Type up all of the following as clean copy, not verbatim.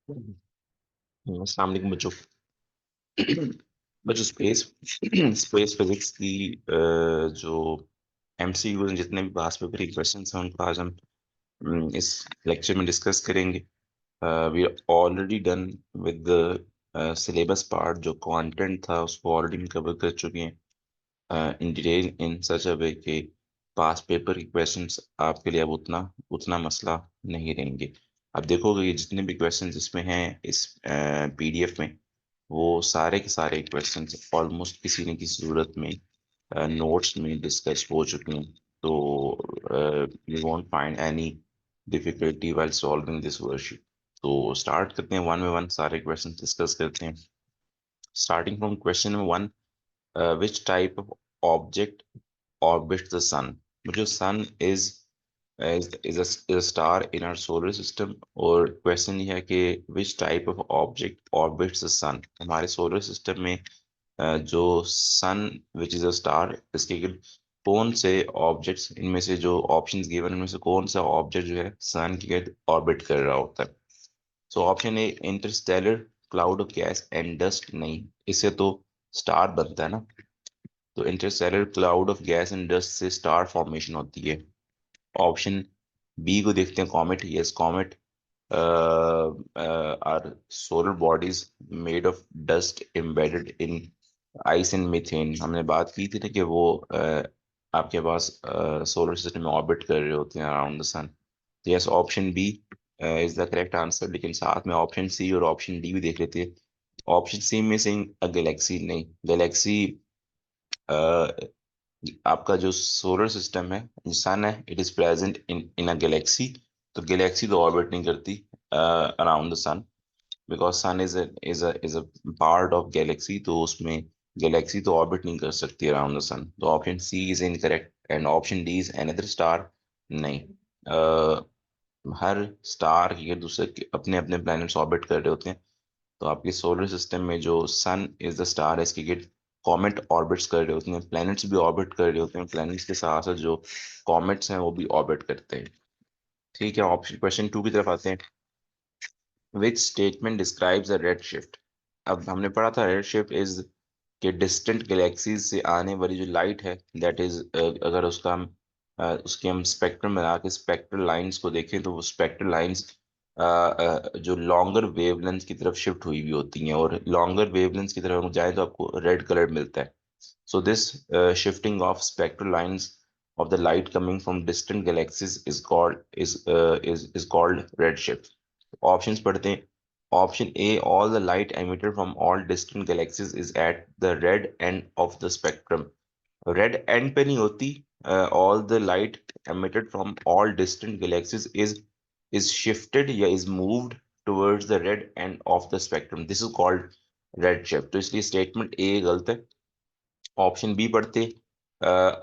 अस्सलाम वालेकुम बच्चों। बच्चों स्पेस स्पेस फिजिक्स की जो एमसीक्यू जितने भी पास पेपर के क्वेश्चन हैं उनको आज हम इस लेक्चर में डिस्कस करेंगे। We are already done with the syllabus part. जो कंटेंट था उसको ऑलरेडी कवर कर चुके हैं इन डिटेल इन सच अ वे कि पास पेपर के क्वेश्चंस आपके लिए अब उतना उतना मसला नहीं रहेंगे। अब देखोगे ये जितने भी क्वेश्चंस इसमें हैं इस पीडीएफ में, वो सारे के सारे क्वेश्चंस ऑलमोस्ट किसी न किसी सूरत में नोट्स में डिस्कस हो चुके हैं। तो you won't find any difficulty while solving this worksheet. तो स्टार्ट करते हैं, वन बाय वन सारे क्वेश्चन डिस्कस करते हैं। Starting from question number one, which type of object orbits the sun? जो sun is a star in our solar system, और question ये है कि which type of object orbits the sun? हमारे solar system में जो सन विच इज अ स्टार, इसके गिर्द कौन से ऑब्जेक्ट्स, इनमें से जो ऑप्शंस गिवन इनमें से कौन सा ऑब्जेक्ट जो है सन के गिर्द ऑर्बिट कर रहा होता है? So option A interstellar cloud of gas and dust. नहीं, इससे तो स्टार बनता है ना। तो interstellar cloud of gas and dust से स्टार फॉर्मेशन होती है। ऑप्शन बी को देखते हैं, comet. Yes, comet are solar bodies made of dust embedded in ice and methane. हमने बात की थी ना कि वो आपके पास सोलर सिस्टम में ऑर्बिट कर रहे होते हैं around the sun. Yes, option B is the correct answer. लेकिन साथ में ऑप्शन सी और ऑप्शन डी भी देख लेते हैं। ऑप्शन सी में से अ गैलेक्सी नहीं, गैलेक्सी आपका जो सोलर सिस्टम है, सन है, it is present in in a galaxy. तो गैलेक्सी तो ऑर्बिट नहीं करती around the sun, because sun is a part of galaxy. तो उसमें गैलेक्सी तो ऑर्बिट नहीं कर सकती अराउंड द सन। तो option C is incorrect and option D is another star. नहीं, हर स्टार ये दूसरे अपने अपने प्लैनेट्स ऑर्बिट कर रहे होते हैं। तो आपके सोलर सिस्टम में जो सन इज द स्टार है, इसके गिर्द कॉमेट ऑर्बिट्स कर रहे होते हैं, प्लैनेट्स भी ऑर्बिट कर रहे होते हैं। प्लैनेट्स के साथ साथ जो कॉमेट्स हैं वो भी ऑर्बिट करते हैं। ठीक है, ऑप्शन क्वेश्चन टू की तरफ आते हैं। Which statement describes a red shift? अब हमने पढ़ा था रेड शिफ्ट इज कि डिस्टेंट गैलेक्सीज से आने वाली जो लाइट है, दैट इज अगर उसका हम उसके हम स्पेक्ट्रम बना के स्पेक्ट्रल लाइंस को देखें, तो वो स्पेक्ट्रल लाइंस जो लॉन्गर वेवलेंथ की तरफ शिफ्ट हुई हुई होती हैं, और लॉन्गर वेवलेंथ की तरफ हम जाएं तो आपको रेड कलर मिलता है। So this shifting of spectral lines of the light coming from distant galaxies is called redshift. Options पढ़ते हैं। Option A, all the light emitted from all distant galaxies is at the red end of the spectrum. Red end पे नहीं होती, all the light emitted from all distant galaxies is shifted या is moved towards the red end of the spectrum. This is called redshift. तो इसलिए statement A गलत है। Option B पढ़ते,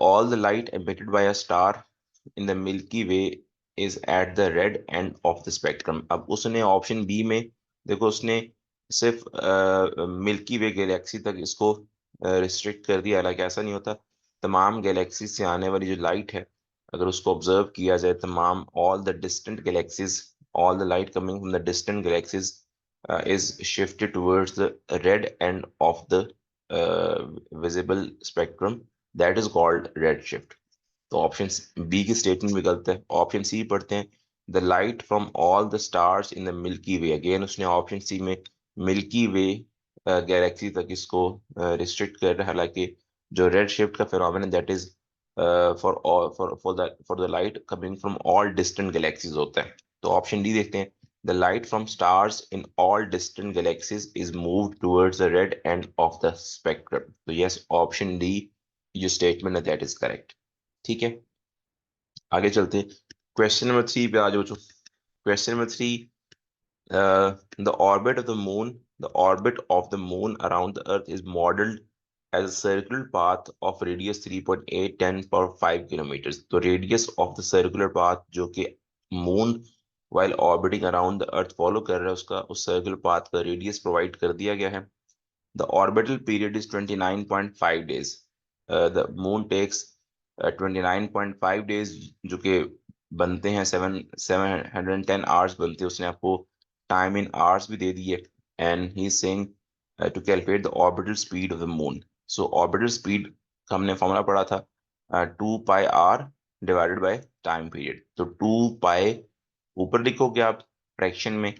all the light emitted by a star in the Milky way is at the red and of the spectrum. अब उसने option B में देखो, उसने सिर्फ मिल्की वे गैलेक्सी तक इसको रिस्ट्रिक्ट कर दिया। हालांकि ऐसा नहीं होता। तमाम गैलेक्सी से आने वाली जो लाइट है, अगर उसको ऑब्जर्व किया जाए, तमाम all the distant galaxies, all the light coming from the distant galaxies is shifted towards the red end of the visible spectrum, that is called redshift. तो ऑप्शन बी की स्टेटमेंट भी गलत है। ऑप्शन सी पढ़ते हैं, the light from all the stars in the Milky way. Again उसने option C में milky Way Galaxy तक इसको रिस्ट्रिक्ट कर रहा है। हालांकि जो रेड शिफ्ट का phenomenon that is for the light coming from all distant galaxies होता है। तो ऑप्शन डी देखते हैं, the light from stars in all distant galaxies is move towards the red and of the spectrum. तो yes, option D जो statement है that is correct. ठीक है, आगे चलते हैं। क्वेश्चन नंबर थ्री पे आ जाओ। Question number three, the orbit of the moon, the orbit of the moon around the earth is modelled as a circular path of radius 3.810 पर 5 किलोमीटर। तो radius of the circular path जो कि moon while orbiting around the earth follow कर रहा है, उसका उस circular path का रेडियस प्रोवाइड कर दिया गया है। The orbital period is 29.5 days. The moon takes 29.5 days, जो कि बनते हैं 710 आवर्स बनते हैं। उसने आपको टाइम इन आवर्स भी दे दी है, and he is saying to calculate the orbital speed of the moon. So orbital speed हमने फॉर्मूला पढ़ा था 2 pi R divided by time period. तो 2 पाई ऊपर लिखोगे आप फ्रैक्शन में,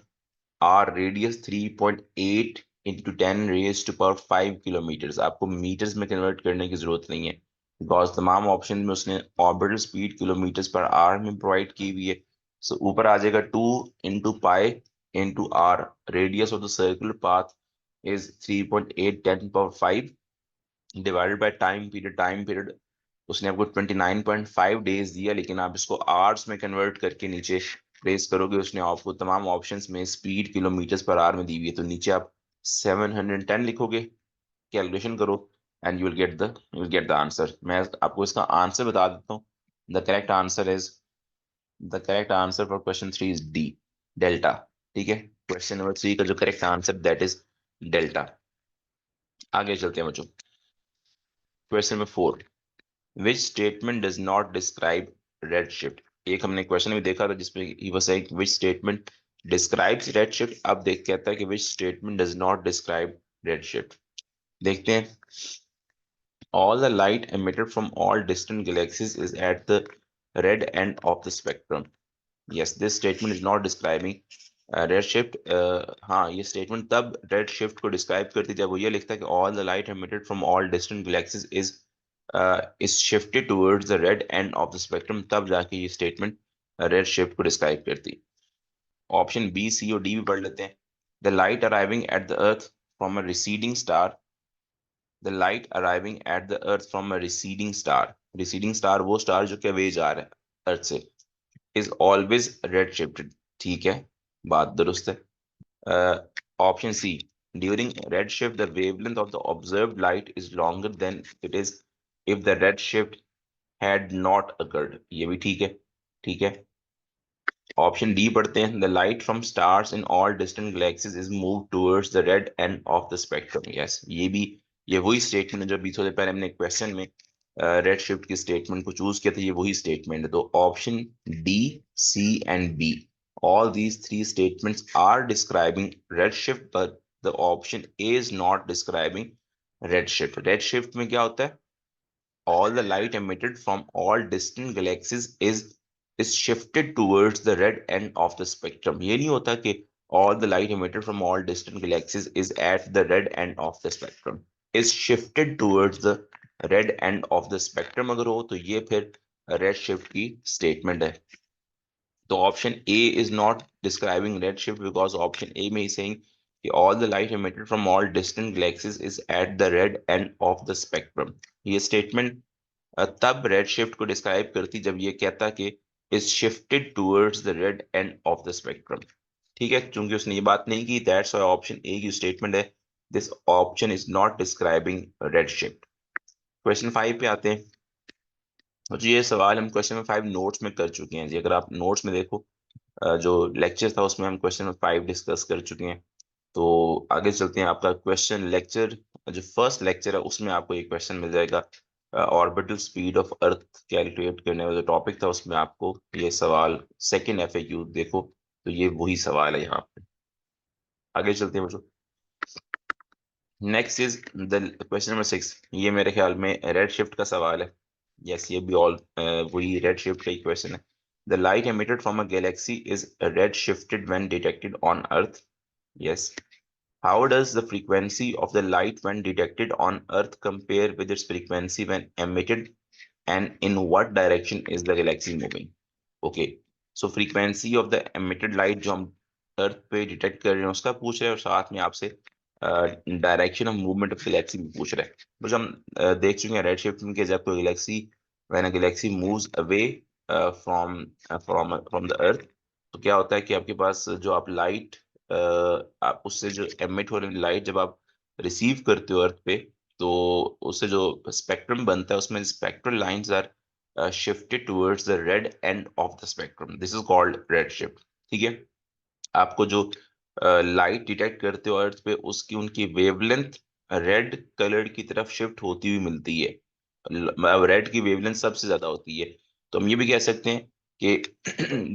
R radius 3.8 into 10 raised to power 5 kilometre. आपको metres में कन्वर्ट करने की जरूरत नहीं है, बिकॉज तमाम ऑप्शन में उसने orbital speed kilometres per hour में प्रोवाइड की हुई है। सो ऊपर आ जाएगा 2 into pi into R, radius of the circular path is 3.8 10 to the power 5 divided by time period. Time period उसने आपको 29.5 डेज दिया, लेकिन आप इसको आवर्स में कन्वर्ट करके नीचे प्लेस करोगे, उसने आपको तमाम ऑप्शंस में स्पीड किलोमीटर्स पर आवर में दी हुई है। तो नीचे आप 710 लिखोगे, कैलकुलेशन करो, and you will get the answer. मैं आपको इसका आंसर बता देता हूँ। The correct answer is the correct answer for question 3 is D, delta. ठीक है, क्वेश्चन नंबर 3 का जो correct answer that is delta. आगे चलते हैं बच्चों, question number 4, which statement does not describe red shift. एक हमने क्वेश्चन भी देखा था जिसमें he was saying which statement describes red shift. अब देख कहता है कि which statement does not describe red shift. देखते हैं। All the light emitted from all distant galaxies is at the red end of the spectrum. Yes, this statement is not describing red shift. हाँ, ये statement तब red shift को describe करती है जब वो ये लिखता है कि all the light emitted from all distant galaxies is shifted towards the red end of the spectrum। तब जाके ये स्टेटमेंट रेड शिफ्ट को डिस्क्राइब करती। ऑप्शन बी, सी और डी भी पढ़ लेते हैं। The light arriving at the earth from a receding star, the light arriving at the earth from a receding star, receding star वो स्टार जो कि अवे जा रहा है अर्थ से, इज ऑलवेज रेड शिफ्टेड। ठीक है, बात दुरुस्त है। Option C, during red shift the wavelength of the observed light is longer than it is if the red shift had not occurred. ये भी ठीक है। ठीक है, ऑप्शन डी पढ़ते हैं। The light from stars in all distant galaxies is move towards the red and of the spectrum. Yes, ये वही स्टेटमेंट है जो अभी थोड़े पहले हमने क्वेश्चन में रेड शिफ्ट की स्टेटमेंट को चूज किया था, ये वही स्टेटमेंट है। तो option D, C and B, all these three statements are describing red shift, but the option A is not describing red shift. Red shift में क्या होता है? all the light emitted from all distant galaxies is shifted towards the red end of the spectrum। ये नहीं होता कि all the light emitted from all distant galaxies is at the red end of the spectrum, is shifted towards the red end of the spectrum। अगर हो तो ये फिर red shift की statement है। तो option A is not describing red shift because option A में ही सेइंग कि all the light emitted from all distant galaxies is at the red end of the spectrum। ये स्टेटमेंट तब red shift को describe करती जब ये कहता कि is shifted towards the red and of the spectrum. ठीक है, चूंकि उसने ये बात नहीं की, दैट्स व्हाई ऑप्शन ए की स्टेटमेंट है this option is not describing red shift. Question 5 पे आते हैं। और जो ये सवाल हम क्वेश्चन 5 नोट्स में कर चुके हैं जी। अगर आप नोट्स में देखो, जो लेक्चर था उसमें हम क्वेश्चन 5 डिस्कस कर चुके हैं। तो आगे चलते हैं। आपका क्वेश्चन लेक्चर जो फर्स्ट लेक्चर है उसमें आपको एक क्वेश्चन मिल जाएगा, orbital speed of earth calculate करने वाला जो टॉपिक था उसमें आपको ये सवाल सेकंड एफएक्यू देखो, तो ये वही सवाल है यहाँ पे। आगे चलते हैं बच्चों। Next is the question number 6। ये मेरे ख्याल में रेड शिफ्ट का सवाल है। यस, ये भी ऑल वही रेड शिफ्ट का ही क्वेश्चन है। The light emitted from a galaxy is red shifted when detected on earth। Yes. How does the frequency of the light when detected on Earth compare with its frequency when emitted, and in what direction is the galaxy moving? Okay, so frequency of the emitted light जो हम अर्थ पे detect कर रहे हैं उसका पूछ रहे हैं, और साथ में आपसे direction of movement of Galaxy भी पूछ रहे हैं। तो हम देख चुके हैं रेड शिफ्ट में कि जब कोई Galaxy when a galaxy moves away from from the अर्थ, तो क्या होता है कि आपके पास जो आप लाइट आप उससे जो एमिट हो रही लाइट जब आप रिसीव करते हो अर्थ पे, तो उससे जो स्पेक्ट्रम बनता है उसमें spectral lines are shifted towards the red end of the spectrum। This is called red shift। ठीक है, आपको जो लाइट डिटेक्ट करते हो अर्थ पे उसकी उनकी वेवलेंथ रेड कलर की तरफ शिफ्ट होती हुई मिलती है। रेड की वेवलेंथ सबसे ज्यादा होती है। तो हम ये भी कह सकते हैं कि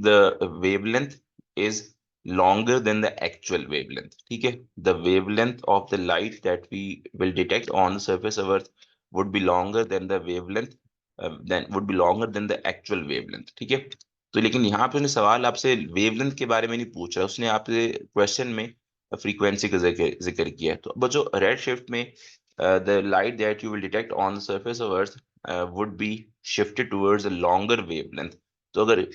the wavelength is longer than the actual wavelength. ठीक है, the wavelength of the light that we will detect on the surface of Earth would be longer than the wavelength would be longer than the actual wavelength. ठीक है, तो लेकिन यहाँ पे उसने सवाल आपसे वेवलेंथ के बारे में नहीं पूछ रहा, उसने आपसे क्वेश्चन में फ्रीक्वेंसी का जिक्र किया है। तो अब जो रेड शिफ्ट में the light that you will detect on the surface of earth would be shifted towards a longer wavelength. तो अगर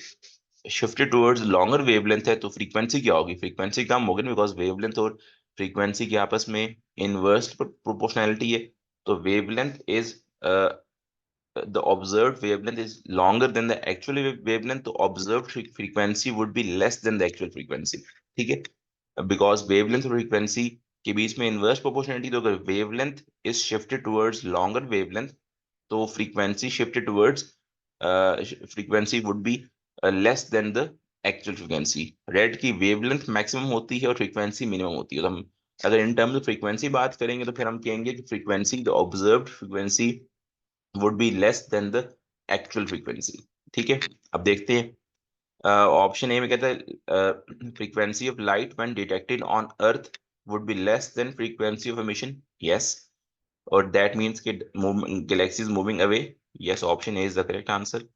शिफ्टेड टुवर्ड्स लॉन्गर वेवलेंथ है तो फ्रीक्वेंसी क्या होगी, फ्रीक्वेंसी कम होगी ना, बिकॉज वेवलेंथ और फ्रीक्वेंसी के आपस में इनवर्स प्रोपोर्शनैलिटी है। तो wavelength is the observed wavelength is longer than the actual wavelength, तो observed frequency would be less than the actual frequency। ठीक है, because wavelength और frequency के बीच में inverse proportionality, तो अगर wavelength is shifted towards longer wavelength तो frequency shifted towards frequency would be less than the actual frequency। Red की wavelength maximum होती है और frequency minimum होती है। तो हम अगर in terms of frequency बात करेंगे तो फिर हम कहेंगे कि frequency, the observed frequency would be less than the actual frequency। ठीक है, अब देखते हैं ऑप्शन ए में कहता है frequency of light when detected on Earth would be less than frequency of emission. Yes, और दैट मींस कि Galaxy is moving away. Yes, option A is the correct answer.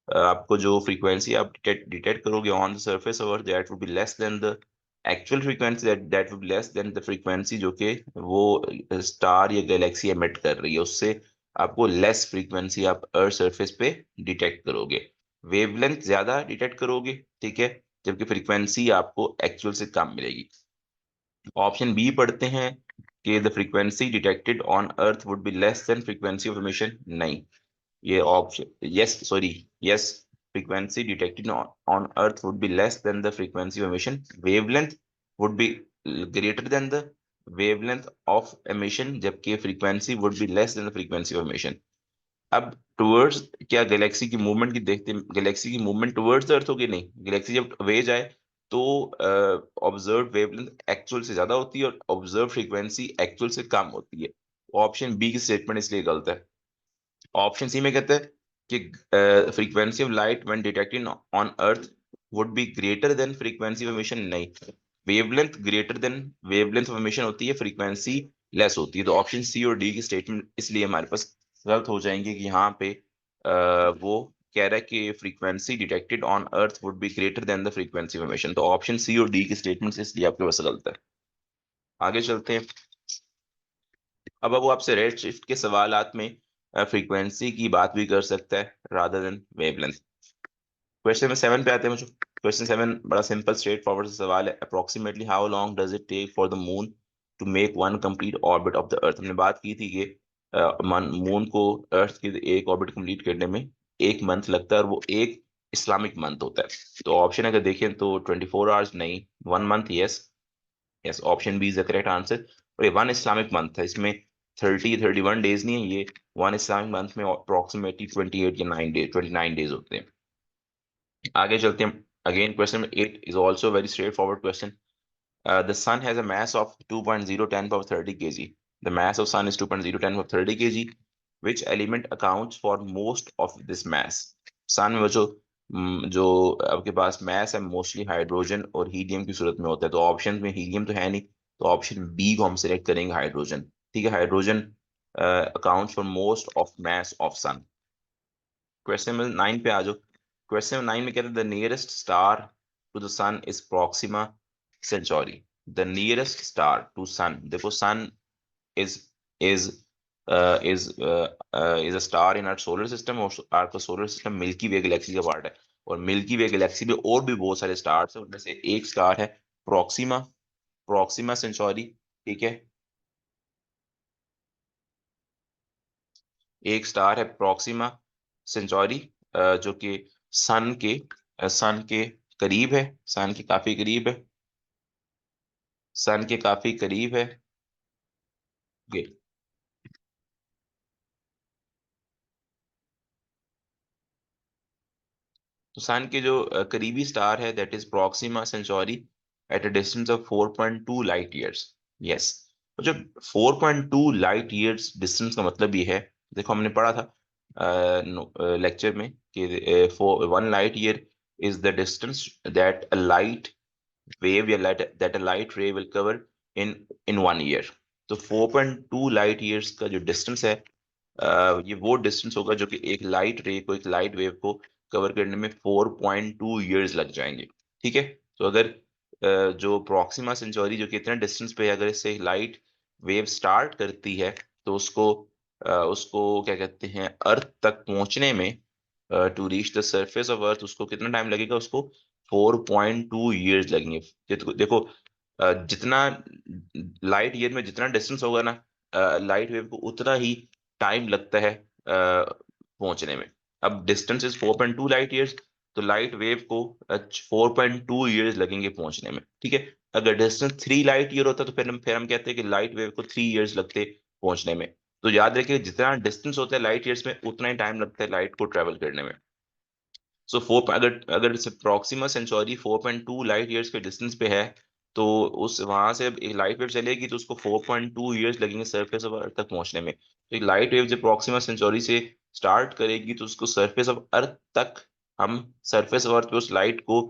आपको जो फ्रीक्वेंसी आप detect करोगे on the surface of earth that would be less than the actual frequency, that would be less than the frequency जो कि वो star या Galaxy emit कर रही है, उससे आपको लेस फ्रीक्वेंसी आप अर्थ सरफेस पे डिटेक्ट करोगे। वेवलेंथ ज्यादा डिटेक्ट करोगे, ठीक है, जबकि फ्रीक्वेंसी आपको एक्चुअल से कम मिलेगी। ऑप्शन बी पढ़ते हैं कि the frequency detected on Earth would be less than frequency of emission. नहीं, ये option yes, sorry, yes, frequency detected on earth would be less than the frequency of emission। wavelength would be greater than the wavelength of emission, जबकि frequency would be less than the frequency of emission। अब towards, क्या Galaxy की movement की देखते हैं, Galaxy की movement towards अर्थ होगी? नहीं, गैलेक्सी जब वे जाए तो ऑब्जर्व वेवलेंथ एक्चुअल से ज्यादा होती है और ऑब्जर्व फ्रीक्वेंसी एक्चुअल से कम होती है। ऑप्शन बी की स्टेटमेंट इसलिए गलत है। ऑप्शन सी में कहते हैं कि frequency of light when detected on Earth would be greater than frequency of emission. नहीं, wavelength greater than wavelength of emission होती है, फ्रीक्वेंसी लेस होती है। तो ऑप्शन सी और डी की स्टेटमेंट इसलिए हमारे पास गलत हो जाएंगे कि यहाँ पे वो कह रहा है कि frequency detected on Earth would be greater then the frequency of emission. तो ऑप्शन सी और डी की स्टेटमेंट इसलिए आपके पास गलत है। आगे चलते हैं। अब वो आपसे रेड शिफ्ट के सवालात में फ्रीक्वेंसी की बात भी कर सकता है rather than wavelength. Question number 7 पे आते हैं मुझे। क्वेश्चन 7 बड़ा सिंपल स्ट्रेट फॉरवर्ड सवाल है। Approximately how long does it take for the moon to make one complete orbit of the earth. हमने बात की थी कि मून को अर्थ की एक ऑर्बिट कंप्लीट करने में 1 मंथ लगता है और वो एक इस्लामिक मंथ होता है। तो ऑप्शन अगर देखें तो 24 आवर्स नहीं, 1 month. Yes, yes, option B is the correct answer. और ये वन इस्लामिक मंथ है, इसमें 31 डेज नहीं है, ये वन इस्लामिक मंथ में अप्रोक्सीमेटली 28 या 9 डेज, 29 डेज होते हैं। आगे चलते हैं। Again question number 8 is also very straight forward question. The sun has a mass of 2.010 power 30 kg। The mass of sun is 2.010 power 30 kg। Which element accounts for most of this mass? sun में वो जो आपके पास mass है mostly hydrogen और helium की सूरत में होता है। तो ऑप्शन में हीलियम तो है नहीं, तो ऑप्शन बी को हम सिलेक्ट करेंगे, हाइड्रोजन। ठीक है, hydrogen accounts for most of mass of sun. Question number 9 पे आ जाओ। क्वेश्चन नंबर 9 में कहते हैं the nearest star to the sun is Proxima Centauri. The nearest star to sun, देखो sun is is is a star in our solar system, और आपका solar system Milky Way galaxy का part है। और milky Way galaxy में और भी बहुत सारे स्टार्स हैं, उनमें से एक स्टार है प्रॉक्सिमा, प्रॉक्सिमा सेंचुरी। ठीक है, एक स्टार है प्रॉक्सिमा सेंचुरी जो कि सन के सन के करीब है, सन के काफी करीब है, सन के काफी करीब है। ये तो सन के जो करीबी स्टार है that is Proxima century at a distance of 4.2 light years. Yes, तो जब 4.2 लाइट ईयर्स डिस्टेंस का मतलब ये है, देखो हमने पढ़ा था लेक्चर में कि 1 light year is the distance that a light wave या light that a light ray will cover in 1 year. तो 4.2 लाइट ईयर्स का जो डिस्टेंस है, ये वो डिस्टेंस होगा जो कि एक लाइट रे को, एक लाइट वेव को कवर करने में 4.2 ईयर्स लग जाएंगे। ठीक है। तो अगर जो प्रॉक्सिमा सेंचुरी जो कि इतने डिस्टेंस पे है, अगर इससे लाइट वेव स्टार्ट करती है तो उसको क्या कहते हैं, अर्थ तक पहुंचने में, to reach the surface of earth, उसको कितना टाइम लगेगा, उसको 4.2 ईयर्स लगेंगे। देखो देखो, जितना लाइट ईयर में जितना डिस्टेंस होगा ना, लाइट वेव को उतना ही टाइम लगता है पहुंचने में। अब डिस्टेंस इज 4.2 लाइट ईयर्स, तो लाइट वेव को 4.2 ईयर्स लगेंगे पहुंचने में। ठीक है। अगर डिस्टेंस 3 लाइट ईयर होता तो फिर हम कहते हैं कि लाइट वेव को 3 ईयर्स लगते पहुंचने में। तो याद रखिए, जितना डिस्टेंस होता है लाइट ईयर्स में, उतना ही टाइम लगता है लाइट को ट्रेवल करने में। सो फोर, अगर अगर प्रॉक्सिमा सेंचुरी 4.2 लाइट ईयर्स के डिस्टेंस पे है, तो उस वहां से एक लाइट वेव चलेगी तो उसको 4.2 ईयर्स लगेंगे सरफेस ऑफ अर्थ तक पहुंचने में। तो एक लाइट वेव जब प्रॉक्सिमा सेंचुरी से स्टार्ट करेगी तो उसको सरफेस ऑफ अर्थ तक, हम सरफेस ऑफ अर्थ पे उस लाइट को,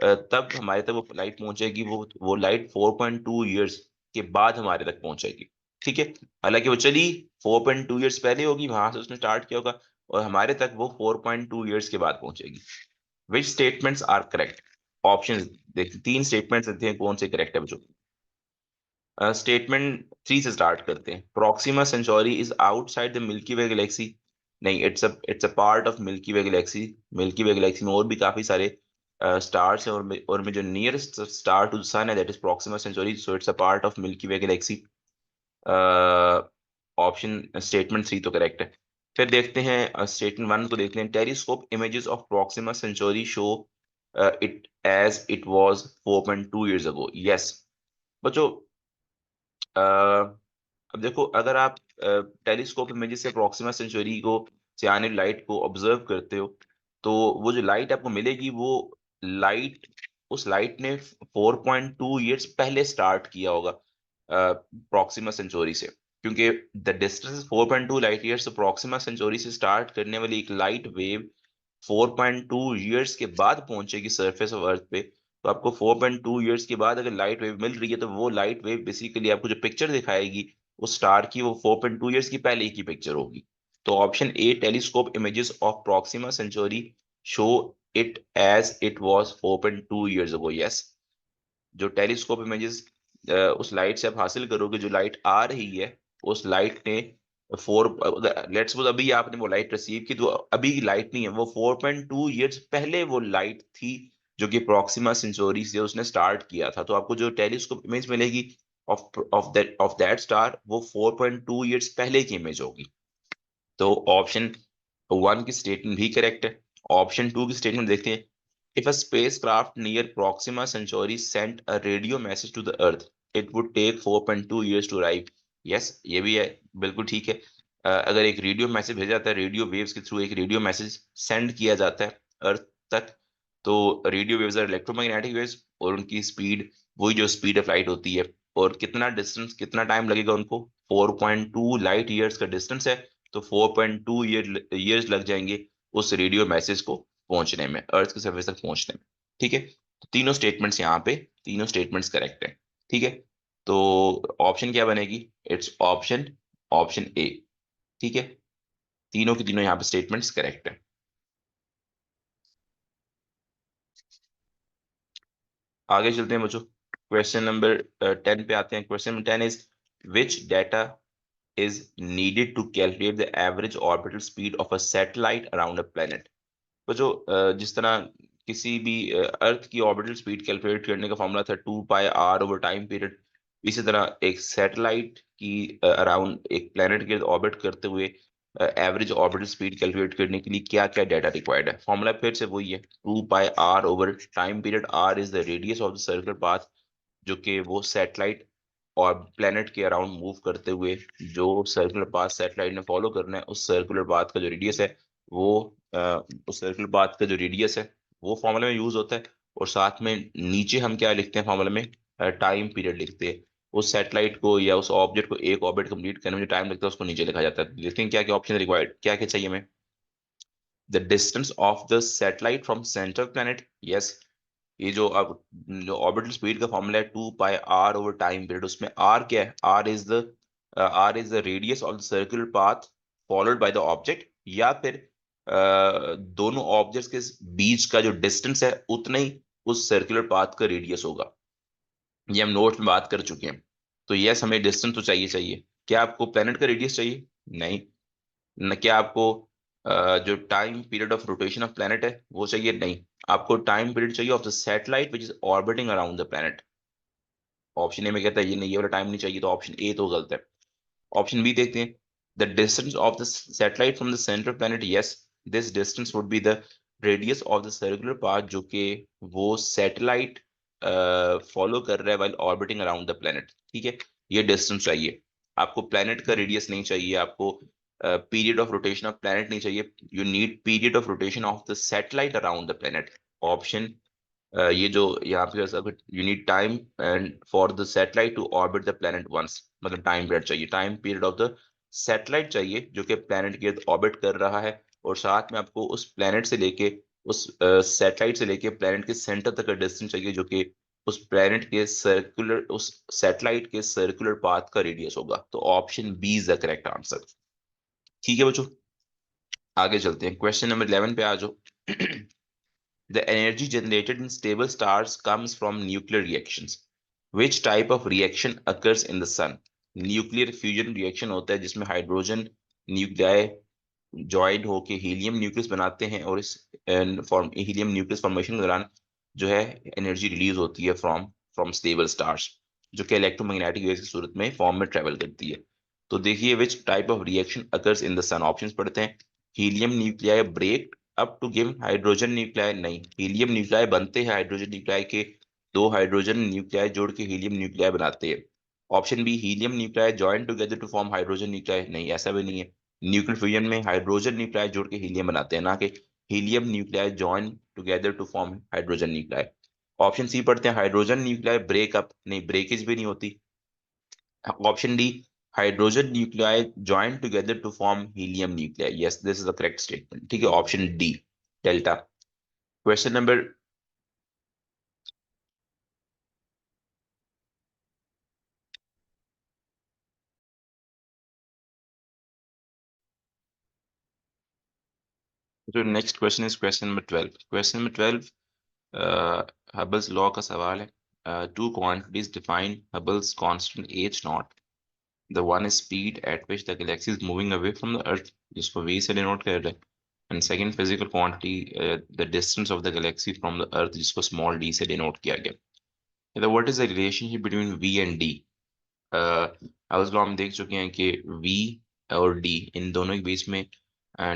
तब हमारे तक वो लाइट पहुंचेगी, वो लाइट 4.2 ईयर्स के बाद हमारे तक पहुंचेगी। ठीक है। हालांकि वो चली 4.2 ईयर्स पहले होगी, वहां से उसने स्टार्ट किया होगा, और हमारे तक वो 4.2 ईयर्स के बाद पहुंचेगी। विच स्टेटमेंट्स आर करेक्ट? ऑप्शन देखिए, 3 स्टेटमेंट्स देते हैं, कौन से करेक्ट है बच्चों। स्टेटमेंट 3 से स्टार्ट करते हैं। Proxima Centauri is outside the Milky Way galaxy. नहीं, it's a part of Milky Way galaxy. Milky Way galaxy में और भी काफी सारे स्टार्स हैं, और में जो नियरेस्ट स्टार टू द सन है, that is Proxima century, so it's a part of Milky Way Galaxy. Option statement 3 तो करेक्ट है। फिर देखते हैं स्टेटमेंट 1 को, देखते हैं। Telescope images of Proxima Centauri show it as it was 4.2 years ago. Yes बच्चों, अब देखो, अगर आप टेलीस्कोप इमेजेस से प्रॉक्सिमा सेंचुरी को, से आने वाली लाइट को ऑब्जर्व करते हो, तो वो जो लाइट आपको मिलेगी, वो लाइट उस लाइट ने 4.2 ईयर्स पहले स्टार्ट किया होगा प्रॉक्सिमा सेंचुरी से, क्योंकि द डिस्टेंस 4.2 लाइट ईयर्स। तो प्रॉक्सिमा सेंचुरी से स्टार्ट करने वाली एक लाइट वेव 4.2 ईयर्स के बाद पहुंचेगी सरफेस ऑफ अर्थ पे। तो आपको 4.2 ईयर्स के बाद अगर लाइट वेव मिल रही है, तो वो लाइट वेव बेसिकली आपको जो पिक्चर दिखाएगी उस स्टार की, वो 4.2 ईयर्स की पहले की पिक्चर होगी। तो option A, telescope images of Proxima Centauri show it as it was 4.2 years ago. Yes, जो टेलीस्कोप इमेजेस उस लाइट से आप हासिल करोगे, जो लाइट आ रही है, उस लाइट ने फोर, लेट्स सपोज अभी आपने वो लाइट रिसीव की, तो अभी लाइट नहीं है, वो 4.2 ईयर्स पहले वो लाइट थी जो कि प्रॉक्सिमा सेंचुरी से उसने स्टार्ट किया था। तो आपको जो टेलीस्कोप इमेज मिलेगी ऑफ दैट स्टार, वो 4.2 ईयर्स पहले की इमेज होगी। तो ऑप्शन 1 की स्टेटमेंट भी करेक्ट है। ऑप्शन 2 की स्टेटमेंट देखते हैं। If a spacecraft near Proxima Centauri sent a radio message to the Earth, it would take 4.2 years to arrive. Yes, ये भी है, बिल्कुल ठीक है। अगर एक रेडियो मैसेज भेजा जाता है, रेडियो वेव्स के थ्रू एक रेडियो मैसेज सेंड किया जाता है अर्थ तक, तो radio waves are electromagnetic waves, और उनकी स्पीड वही जो स्पीड ऑफ लाइट होती है। और कितना डिस्टेंस, कितना टाइम लगेगा उनको, 4.2 लाइट ईयर्स का डिस्टेंस है, तो 4.2 ईयर्स लग जाएंगे उस रेडियो मैसेज को पहुंचने में, अर्थ की सरफेस तक पहुंचने में। ठीक है। तो तीनों स्टेटमेंट्स यहाँ पे, तीनों स्टेटमेंट्स करेक्ट है। ठीक है। तो ऑप्शन क्या बनेगी? It's option option A. ठीक है। तीनों की तीनों यहाँ पे स्टेटमेंट्स करेक्ट है। आगे चलते हैं बच्चों, क्वेश्चन नंबर 10 पे आते हैं। Question number 10 is, which data is needed to calculate the average orbital speed of a satellite around a planet? तो जो जिस तरह किसी भी अर्थ की ऑर्बिटल स्पीड कैलकुलेट करने का फॉर्मूला था 2 pi are over time period, इसी तरह एक सैटेलाइट की अराउंड एक प्लेनेट के ऑर्बिट करते हुए एवरेज ऑर्बिटल स्पीड कैलकुलेट करने के लिए क्या क्या डाटा रिक्वायर्ड है। फॉर्मूला फिर से वही है, 2 pi are over time period. R is the radius of the circular path, जो कि वो सैटेलाइट और प्लेनेट के अराउंड मूव करते हुए जो सर्कुलर पाथ सैटेलाइट ने फॉलो करना है, उस सर्कुलर पाथ का जो रेडियस है, वो उस सर्कुलर पाथ का जो रेडियस है, वो फॉर्मूले में यूज होता है। और साथ में नीचे हम क्या लिखते हैं फॉर्मूले में? टाइम पीरियड लिखते हैं। उस सैटेलाइट को या उस ऑब्जेक्ट को एक ऑर्बिट कंप्लीट करने में जो टाइम लगता है, उसको नीचे लिखा जाता है। देखते हैं क्या क्या ऑप्शन रिक्वायर्ड, क्या क्या चाहिए हमें। The distance of the satellite from centre planet, yes. ये जो अब जो ऑर्बिटल स्पीड का फॉर्मूला है 2 पाई r ओवर टाइम पीरियड, उसमें r क्या है? r is the radius of the circular path followed by the object, या फिर दोनों ऑब्जेक्ट्स के बीच का जो डिस्टेंस है उतना ही उस सर्कुलर पाथ का रेडियस होगा। ये हम नोट्स में बात कर चुके हैं। तो यस, हमें डिस्टेंस तो चाहिए चाहिए। क्या आपको प्लेनेट का रेडियस चाहिए? नहीं। न क्या आपको जो time period of rotation of planet है वो चाहिए? नहीं। आपको टाइम पीरियड चाहिए of the satellite which is orbiting around the planet. Option A में कहता है ये नहीं, ये वाला टाइम नहीं चाहिए, तो ऑप्शन ए तो गलत है। ऑप्शन बी देखते हैं। The distance of the satellite from the centre planet, yes, this distance would be the radius of the circular path जो कि वो सैटेलाइट फॉलो कर रहा है while orbiting around the planet. ठीक है, ये डिस्टेंस चाहिए। आपको प्लैनेट का रेडियस नहीं चाहिए, आपको period of rotation of planet नहीं चाहिए। You need period of rotation of the satellite around the planet. Option ये जो यहाँ पे you need time and for the satellite to orbit the planet once, मतलब टाइम पीरियड चाहिए, time period of the satellite चाहिए जो कि planet के ऑर्बिट कर रहा है, और साथ में आपको उस प्लैनेट से लेके उस सैटेलाइट से लेके प्लैनेट के सेंटर तक का डिस्टेंस चाहिए जो कि उस प्लैनेट के सर्कुलर उस सैटेलाइट के सर्कुलर पाथ का रेडियस होगा। तो option B is the correct answer. ठीक है बच्चों, आगे चलते हैं, क्वेश्चन नंबर 11 पे आ जाओ। The energy generated in stable stars comes from nuclear reactions. Which type of reaction occurs in the sun? Nuclear fusion reaction होता है जिसमें हाइड्रोजन न्यूक्लियाई ज्वाइंट होके हीलियम न्यूक्लियस बनाते हैं, और इस फॉर्म हीलियम न्यूक्लियस फॉर्मेशन के दौरान जो है एनर्जी रिलीज होती है फ्रॉम फ्रॉम स्टेबल स्टार्स, जो कि इलेक्ट्रोमैग्नेटिक वेव्स की सूरत में फॉर्म में ट्रेवल करती है। तो देखिए, which type of reaction occurs in the sun. Options पढ़ते हैं। Helium nuclei break up to give hydrogen nuclei, नहीं, हीलियम न्यूक्लियाई बनते हैं हाइड्रोजन न्यूक्लियाई के, दो हाइड्रोजन न्यूक्लियाई जोड़ के हीलियम न्यूक्लियाई बनाते हैं। Option B, helium nuclei join together to form hydrogen nuclei, नहीं, ऐसा भी नहीं है। न्यूक्लियर फ्यूजन में हाइड्रोजन न्यूक्लियाई जोड़ के हीलियम बनाते हैं, ना कि helium nuclei join together to form hydrogen nuclei. Option C पढ़ते हैं, हाइड्रोजन न्यूक्लियाई ब्रेकअप, नहीं, ब्रेकेज भी नहीं होती। Option D, hydrogen nuclei join together to form helium nuclei, yes, this is the correct statement. ठीक है, option D, delta. Question number, जो next question is question number 12। Question number 12 हबल्स law का सवाल है। Two quantities define हबल्स constant H not. The one is speed at which the galaxy is moving away from the Earth, जिसको v से denote कर रहे हैं, and second physical quantity, the distance of the galaxy from the Earth, जिसको small d से denote किया गया। What is the relationship between v and d? House law हम देख चुके हैं कि v और d इन दोनों के बीच में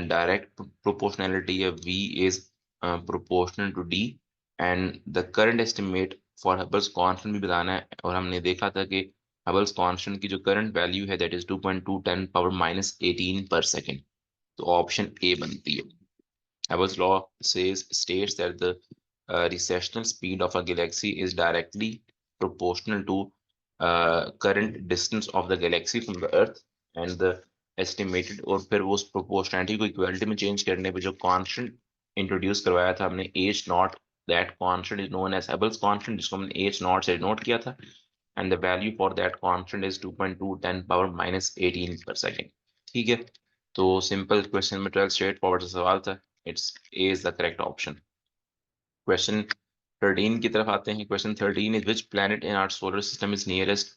डायरेक्ट प्रोपोर्शनैलिटी है। v is proportional to d, and the current estimate for Hubble's constant भी बताना है, और हमने देखा था कि हबल्स कांस्टेंट की जो करंट वैल्यू है that is 2.2 10 power minus 18 per second. तो ऑप्शन ए बनती है। Abbott's law states that the recessional speed of a galaxy is directly proportional to current distance of the galaxy from the Earth, and the estimated, और फिर वो उस proportionality को equality में change करने पे जो कांस्टेंट इंट्रोड्यूस करवाया था हमने H naught, that constant is known as Hubble's constant, जिसको हमने एच नॉट से नोट किया था, and the value for that constant is 2.2 10 power minus 18 per second. ठीक है, तो सिंपल क्वेश्चन में 12 स्ट्रेट फॉरवर्ड सवाल था। It's A is the correct option. Question 13 की तरफ आते हैं। Question 13 is which planet in our solar system is nearest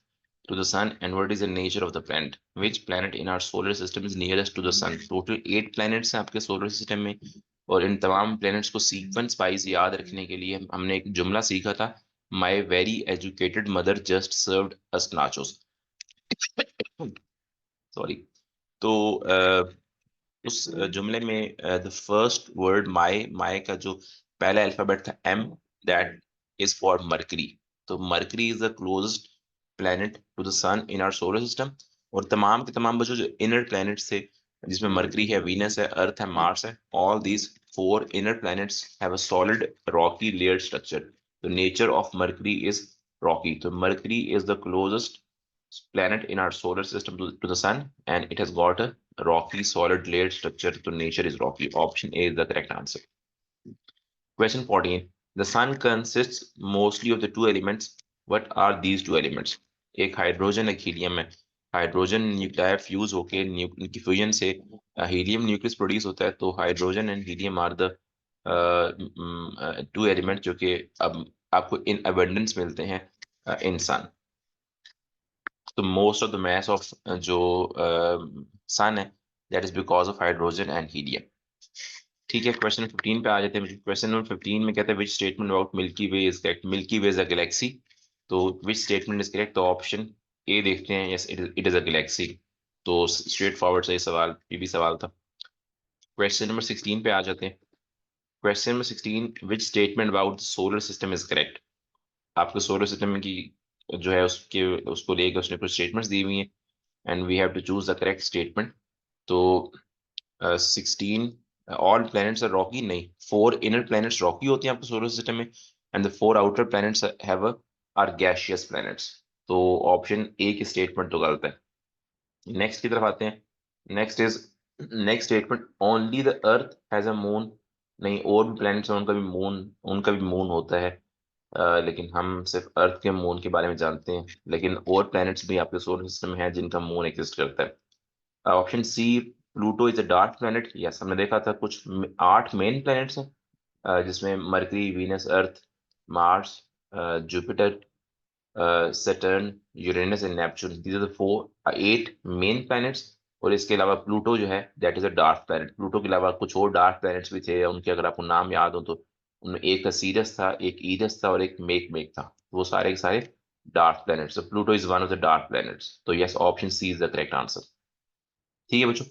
to the sun and what is the nature of the planet. Which planet in our solar system is nearest to the sun. Total 8 planets हैं आपके solar system में, और इन तमाम planets को sequence wise याद रखने के लिए हमने एक जुमला सीखा था, my very educated mother just served us nachos. Sorry. तो उस जुमले में the first word my, my का जो पहला अल्फाबेट था M, that is for Mercury. तो Mercury is the closest planet to the sun in our solar system. और तमाम के तमाम बच्चों जो इनर प्लैनेट्स थे, जिसमें मरकरी है, वीनस है, अर्थ है, मार्स है, all these four inner planets have a solid rocky layered structure. The nature of Mercury is rocky. तो Mercury is the closest planet in our solar system to the sun, and it has got a rocky solid layered structure, so nature is rocky. Option A is the correct answer. Question 14. The sun consists mostly of the two elements. What are these two elements? एक hydrogen एक helium है. Hydrogen nuclear fuse होके fusion से helium nucleus produce होता है. तो hydrogen and helium are the two element जो कि अब आपको इन अबंडेंस मिलते हैं इन सन. तो most of the mass of जो सन है that is because of hydrogen and helium. ठीक है, क्वेश्चन 15 पे आ जाते हैं. क्वेश्चन नंबर 15 में कहते हैं विच statement about milky way is correct. Milky way is a galaxy. तो विच स्टेटमेंट इज करेक्ट. तो ऑप्शन ए देखते हैं. Yes, it is a galaxy. तो स्ट्रेट फॉरवर्ड सही सवाल, ये भी सवाल था. क्वेश्चन नंबर 16 पे आ जाते हैं. Question number 16, which statement about solar system is correct. आपको सोलर सिस्टम की जो है उसके उसको लेकर उसने कुछ स्टेटमेंट्स दी हुई हैं and we have to choose the correct statement. तो 16, ऑल प्लैनेट्स आर रॉकी. नहीं, 4 इनर प्लैनेट्स रॉकी होते हैं आपके सोलर सिस्टम में and the 4 outer planets have are gaseous planets. तो ऑप्शन ए की स्टेटमेंट तो गलत है. नेक्स्ट की तरफ आते हैं. Next is next statement, only the earth has a moon. नहीं, और भी प्लैनेट्स हैं उनका भी मून होता है. लेकिन हम सिर्फ अर्थ के मून के बारे में जानते हैं. लेकिन और प्लैनेट्स भी आपके सोलर सिस्टम में हैं जिनका मून एग्जिस्ट करता है. Option C, Pluto is a dark planet. Yes, हमने देखा था कुछ 8 मेन प्लैनेट्स हैं जिसमें Mercury, Venus, Earth, Mars, Jupiter, Saturn, Uranus and Neptune. These are the 8 main planets. और इसके अलावा प्लूटो जो है that is a dark planet. Pluto के अलावा कुछ और डार्क प्लैनेट्स भी थे. उनके अगर आपको नाम याद हो तो उनमें एक का सीरस था, एक ईरस था और एक मेक था. वो सारे के सारे dark planets. Pluto is one of the dark planets. तो yes, option C is the correct answer. ठीक है बच्चों.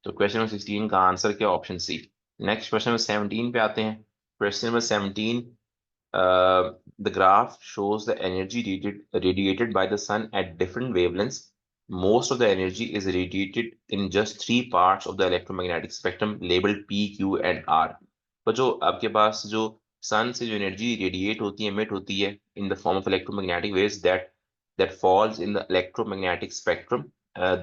तो क्वेश्चन नंबर 16 का आंसर क्या, option C. Next question number 17 पे आते हैं. Question number 17, the graph shows the energy radiated by the sun at different wavelengths. Most of the energy is radiated in just three parts of the electromagnetic spectrum labeled P, Q and R. तो जो आपके पास जो सन से जो energy radiate होती है, emit होती है in the form of electromagnetic waves, that falls in the electromagnetic spectrum,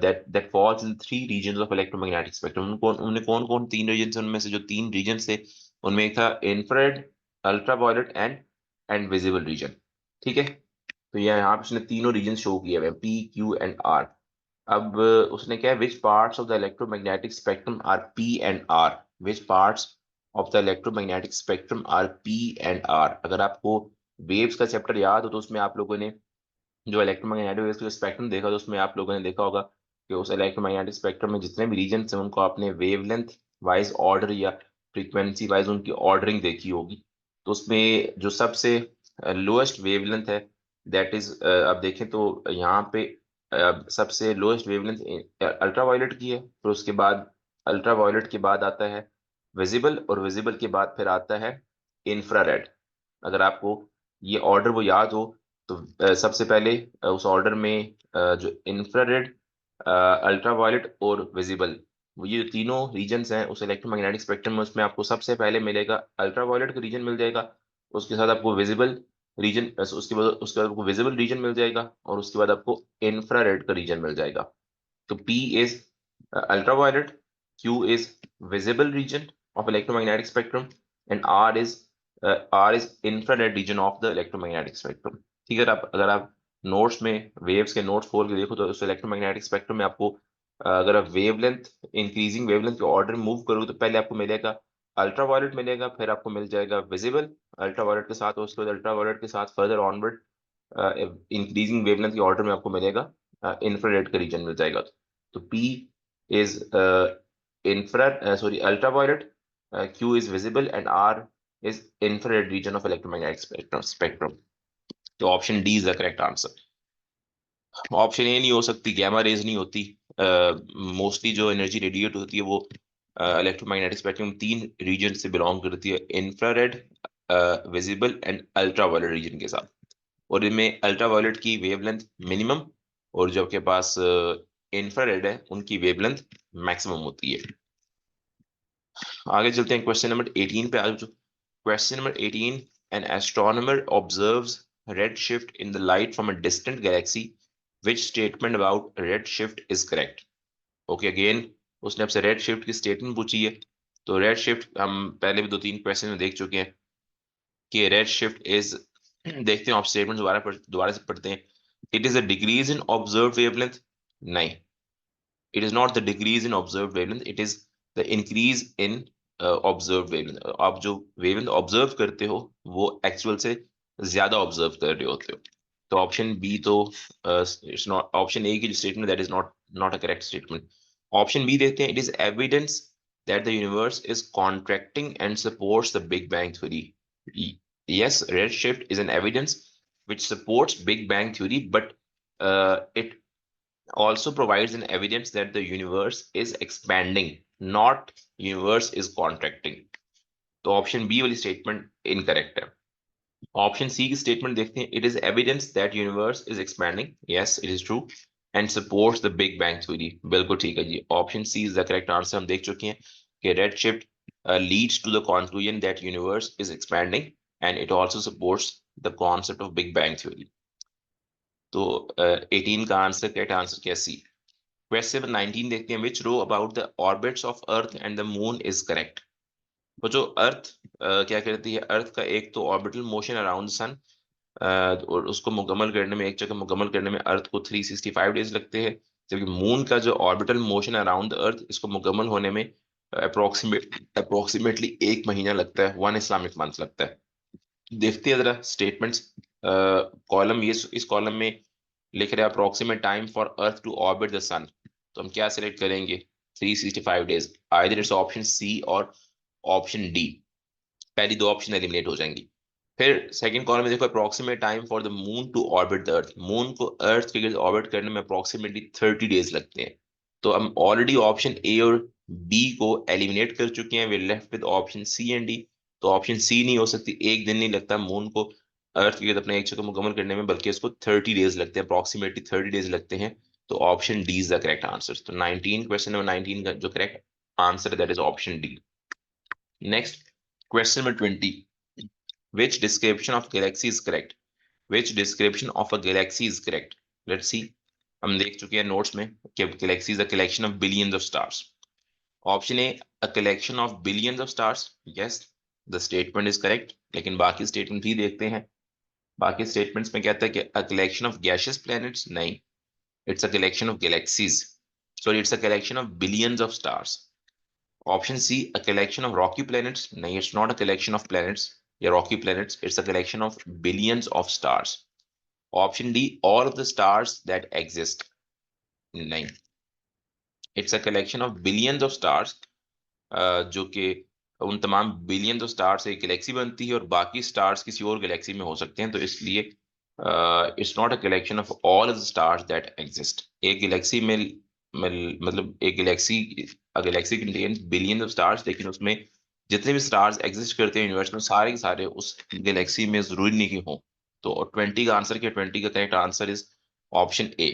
that falls in 3 regions of electromagnetic spectrum. उनमें कौन कौन 3 रीजन, उनमें से जो 3 रीजन थे उनमें एक था infrared, ultraviolet and visible region. ठीक है. तो ये यहाँ पे उसने तीनों रीजन शो किए हुए हैं, पी, क्यू एंड आर. अब उसने क्या है, which parts of the electromagnetic spectrum are P and R. Which parts of the electromagnetic spectrum are P and R. अगर आपको वेव्स का चैप्टर याद हो तो उसमें आप लोगों ने जो इलेक्ट्रोमैग्नेटिक वेव्स का स्पेक्ट्रम देखा तो उसमें आप लोगों ने देखा होगा कि उस इलेक्ट्रोमैग्नेटिक स्पेक्ट्रम में जितने भी रीजन हैं उनको आपने वेवलेंथ वाइज ऑर्डर या फ्रीक्वेंसी वाइज उनकी ऑर्डरिंग देखी होगी. तो उसमें जो सबसे लोएस्ट वेवलेंथ है दैट इज, अब देखें तो यहाँ पे सबसे लोएस्ट वेवलेंथ अल्ट्रावायलेट की है. फिर उसके बाद अल्ट्रावायलेट के बाद आता है विजिबल और विजिबल के बाद फिर आता है इंफ्रारेड. अगर आपको ये ऑर्डर वो याद हो तो सबसे पहले उस ऑर्डर में जो इंफ्रारेड, अल्ट्रावायलेट और विजिबल, ये जो तीनों रीजन्स हैं उस इलेक्ट्रोमैग्नेटिक स्पेक्ट्रम में, उसमें आपको सबसे पहले मिलेगा अल्ट्रावायलेट का रीजन मिल जाएगा. उसके साथ आपको विजिबल रीजन, उसके बाद आपको विजिबल रीजन मिल जाएगा और उसके बाद आपको इंफ्रारेड का रीजन मिल जाएगा. तो P is ultraviolet, Q is visible region of electromagnetic spectrum, and R is infrared region of the electromagnetic spectrum. ठीक है. अगर आप नोट्स में वेव्स के नोट्स खोल के देखो तो उस इलेक्ट्रोमैग्नेटिक स्पेक्ट्रम में आपको अगर आप वेवलेंथ, इंक्रीजिंग वेवलेंथ के ऑर्डर मूव करोगे तो पहले आपको मिलेगा अल्ट्रावायलेट मिलेगा, फिर आपको मिल जाएगा विजिबल अल्ट्रावायलेट के साथ, और उसके बाद अल्ट्रावायलेट के साथ फर्दर ऑनवर्ड इंक्रीजिंग वेवलेंथ के ऑर्डर में आपको मिलेगा इंफ्रारेड का रीजन मिल जाएगा. तो P is ultraviolet, Q is visible and R is infrared region of electromagnetic spectrum. तो option D is the correct answer. Option A नहीं हो सकती, गैमा रेज नहीं होती. मोस्टली जो एनर्जी रेडिएट होती है वो इलेक्ट्रोमैग्नेटिक स्पेक्ट्रम 3 रीजन से बिलोंग करती है, infrared, visible and ultraviolet region के साथ. और इनमें अल्ट्रावायलेट की वेवलेंथ मिनिमम और जो आपके पास इंफ्रारेड है उनकी वेवलेंथ मैक्सिमम होती है. आगे चलते हैं क्वेश्चन नंबर 18 पे. आज question number 18, an astronomer observes red shift in the light from a distant galaxy. Which statement about red shift is correct. Okay, again उसने आपसे रेड शिफ्ट की स्टेटमेंट पूछी है. तो रेड शिफ्ट हम पहले भी 2-3 क्वेश्चन में देख चुके हैं. कि रेड शिफ्ट इज, देखते हैं आप स्टेटमेंट दोबारा से पढ़ते हैं। It is a decrease in observe wavelength, नहीं, it is not the decrease in observed wavelength, it is the increase in observed wavelength। आप जो wavelength ऑब्जर्व करते हो वो एक्चुअल से ज्यादा ऑब्जर्व कर रहे होते हो। तो ऑप्शन बी तो इट्स नॉट, ऑप्शन ए की जो statement that is not not a correct statement. Option B देखते हैं, it is evidence that the universe is contracting and supports the Big Bang theory। Yes, redshift is an evidence which supports Big Bang theory, but it also provides an evidence that the universe is expanding, not universe is contracting। तो option B वाली statement incorrect है। Option C की statement देखते हैं, it is evidence that universe is expanding, yes it is true, and supports the big bang theory, बिल्कुल ठीक है जी, option C is the correct answer. हम देख चुके हैं कि red shift leads to the conclusion that universe is expanding and it also supports the concept of big bang theory। तो 18 का आंसर, करेक्ट आंसर क्या, सी। क्वेश्चन नंबर 19 देखते हैं, which row about the orbits of Earth and the moon is correct. वो जो अर्थ क्या करती है, अर्थ का एक तो ऑर्बिटल मोशन अराउंड सन, और उसको मुकम्मल करने में, एक जगह मुकम्मल करने में अर्थ को 365 डेज लगते हैं, जबकि मून का जो ऑर्बिटल मोशन अराउंड द अर्थ, इसको मुकम्मल होने में अप्रोक्सीमेटली 1 महीना लगता है, 1 इस्लामिक मंथ लगता है। देखते हैं जरा स्टेटमेंट्स, कॉलम ये इस कॉलम में लिख रहे हैं approximate time for earth to orbit the sun, तो हम क्या सिलेक्ट करेंगे, 365 days, either it's option C और ऑप्शन डी, पहली दो ऑप्शन एलिमिनेट हो जाएंगी। फिर सेकंड कॉलम में देखो, approximate time for the moon to orbit the earth, moon को अर्थ के गिर्द ऑर्बिट करने में अप्रोक्सीमेटली 30 डेज लगते हैं। तो हम ऑलरेडी ऑप्शन ए और बी को एलिमिनेट कर चुके हैं, we left with option C and D. तो ऑप्शन सी नहीं हो सकती, एक दिन नहीं लगता मून को अर्थ के गिर्द अपने एक चक्कर मुकम्मल करने में, बल्कि इसको 30 डेज लगते हैं, अप्रोक्सीमेटली 30 डेज लगते हैं। तो option D is the correct answer. तो 19, क्वेश्चन नंबर 19 का जो करेक्ट आंसर है that is option D. Next, question number 20, which description of galaxy is correct? Which description of a galaxy is correct? Let's see। हम देख चुके हैं notes में कि galaxy is a collection of billions of stars। Option A, a collection of billions of stars, yes, the statement is correct। लेकिन बाकी statement भी देखते हैं, बाकी स्टेटमेंट्स में कहता है कि a collection of gaseous planets, नहीं, it's a collection of galaxies, sorry it's a collection of billions of stars। Option C, a collection of rocky planets, नहीं, it's not a collection of planets या rocky planets, it's a collection of billions of stars। Option D, all of the stars that exist, नहीं, it's a collection of billions of stars, जो कि उन तमाम billions of star से एक Galaxy बनती है, और बाकी स्टार्स किसी और गैलेक्सी में हो सकते हैं, तो इसलिए it's not a collection of all the stars that exist. एक गैलेक्सी में मतलब एक Galaxy, a Galaxy contains billions of stars, लेकिन उसमें जितने भी स्टार्स एग्जिस्ट करते हैं यूनिवर्स में, सारे के सारे उस गैलेक्सी में जरूरी नहीं कि हों। तो 20 का आंसर क्या, 20 का correct answer is option A.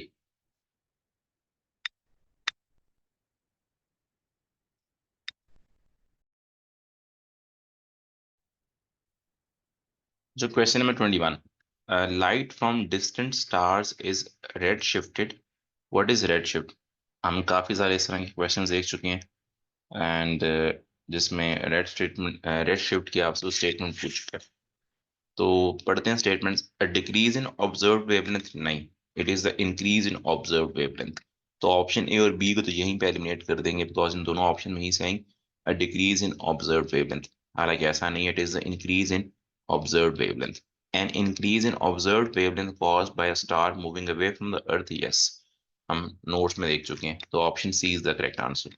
जो question number 21, light from distant stars is red shifted, what is red shift. हम काफी सारे इस तरह के क्वेश्चंस देख चुके हैं, एंड जिसमें रेड शिफ्ट की आपसे स्टेटमेंट पूछ चुका है। तो पढ़ते हैं statements. A decrease in observe wavelength, नहीं, it is the increase in observe wavelength. तो ऑप्शन ए और बी को तो यहीं पे एलिमिनेट कर देंगे, बिकॉज इन दोनों ऑप्शन में ही saying a decrease in observe wavelength. हालांकि ऐसा नहीं है, it is the increase in observe wavelength. An increase in observe wavelength caused by a star moving away from the earth, yes, हम notes में देख चुके हैं, तो option C is the correct answer.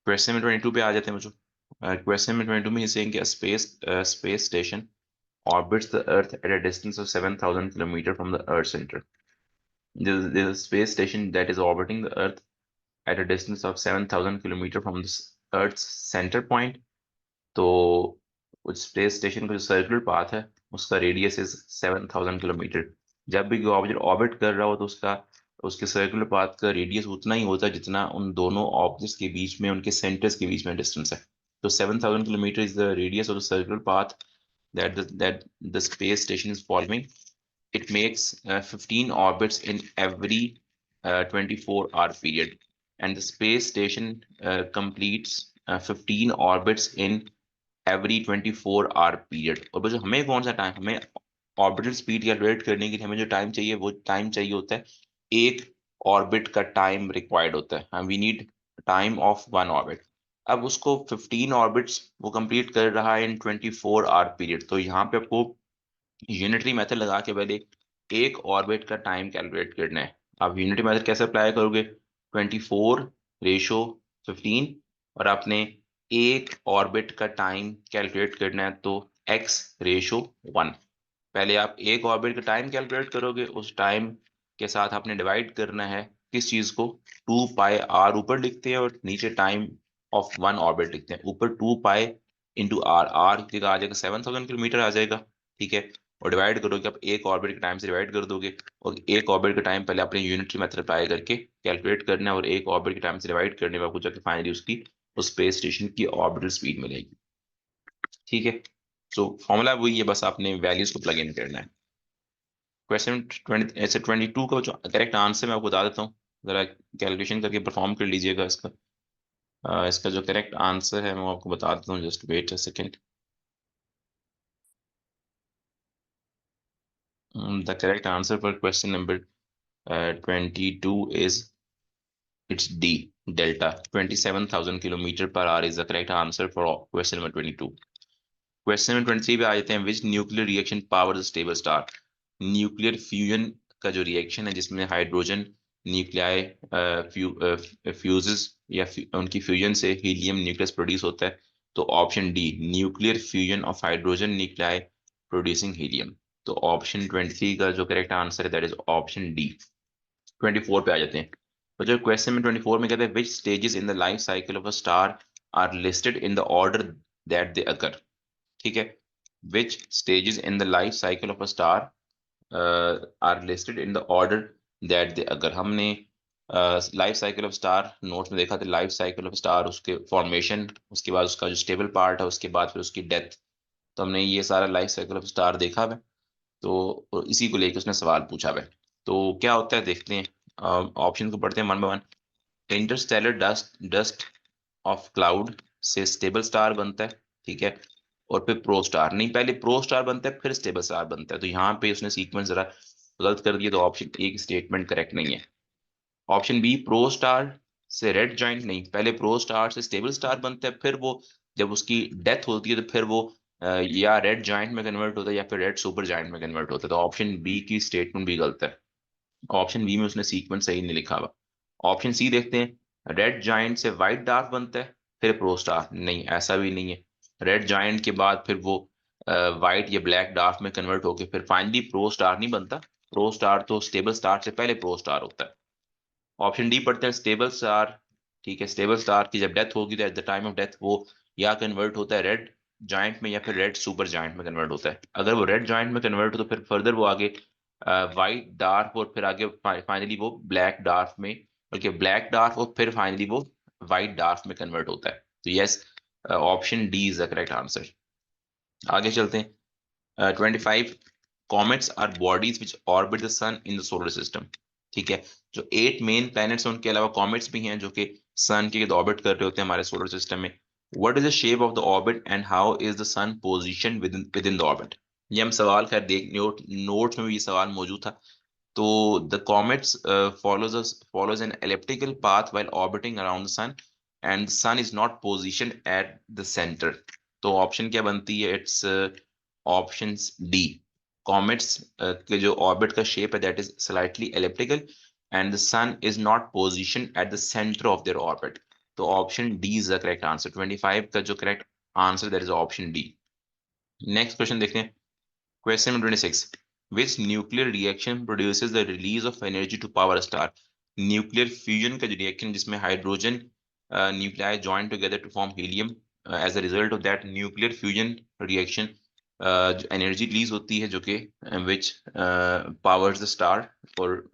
Question में 22 पे आ जाते हैं मुझे। क्वेश्चन में 22 में ही सेइंग कि space station orbits the Earth at a distance of 7,000 kilometers from the Earth center. There's a space station that is orbiting the Earth at a distance of 7,000 kilometers from the Earth's center point। तो उस space station का जो circular path है, उसका radius is 7,000 kilometre. जब भी कोई object orbit कर रहा हो तो उसका, उसके सर्कुलर पाथ का रेडियस उतना ही होता है जितना उन दोनों ऑब्जेक्ट्स के बीच में, उनके सेंटर्स के बीच में डिस्टेंस है। तो 7,000 kilometre is the radius of the circular path that the space station is following। It makes 15 orbits in every 24-hour period, and the space station completes 15 orbits in every 24 hour period. और बच्चों हमें कौन सा time, हमें orbital speed calculate करने के लिए हमें जो टाइम चाहिए वो टाइम चाहिए होता है एक ऑर्बिट का टाइम रिक्वायर्ड होता है, we need time of one orbit. अब उसको 15 ऑर्बिट्स वो कंप्लीट कर रहा है इन 24 आवर पीरियड। तो यहाँ पे आपको यूनिटरी मेथड लगा के पहले एक ऑर्बिट का टाइम कैलकुलेट करना है। आप यूनिटरी मेथड कैसे अप्लाई करोगे, 24/15, और आपने एक ऑर्बिट का टाइम कैलकुलेट करना है तो x/1। पहले आप एक ऑर्बिट का टाइम कैलकुलेट करोगे, उस टाइम के साथ आपने डिवाइड करना है किस चीज को, 2πr ऊपर लिखते हैं और नीचे टाइम ऑफ वन ऑर्बिट लिखते हैं। ऊपर 2π × r की जगह आ जाएगा 7000 किलोमीटर आ जाएगा, ठीक है। और डिवाइड करोगे, आप एक ऑर्बिट के टाइम से डिवाइड कर दोगे, और एक ऑर्बिट का टाइम पहले अपने यूनिटरी मेथड अप्लाई करके कैलकुलेट करना है, और एक ऑर्बिट के टाइम से डिवाइड करने में आपको जाके फाइनली उसकी उस स्पेस स्टेशन की ऑर्बिटल स्पीड मिलेगी, ठीक है। सो फॉर्मूला वही है, बस आपने वैल्यूज को प्लग इन करना है। क्वेश्चन 22 का जो करेक्ट आंसर मैं आपको बता देता हूँ, जरा कैलकुलेशन करके परफॉर्म कर लीजिएगा इसका। इसका जो करेक्ट आंसर है मैं आपको बता देता हूँ, just wait a second. The correct answer for question number 22 is, it's D, delta. 27,000 kilometre per hour is the correct answer for question number 22। Question number 23 पे आ जाते हैं, which nuclear reaction power stable star. Nuclear fusion का जो reaction है जिसमें hydrogen nuclei fuses या उनकी फ्यूजन से हीलियम न्यूक्लियस प्रोड्यूस होता है, तो option D, nuclear fusion of hydrogen nuclei producing helium. तो ऑप्शन 23 का जो करेक्ट आंसर है दैट इज ऑप्शन डी। 24 पे आ जाते हैं। तो जो क्वेश्चन में 24 में कहते हैं, which stages in the life cycle of a star are listed in the order that they occur, ठीक है। Which stages in the life cycle of a star are listed in the order that they, अगर हमने life cycle of star notes में देखा था, life cycle of star, उसके formation, उसके बाद उसका जो स्टेबल पार्ट है, उसके बाद फिर उसकी डेथ, तो हमने ये सारा लाइफ साइकिल ऑफ स्टार देखा है। तो इसी को लेकर उसने सवाल पूछा है। तो क्या होता है देखते हैं, ऑप्शन को पढ़ते हैं one by one. Interstellar dust dust of cloud से स्टेबल स्टार बनता है, ठीक है। और फिर प्रो स्टार, नहीं पहले प्रो स्टार बनता है फिर स्टेबल स्टार बनता है, तो यहाँ पे उसने सीक्वेंस जरा गलत कर दिया, तो ऑप्शन ए की स्टेटमेंट करेक्ट नहीं है। ऑप्शन बी, प्रो स्टार से रेड जॉइंट, नहीं पहले प्रो स्टार से स्टेबल स्टार बनता है, फिर वो जब उसकी डेथ होती है तो फिर वो या रेड जॉइंट में कन्वर्ट होता है या फिर रेड सुपर जॉइंट में कन्वर्ट होता है, तो ऑप्शन बी की स्टेटमेंट भी गलत है। ऑप्शन बी में उसने सीक्वेंस सही नहीं लिखा हुआ। ऑप्शन सी देखते हैं, रेड जायंट से व्हाइट डार्क बनता है फिर प्रो स्टार, नहीं ऐसा भी नहीं है। रेड जायंट के बाद फिर वो व्हाइट या ब्लैक डार्क में कन्वर्ट होके फिर फाइनली प्रो स्टार नहीं बनता। प्रो स्टार तो स्टेबल स्टार से पहले प्रो स्टार होता है। ऑप्शन डी पढ़ते हैं, स्टेबल स्टार, ठीक है। स्टेबल स्टार की जब डेथ होगी तो at the time of death वो या कन्वर्ट होता है रेड जायंट में या फिर रेड सुपर जायंट में कन्वर्ट होता है। अगर वो रेड जायंट में कन्वर्ट हो तो फिर फर्दर वो आगे वाइट डार्क और फिर आगे फाइनली वो ब्लैक डार्क में, बल्कि ब्लैक डार्क और फिर फाइनली वो वाइट डार्क में कन्वर्ट होता है। तो yes, option D is the correct answer. आगे चलते हैं। 25, comets are bodies which orbit the sun in the solar system, ठीक है। जो 8 मेन प्लैनेट्स हैं उनके अलावा कॉमेट्स भी हैं जो कि सन के ऑर्बिट कर रहे होते हैं हमारे सोलर सिस्टम में। What is the shape of the orbit and how is the sun position within the orbit. ये हम सवाल खैर देख नोट्स में भी ये सवाल मौजूद था। So the comets follows an elliptical path while orbiting around the sun, and the sun is not positioned at the center. तो ऑप्शन क्या बनती है, इट्स ऑप्शन डी। कॉमेट्स के जो ऑर्बिट का शेप है that is slightly elliptical and the sun is not position at the centre of their orbit. तो option D is the correct answer. 25 का जो correct answer that is option D. Next question देखते हैं, Question number 26. Which nuclear reaction produces the release of energy to power a star? Nuclear fusion का जो reaction जिसमें hydrogen nuclei join together to form helium. As a result of that nuclear fusion reaction, जो energy release होती है जो कि which powers the star, और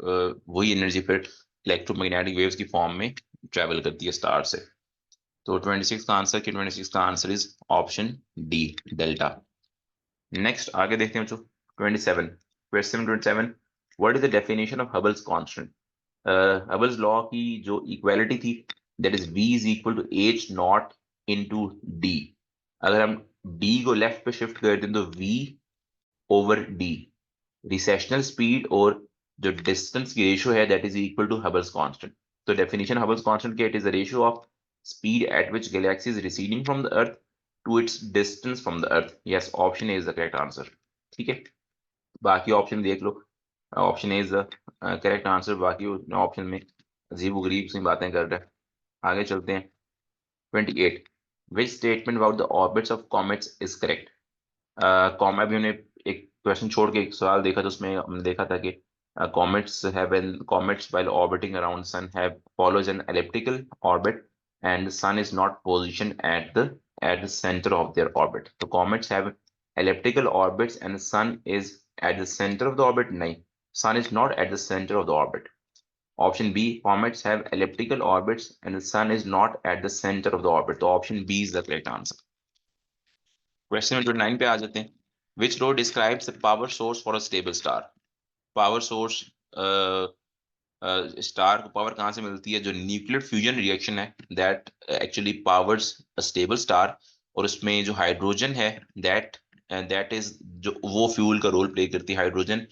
वही energy फिर electromagnetic waves की form में travel करती है स्टार से। तो 26 का आंसर, 26 का answer is option D, delta. Next आगे देखते हैं बच्चों, 27, question 27, what is the definition of Hubble's constant. Hubble's law की जो इक्वालिटी थी that is v is equal to H naught into D. अगर हम डी को लेफ्ट पे शिफ्ट कर दें तो V over D recessional speed और जो डिस्टेंस की रेशियो है that is equal to Hubble's constant. तो डेफिनेशन हबल्स कांस्टेंट के it is the ratio of speed at which galaxy is receding from the earth to its distance from the earth. Yes, option A is the correct answer. ठीक है, बाकी option देख लो, option A is the correct answer. बाकी option में अजीब गरीब सी बातें कर रहे हैं। आगे चलते हैं। 28, विच statement about the orbits of comets is correct. Comma भी हमने एक क्वेश्चन छोड़ के एक सवाल देखा तो उसमें हमने देखा था कि comets while orbiting around sun have follows an elliptical orbit and the sun is not positioned at the center of their orbit. So comets have elliptical orbits and the sun is at the center of the orbit. नहीं, sun is not at the center of the orbit. Option B, comets have elliptical orbits and the sun is not at the center of the orbit. So option B is the correct answer. Question number 9 पे आ जाते हैं। Which row describes the power source for a stable star. Power source, star को power कहाँ से मिलती है? जो न्यूक्लियर फ्यूजन रिएक्शन है that actually powers a stable star, और उसमें जो हाइड्रोजन है दैट दैट इज जो वो फ्यूल का रोल प्ले करती है। हाइड्रोजन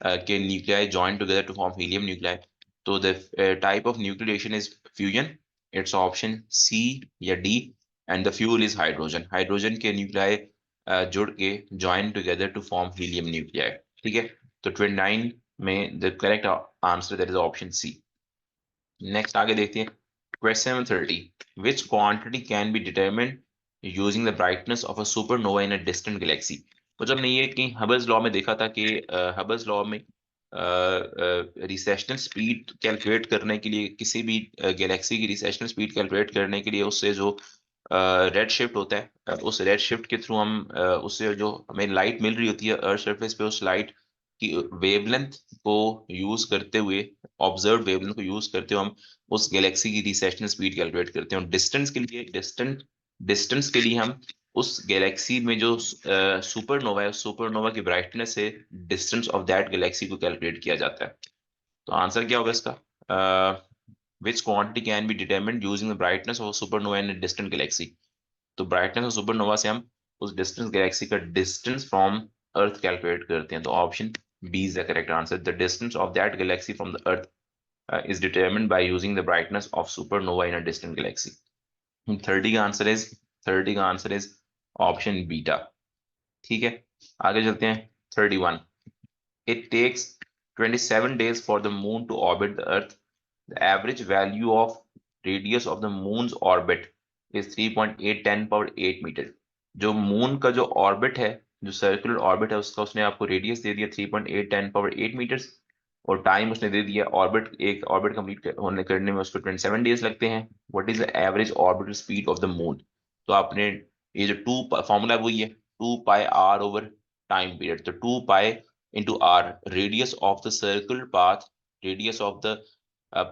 के nuclei join together to form helium nuclei. तो the type of nucleation is fusion. It's option C या D, and the fuel is hydrogen. Hydrogen के न्यूक्लियाई जुड़ के join together to form helium nuclei. ठीक है, तो 29 में the correct answer that is option C. Next आगे देखते हैं। Question number 30, which quantity can be determined using the brightness of a supernova in a distant galaxy. तो जब हमने ये कि हबल्स लॉ में देखा था कि हबल्स लॉ में रिसेशनल स्पीड कैलकुलेट करने के लिए, किसी भी गैलेक्सी की रिसेशनल स्पीड कैलकुलेट करने के लिए उससे जो रेड शिफ्ट होता है, उस रेड शिफ्ट के थ्रू हम उससे जो हमें लाइट मिल रही होती है अर्थ सरफेस पे, उस लाइट की वेवलेंथ को यूज करते हुए, ऑब्जर्व वेवलेंथ को यूज करते हुए हम उस गैलेक्सी की रिसेशनल स्पीड कैलकुलेट करते हैं। और डिस्टेंस के लिए हम उस गैलेक्सी में जो सुपरनोवा है, उस सुपरनोवा की ब्राइटनेस से डिस्टेंस ऑफ दैट गैलेक्सी को कैलकुलेट किया जाता है। तो आंसर क्या होगा इसका? Which quantity can be determined using the brightness of supernova in distant galaxy. तो ब्राइटनेस ऑफ सुपरनोवा से हम उस डिस्टेंस गैलेक्सी का डिस्टेंस फ्रॉम अर्थ कैलकुलेट करते हैं। तो option B is the correct answer. The distance of that galaxy from the earth is determined by using the brightness of supernova in a distant galaxy. 30 का answer is 30 का answer is option beta. ठीक है, आगे चलते हैं। 31, it takes 27 days for the moon to orbit the earth. The average value of radius of the moon's orbit is 3.810 power 8 metre. जो moon का जो ऑर्बिट है, जो सर्कुलर ऑर्बिट है, उसका उसने आपको रेडियस दे दिया 3.810 पावर 8 मीटर्स, और टाइम उसने दे दिया ऑर्बिट, एक ऑर्बिट कंप्लीट होने करने में उसको 27 डेज लगते हैं। What is the average orbital speed of the moon? तो आपने ये जो टू फॉर्मूला वही है, 2 pi are over time period. तो 2 पाई into r, radius of the circular path, radius of the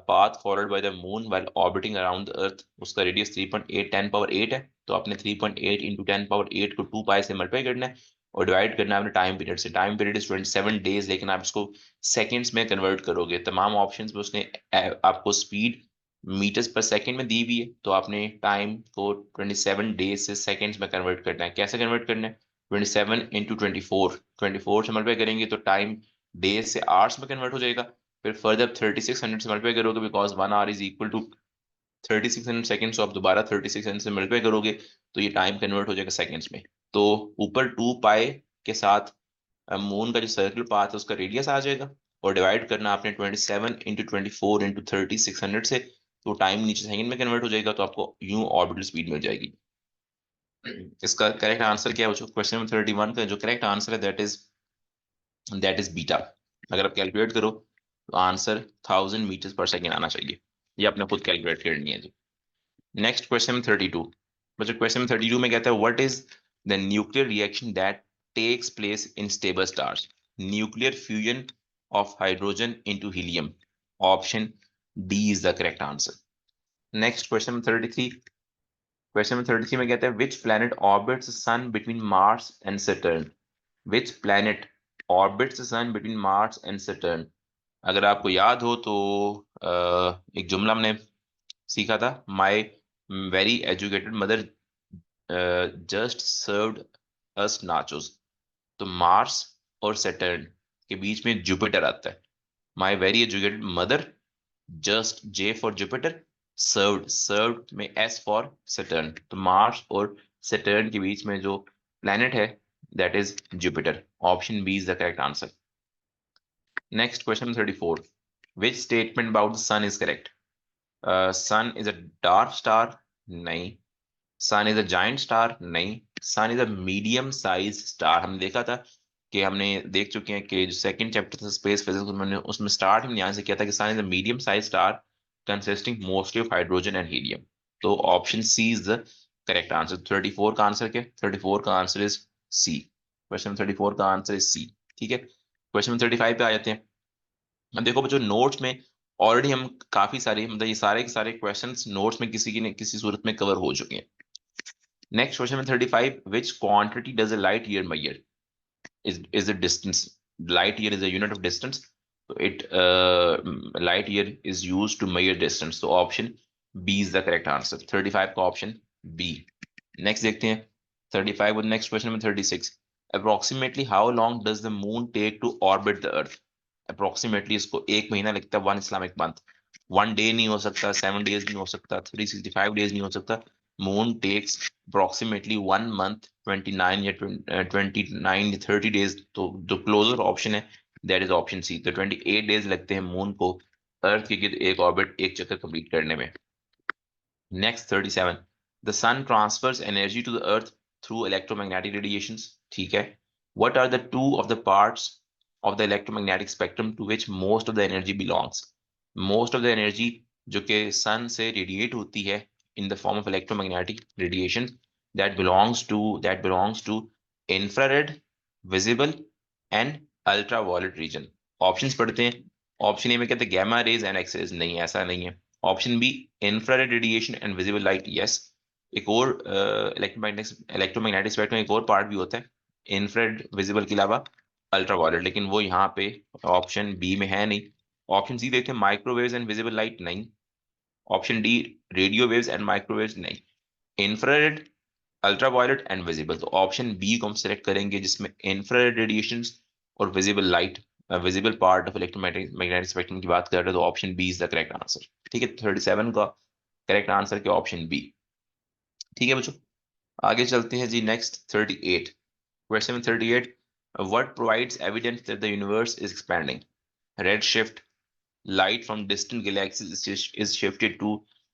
path followed by the moon while orbiting around the earth, उसका radius 3.810 power 8 है। तो आपने 3.8 इंटू 10 पावर 8 को 2 पाई से multiply करना है और डिवाइड करना है अपने टाइम पीरियड से। टाइम पीरियड इज 27 डेज, लेकिन आप इसको सेकंड्स में कन्वर्ट करोगे। तमाम ऑप्शंस में उसने आपको स्पीड मीटर्स पर सेकंड में दी हुई है, तो आपने टाइम को 27 डेज से सेकंड्स में कन्वर्ट करना है। कैसे कन्वर्ट करना है? 27 इंटू 24 से मल्टीप्लाई करेंगे तो टाइम डेज से आवर्स में कन्वर्ट हो जाएगा। फिर फर्दर 3600 से मल्टीप्लाई करोगे, because 1 hour is equal to 3600 seconds. आप दोबारा 3600 से मल्टीप्लाई करोगे तो ये टाइम कन्वर्ट हो जाएगा सेकेंड्स में। तो ऊपर 2 पाई के साथ मून का जो सर्कुलर पाथ है उसका रेडियस आ जाएगा, और डिवाइड करना आपने 27 इंटू 24 इंटू 3600 से, तो टाइम नीचे सेकंड में कन्वर्ट हो जाएगा, तो आपको यूं ऑर्बिटल स्पीड मिल जाएगी। इसका करेक्ट आंसर क्या है? क्वेश्चन नंबर 31 का जो करेक्ट आंसर है दैट इज बीटा। अगर आप कैलकुलेट करो तो आंसर 1000 मीटर पर सेकेंड आना चाहिए। ये आपने खुद कैलकुलेट करनी है जी। Next question 32। बच्चों क्वेश्चन 32 में कहता है what is the nuclear reaction that takes place in stable stars. Nuclear fusion of hydrogen into helium. Option D is the correct answer. Next question 33। Question number 33 में कहता है which planet orbits sun between Mars and Saturn. Which planet orbits sun between Mars and Saturn. अगर आपको याद हो तो एक जुमला हमने सीखा था, my very educated mother just served us nachos. तो मार्स और सैटर्न के बीच में जुपिटर आता है। My very educated mother, just J for Jupiter, served served में एस फॉर सैटर्न। तो मार्स और सैटर्न के बीच में जो प्लेनेट है that is Jupiter. Option B is the correct answer. Next question 34, which statement about the sun is correct? Sun is a dark star, नहीं। Sun is a giant star, नहीं। Sun is a medium size star. हमने देखा था कि हमने देख चुके हैं कि जो सेकंड चैप्टर था स्पेस फिजिक्स, मैंने उसमें स्टार्ट हमने यहाँ से किया था कि sun is a medium size star consisting mostly of hydrogen and helium. तो option C is the correct answer. 34 का आंसर क्या? 34 का आंसर इज सी। क्वेश्चन 34 का आंसर इज सी। ठीक है, क्वेश्चन 35 पे आ जाते हैं। अब देखो बच्चों, नोट्स में ऑलरेडी हम काफी सारे, मतलब ये सारे के सारे क्वेश्चंस नोट्स में किसी की न किसी सूरत में कवर हो चुके हैं। नेक्स्ट क्वेश्चन में 35, which quantity does a light year measure? is the distance. Light year is a unit of distance, so it light year is used to measure distance, so option B is the correct answer। 35 का option B। Next देखते हैं 35 with next question में 36, approximately how long does the moon take to orbit the earth? Approximately इसको एक महीना लगता है, one Islamic month. One day नहीं हो सकता, 7 डेज नहीं हो सकता, 365 डेज नहीं हो सकता। मून टेक्स अप्रोक्सीमेटली 1 मंथ, 29 या 29 30 डेज। तो जो क्लोजर ऑप्शन है दैट इज ऑप्शन सी। तो 28 डेज लगते हैं मून को अर्थ के गिर्द एक ऑर्बिट, एक चक्कर कंप्लीट करने में। Next 37, the sun transfers energy to the earth through electromagnetic radiations. ठीक है, what are the two of the parts of the electromagnetic spectrum to which most of the energy belongs? Most of the energy जो कि sun से radiate होती है in the form of electromagnetic radiation, that belongs to infrared, visible and ultraviolet region। Options पढ़ते हैं। Option A में कहते हैं gamma rays and X rays, नहीं ऐसा नहीं है। Option B infrared radiation and visible light, yes. एक और इलेक्ट्रोमैग्नेटिक स्पेक्ट्रम एक और पार्ट भी होता है इंफ्रारेड विजिबल के अलावा, अल्ट्रावायलेट, लेकिन वो यहाँ पे ऑप्शन बी में है नहीं। ऑप्शन सी देखते हैं माइक्रोवेव्स एंड विजिबल लाइट, नहीं। Option D radio waves and microwaves, नहीं। इंफ्रारेड, अल्ट्रावायलेट एंड विजिबल, तो ऑप्शन बी को हम सेलेक्ट करेंगे जिसमें इंफ्रारेड रेडिएशंस और visible light, visible part of electromagnetic spectrum की बात कर रहे हैं, तो option B is the correct answer. ठीक है, 37 का करेक्ट आंसर क्या? Option B. ठीक है बच्चों, आगे चलते हैं जी। Next 38, question 38, what provides evidence that the universe is expanding? Red shift, light from distant galaxies is shifted to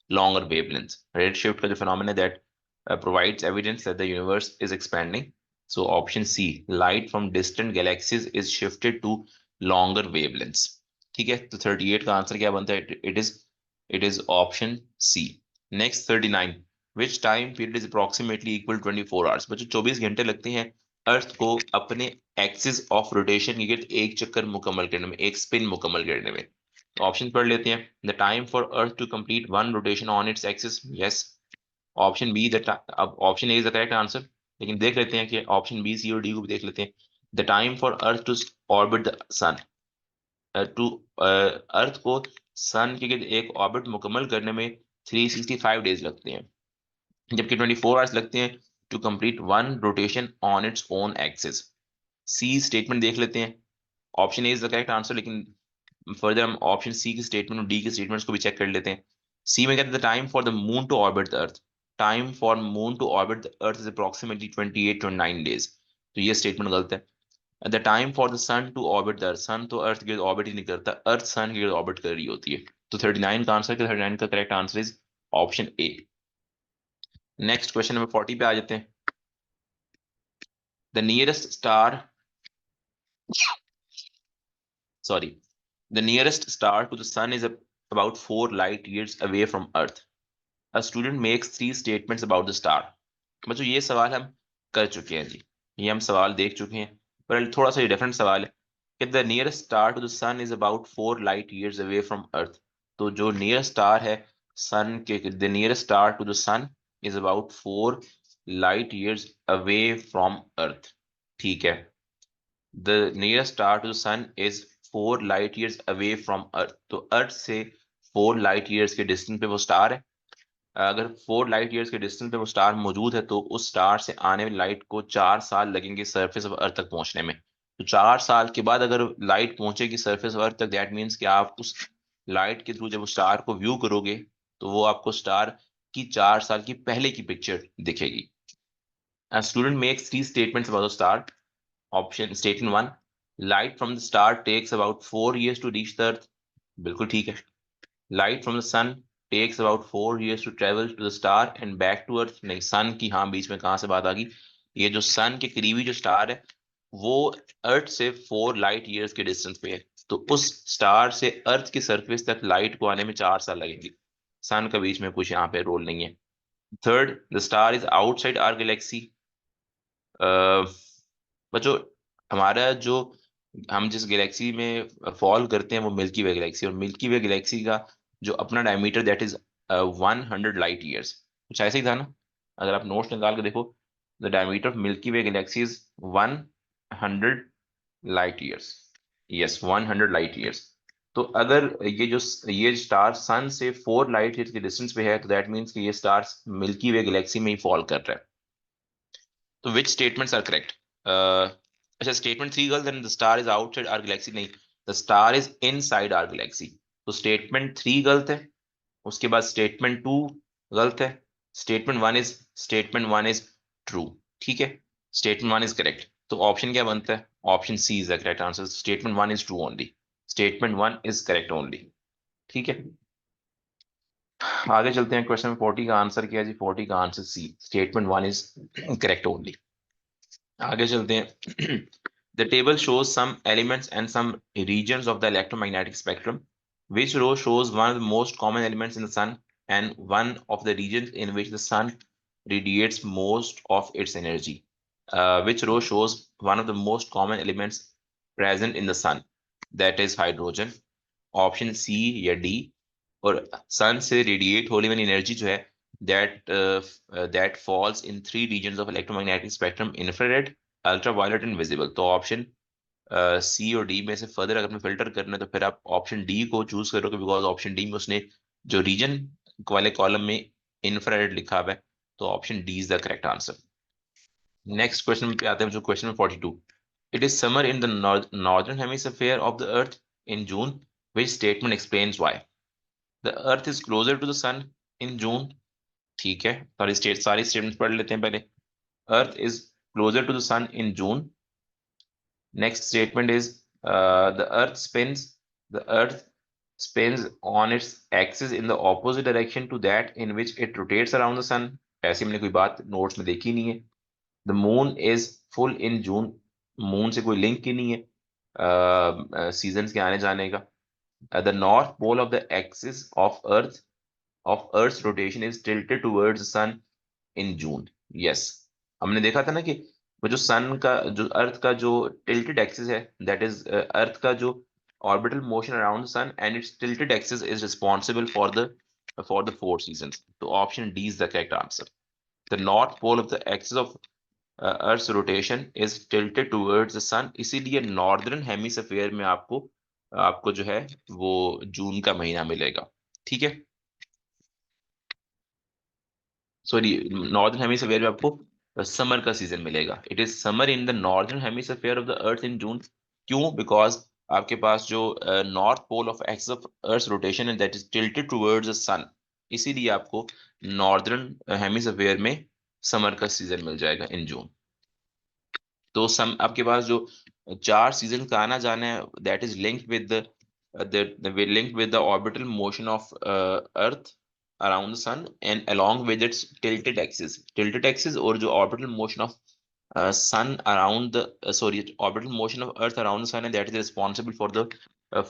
longer wavelengths। Redshift का जो phenomenon है that provides evidence that the universe is expanding, so option C, light from distant galaxies is shifted to longer wavelengths। ठीक है, तो 38 का answer क्या बनता है? it is option C। next 39, which time period is approximately equal to 24 hours? बच्चों 24 घंटे लगते हैं अर्थ को अपने एक्सिस ऑफ रोटेशन के गिर्द एक चक्कर मुकम्मल करने में, एक स्पिन मुकम्मल करने में। ऑप्शन पढ़ लेते हैं। The time for earth to complete one rotation on its axis, yes. Option B अब option A is the correct answer, लेकिन देख लेते हैं कि ऑप्शन बी, सी और डी को भी देख लेते हैं। The time for earth to orbit the sun, to earth को सन के गिर्द एक ऑर्बिट मुकम्मल करने में 365 डेज लगते हैं, जबकि 24 आवर्स लगते हैं to complete one rotation on its own axis. C statement देख लेते हैं। Option A is the correct answer, लेकिन फर्दर हम ऑप्शन सी की स्टेटमेंट और डी की स्टेटमेंट्स को भी चेक कर लेते हैं। सी में कहते हैं the time for the moon to orbit the earth, time for moon to orbit the earth is approximately 28 to 9 days, तो ये स्टेटमेंट गलत है। The time for the sun to orbit the earth, sun तो earth के orbit ही नहीं करता, अर्थ sun के orbit कर रही होती है। तो 39 का आंसर, 39 का correct answer is option A. Next question number 40 पे आ जाते हैं। The nearest star, sorry, the nearest star to the sun is about 4 light years away from earth। A student makes 3 statements about the star। बच्चों ये सवाल हम कर चुके हैं जी, ये हम सवाल देख चुके हैं, पर थोड़ा सा डिफरेंट सवाल है कि the nearest star to the sun is about 4 light years away from earth. तो जो नियरेस्ट स्टार है सन के, the nearest star to the sun is about 4 light years away from earth. ठीक है, the nearest star to the sun is 4 light years away from earth, तो earth से 4 light years के distance पे वो star है। अगर 4 लाइट ईयर्स के डिस्टेंस पे वो स्टार मौजूद है तो उस स्टार से आने वाली लाइट को 4 साल लगेंगे सरफेस ऑफ अर्थ तक पहुंचने में। तो 4 साल के बाद अगर लाइट पहुंचेगी सरफेस ऑफ अर्थ तक, दैट मीन्स कि आप उस लाइट के थ्रू जब उस स्टार को व्यू करोगे तो वो आपको स्टार की 4 साल की पहले की पिक्चर दिखेगी। A student makes three statements about a star. Option statement one, light from the star takes about 4 years to reach the earth. बिल्कुल ठीक है। Light from the sun takes about 4 years to travel to the star and back to earth. नहीं, sun की हाँ बीच में कहाँ से बात आ गई। ये जो sun के करीबी जो स्टार है वो अर्थ से 4 लाइट ईयर्स के डिस्टेंस पे है, तो उस स्टार से अर्थ की सरफेस तक लाइट को आने में 4 साल लगेंगे। सन का बीच में कुछ यहाँ पे रोल नहीं है। Third, the star is outside our galaxy. बच्चों, हमारा जो हम जिस गैलेक्सी में फॉल करते हैं वो मिल्की वे गैलेक्सी, और मिल्की वे गैलेक्सी का जो अपना diameter that is 100 light years. कुछ ऐसे ही था ना, अगर आप नोट्स निकाल के देखो, the diameter of Milky Way Galaxy is 100 light years. Yes, 100 light years. तो अगर ये स्टार सन से 4 लाइट ईयर्स के डिस्टेंस पे है तो दैट मीन्स कि ये स्टार मिल्की वे गैलेक्सी में ही फॉल कर रहा है। तो विच स्टेटमेंट्स आर करेक्ट? अच्छा, स्टेटमेंट थ्री गलत है, the star is outside our galaxy. नहीं, the star is inside our galaxy. तो स्टेटमेंट थ्री गलत है। उसके बाद स्टेटमेंट टू गलत है। Statement one is true. ठीक है, स्टेटमेंट वन इज करेक्ट। तो ऑप्शन क्या बनता है? Option C is the correct answer. Statement one is true only. Statement one is correct only. ठीक है, आगे चलते हैं। क्वेश्चन 40 का आंसर क्या है जी? 40 का answer C, statement one is correct only. आगे चलते हैं। The table shows some elements and some regions of the electromagnetic spectrum. Which row shows one of the most common elements in the sun and one of the regions in which the sun radiates most of its energy? Which row shows one of the most common elements present in the sun? That is hydrogen. Option C या D. और सन से radiate होने वाली energy जो है that that falls in three regions of electromagnetic spectrum, infrared, ultraviolet and visible. तो option C और D में से फर्दर अगर मैं फिल्टर करना है तो फिर आप ऑप्शन डी को चूज करोगे, बिकॉज ऑप्शन डी में उसने जो रीजन वाले कॉलम में इंफ्रारेड लिखा हुआ है। तो option D is the correct answer. Next question पे आते हैं, जो question 42। It is summer in the northern hemisphere of the earth in June, which statement explains why? The earth is closer to the sun in June. ठीक है, सारी statement पढ़ लेते हैं पहले। Earth is closer to the sun in June. Next statement is the earth spins on its axis in the opposite direction to that in which it rotates around the sun. ऐसी मैंने कोई बात notes में देखी नहीं है। The moon is full in June. Moon से कोई लिंक ही नहीं है सीजन के आने जाने का। The north pole of the axis of Earth's rotation is tilted towards the sun in June. Yes, हमने देखा था ना कि वो जो सन का जो अर्थ का जो टिल्टेड एक्सिस है, दैट इज अर्थ का जो orbital motion around the sun and its tilted axis is responsible for the 4 seasons. तो option D is the correct answer. The north pole of the axis of earth rotation is tilted towards the sun, इसीलिए northern hemisphere में आपको आपको जो है वो जून का महीना मिलेगा। ठीक है, सॉरी, नॉर्दर्न हेमिस्फीयर में आपको समर का सीजन मिलेगा। It is summer in the northern hemisphere of the earth in June. क्यों? बिकॉज आपके पास जो north pole of axis of earth rotation है that is tilted towards the sun, इसीलिए आपको नॉर्दर्न हेमिस्फीयर में समर का सीजन मिल जाएगा इन जून। तो सम आपके पास जो 4 सीजन का आना जाना है that is linked with linked with the orbital motion of earth around the sun and along with its tilted axis और जो orbital motion of sun around the sorry orbital motion of earth around the sun, and that is responsible for the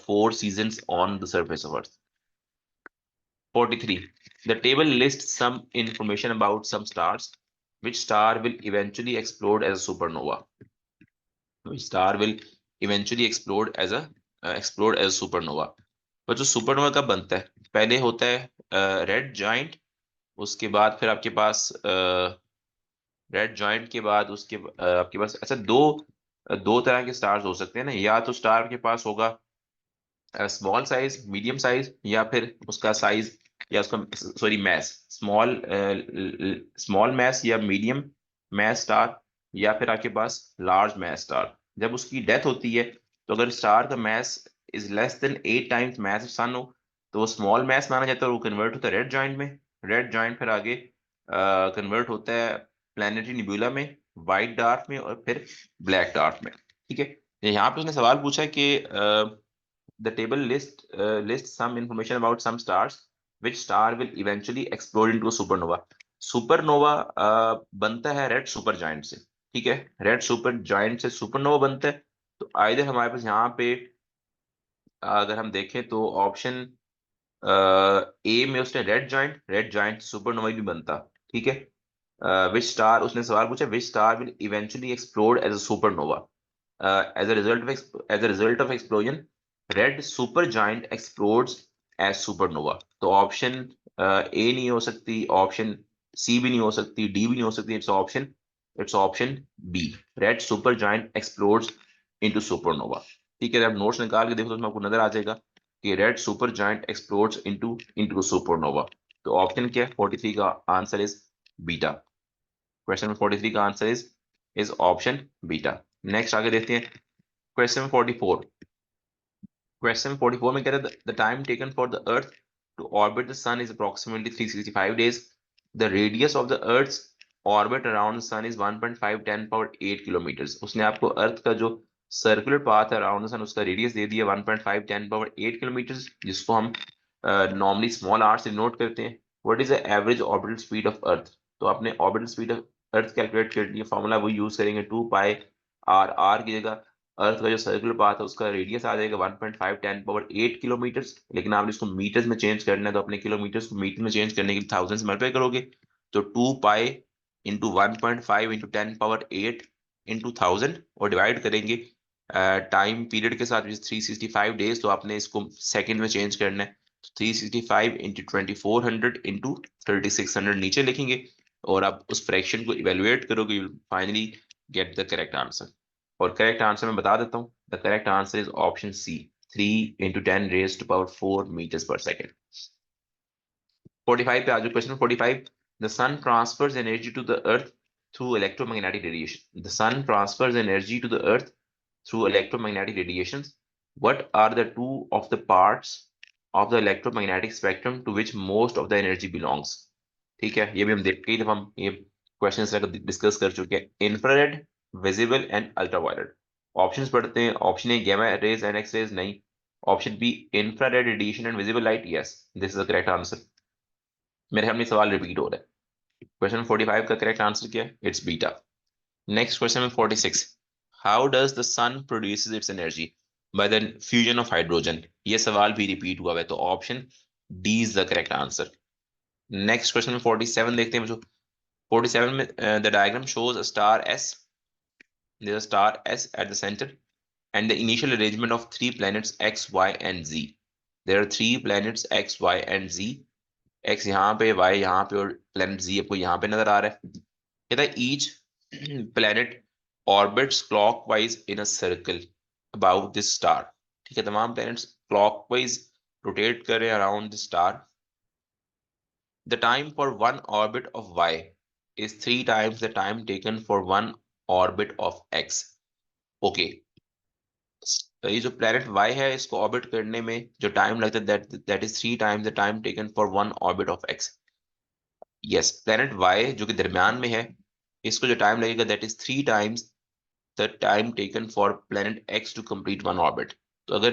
4 seasons on the surface of earth. 43. The table lists some information about some stars. Which star will eventually explode as a supernova? Which star will eventually explode as supernova? पर जो supernova कब बनता है? पहले होता है red joint, उसके बाद फिर आपके पास रेड जॉइंट के बाद आपके पास अच्छा दो दो तरह के स्टार्स हो सकते हैं ना, या तो स्टार के पास होगा स्मॉल साइज, मीडियम साइज, या फिर उसका साइज या उसका sorry mass, small small mass या मीडियम मैस स्टार, या फिर आपके पास लार्ज मैस स्टार। जब उसकी डेथ होती है तो अगर स्टार का mass is less than 8 times mass of sun हो तो वो स्मॉल मैस माना जाता है और वो कन्वर्ट होता है रेड जॉइंट में। रेड जॉइंट फिर आगे कन्वर्ट होता है प्लैनेटरी निब्यूला में, वाइट डार्क में, और फिर ब्लैक डार्क में। ठीक है, यहाँ पे उसने सवाल पूछा है कि the table lists some information about some stars, which star will eventually explode into a supernova। Supernova बनता है रेड सुपर जायंट से। ठीक है, रेड सुपर जायंट से सुपरनोवा बनता है। तो आइदर हमारे पास यहाँ पे अगर हम देखें तो ऑप्शन ए में उसने रेड जायंट सुपरनोवा भी बनता। ठीक है, विच स्टार, उसने सवाल पूछा which star will eventually explode as a supernova. as a result of explosion, red supergiant explodes as supernova। तो ऑप्शन ए नहीं हो सकती, ऑप्शन सी भी नहीं हो सकती, डी भी नहीं हो सकती, it's option B, red supergiant explodes into supernova. ठीक है, आप नोट्स निकाल के देखो तो उसमें आपको नजर आ जाएगा कि red supergiant explodes into into supernova. तो ऑप्शन क्या है 43 का answer is beta. Question number 43 का answer is option beta. Next आगे देखते हैं क्वेश्चन 44। क्वेश्चन 44 में कह रहा है the time taken for the earth to orbit the sun is approximately 365 days। The radius of the earth orbit around the sun is 1.5 10 power 8 kilometres. उसने आपको अर्थ का जो सर्कुलर पाथ है अराउंड द सन उसका रेडियस दे दिया 1.5 10 power 8 kilometres, जिसको हम नॉर्मली स्मॉल आर से नोट करते हैं। What is the average orbital speed of अर्थ। तो आपने orbital speed of earth calculate कर लिया, फॉर्मूला वो यूज करेंगे 2 पाई आर। आर की जगह अर्थ का जो सर्कुलर पाथ है उसका रेडियस आ जाएगा 1.5 10 पावर 8 किलोमीटर्स, लेकिन आपने इसको मीटर्स में चेंज करना है तो अपने किलोमीटर्स को मीटर में चेंज करने के लिए 1000 से मल्टीप्लाई करोगे। तो 2 pi into 1.5 into 10 power 8 into 1000 और डिवाइड करेंगे टाइम पीरियड के साथ 365 डेज, तो आपने इसको सेकंड में चेंज करना है। 365 इंटू 2400 इंटू 3600 नीचे लिखेंगे और आप उस फ्रैक्शन को इवेलुएट करोगे, you finally get the correct answer. और करेक्ट आंसर मैं बता देता हूँ, the correct answer is option C, 3 into 10 raised to power 4 meters per second। 45 पे आज question 45। The sun transfers energy to the earth through electromagnetic radiation. The sun transfers energy to the earth through electromagnetic radiations। What are the two of the parts of the electromagnetic spectrum to which most of the energy belongs। ठीक है, ये भी हम देख कई दफा हम ये क्वेश्चन डिस्कस कर चुके हैं। Infrared, visible and ultraviolet. Options पढ़ते हैं। Option A gamma rays and X rays, नहीं। Option B infrared radiation and visible light, yes, this is the correct answer. मेरे सामने सवाल रिपीट हो रहा है। क्वेश्चन 45 का करेक्ट आंसर क्या है, it's beta. Next question is 46। How does the sun produces its energy? By the fusion of hydrogen। ये सवाल भी रिपीट हुआ है तो option D is the correct answer. Next question में 47 देखते हैं बच्चों। 47 में the diagram shows a star S, there a star S at the centre and the initial arrangement of three planets x y and z। there are three planets x y and z। x यहाँ पे, y यहाँ पे, और planet z आपको यहाँ पे नजर आ रहा है। कहता है each planet orbits clockwise in a circle about this star। ठीक है, तमाम planets clockwise rotate कर रहे हैं around the star। the time for one orbit of y is 3 times the time taken for one orbit of x। Okay, ये जो planet y है इसको ऑर्बिट करने में जो टाइम लगता है that is 3 times the time taken for one orbit of x। Yes, planet y जो कि दरमियान में है इसको जो टाइम लगेगा that is 3 times the time taken for planet X to complete one orbit. तो अगर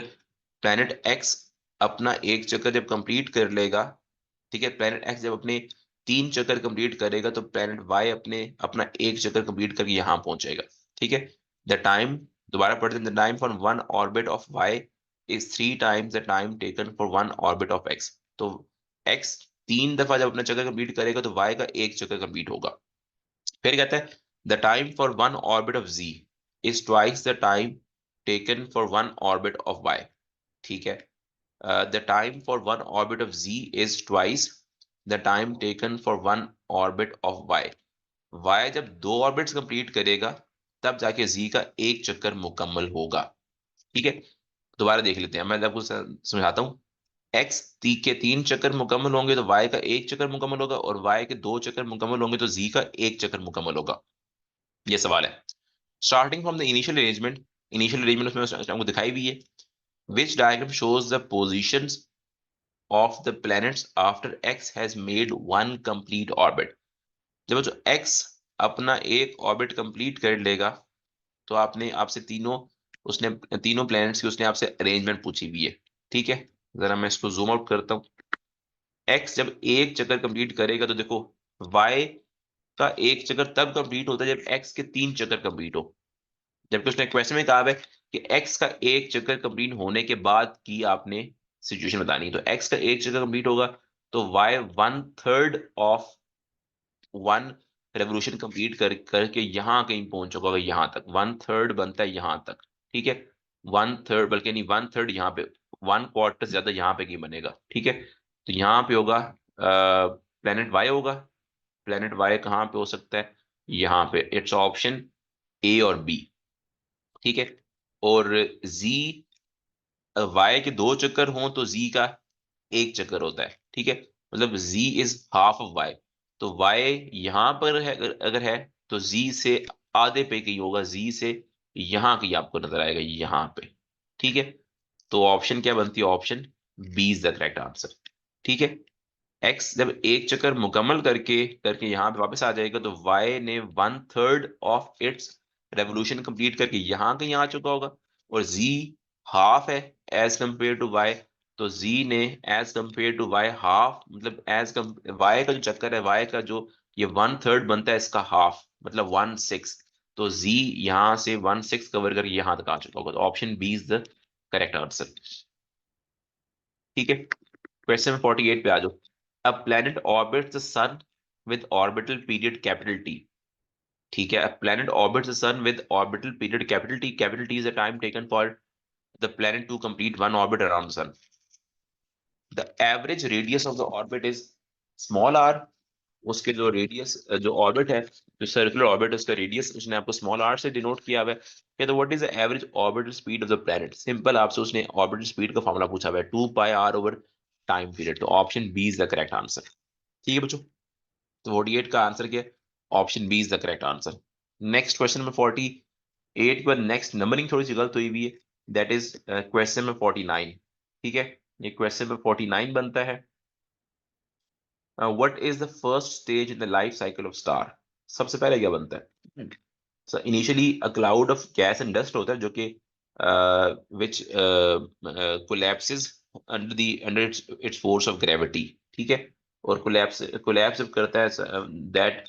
प्लेनेट एक्स अपना एक चक्कर जब कंप्लीट कर लेगा, ठीक है, प्लेनेट एक्स जब अपने 3 चक्कर कंप्लीट करेगा तो प्लेनेट वाई अपने अपना एक चक्कर कंप्लीट करके यहाँ पहुंचेगा। ठीक है, द टाइम, दोबारा पढ़ते हैं, the time for one orbit of Y is 3 times the time taken for one orbit of X. तो एक्स 3 दफा जब अपना चक्कर कंप्लीट करेगा तो वाई का एक चक्कर कंप्लीट होगा। फिर कहता है the time for one orbit of G is twice the time taken for one orbit of Y. ठीक है, the time for one orbit of G is twice the time taken for one orbit of Y. Y जब 2 orbits complete करेगा तब जाके जी का एक चक्कर मुकम्मल होगा। ठीक है, दोबारा देख लेते हैं, मैं आपको समझाता हूँ। एक्स के 3 चक्कर मुकम्मल होंगे तो वाई का 1 चक्कर मुकम्मल होगा, और वाई के 2 चक्कर मुकम्मल होंगे तो जी का 1 चक्कर मुकम्मल होगा। ये सवाल है। Starting from the initial arrangement उसमें हमको दिखाई भी है। Which diagram shows the positions of the planets after X has made one complete orbit. जब जो एक्स अपना एक ऑर्बिट कंप्लीट कर लेगा, तो आपने आपसे उसने तीनों प्लैनेट्स की उसने आपसे अरेंजमेंट पूछी हुई है। ठीक है, जरा मैं इसको जूम आउट करता हूँ। एक्स जब एक चक्कर कंप्लीट करेगा तो देखो, वाई का 1 चक्कर तब कंप्लीट होता है जब एक्स के 3 चक्कर कंप्लीट हो। जबकि उसने क्वेश्चन में कहा है कि एक्स का 1 चक्कर कंप्लीट होने के बाद की आपने सिचुएशन बतानी है। तो एक्स का 1 चक्कर कंप्लीट होगा तो Y 1/3 of one revolution complete करके यहाँ कहीं पहुंच होगा, यहाँ तक 1/3 बनता है यहाँ तक। ठीक है, 1/3 बल्कि नहीं, 1/3 यहाँ पे, 1/4 से ज्यादा यहाँ पे कहीं बनेगा। ठीक है, तो यहाँ पे होगा प्लेनेट वाई होगा। प्लेनेट वाई कहाँ पे हो सकता है? यहाँ पे। इट्स ऑप्शन ए और बी। ठीक है, और जी, वाई के 2 चक्कर हों तो जी का 1 चक्कर होता है। ठीक है, मतलब z is half of y। तो y यहां पर है, अगर है तो z से आधे पे कहीं होगा, z से यहां कहीं आपको नजर आएगा, यहां पे। ठीक है, तो ऑप्शन क्या बनती है? Option B is the correct answer. ठीक है, एक्स जब 1 चक्कर मुकम्मल करके करके यहाँ पे वापस आ जाएगा तो वाई ने 1/3 ऑफ इट्स रेवोल्यूशन कंप्लीट करके यहाँ कहीं आ चुका होगा, और जी हाफ है एज कंपेयर टू वाई। तो जी ने as compare to Y half, मतलब वाई का जो चक्कर है, वाई का जो ये 1/3 बनता है, इसका हाफ मतलब 1/6। तो जी यहाँ से 1/6 कवर करके यहाँ तक आ चुका होगा। तो option B is the correct answer. ठीक है, क्वेश्चन नंबर 48 पे आ जाओ। A planet orbits the sun with orbital period capital T. ठीक है, a planet orbits the sun with orbital period capital T. Capital T is the time taken for the planet to complete one orbit around the sun. The average radius of the orbit is small R. उसके जो radius, जो orbit है, जो circular orbit है, उसका radius उसने आपको small are से डिनोट किया हुआ है। तो what is the average orbital speed of the planet? Simple, आपसे उसने ऑर्बिटल स्पीड का फॉर्मूला पूछा हुआ है, 2πr ओवर टाइम पीरियड। तो option B is the correct answer. ठीक है बच्चों, तो 48 का आंसर क्या है? Option B is the correct answer. Next question number 48 पर नेक्स्ट नंबरिंग थोड़ी सी गलत हुई हुई है। That is question number 49। ठीक है, ये क्वेश्चन नंबर 49 बनता है, what is the first stage in the life cycle of star? सबसे पहले क्या बनता है? So initially a cloud of gas and dust होता है, जो कि which collapses under its force of gravity. ठीक है, और कोलैप्स जब करता है, that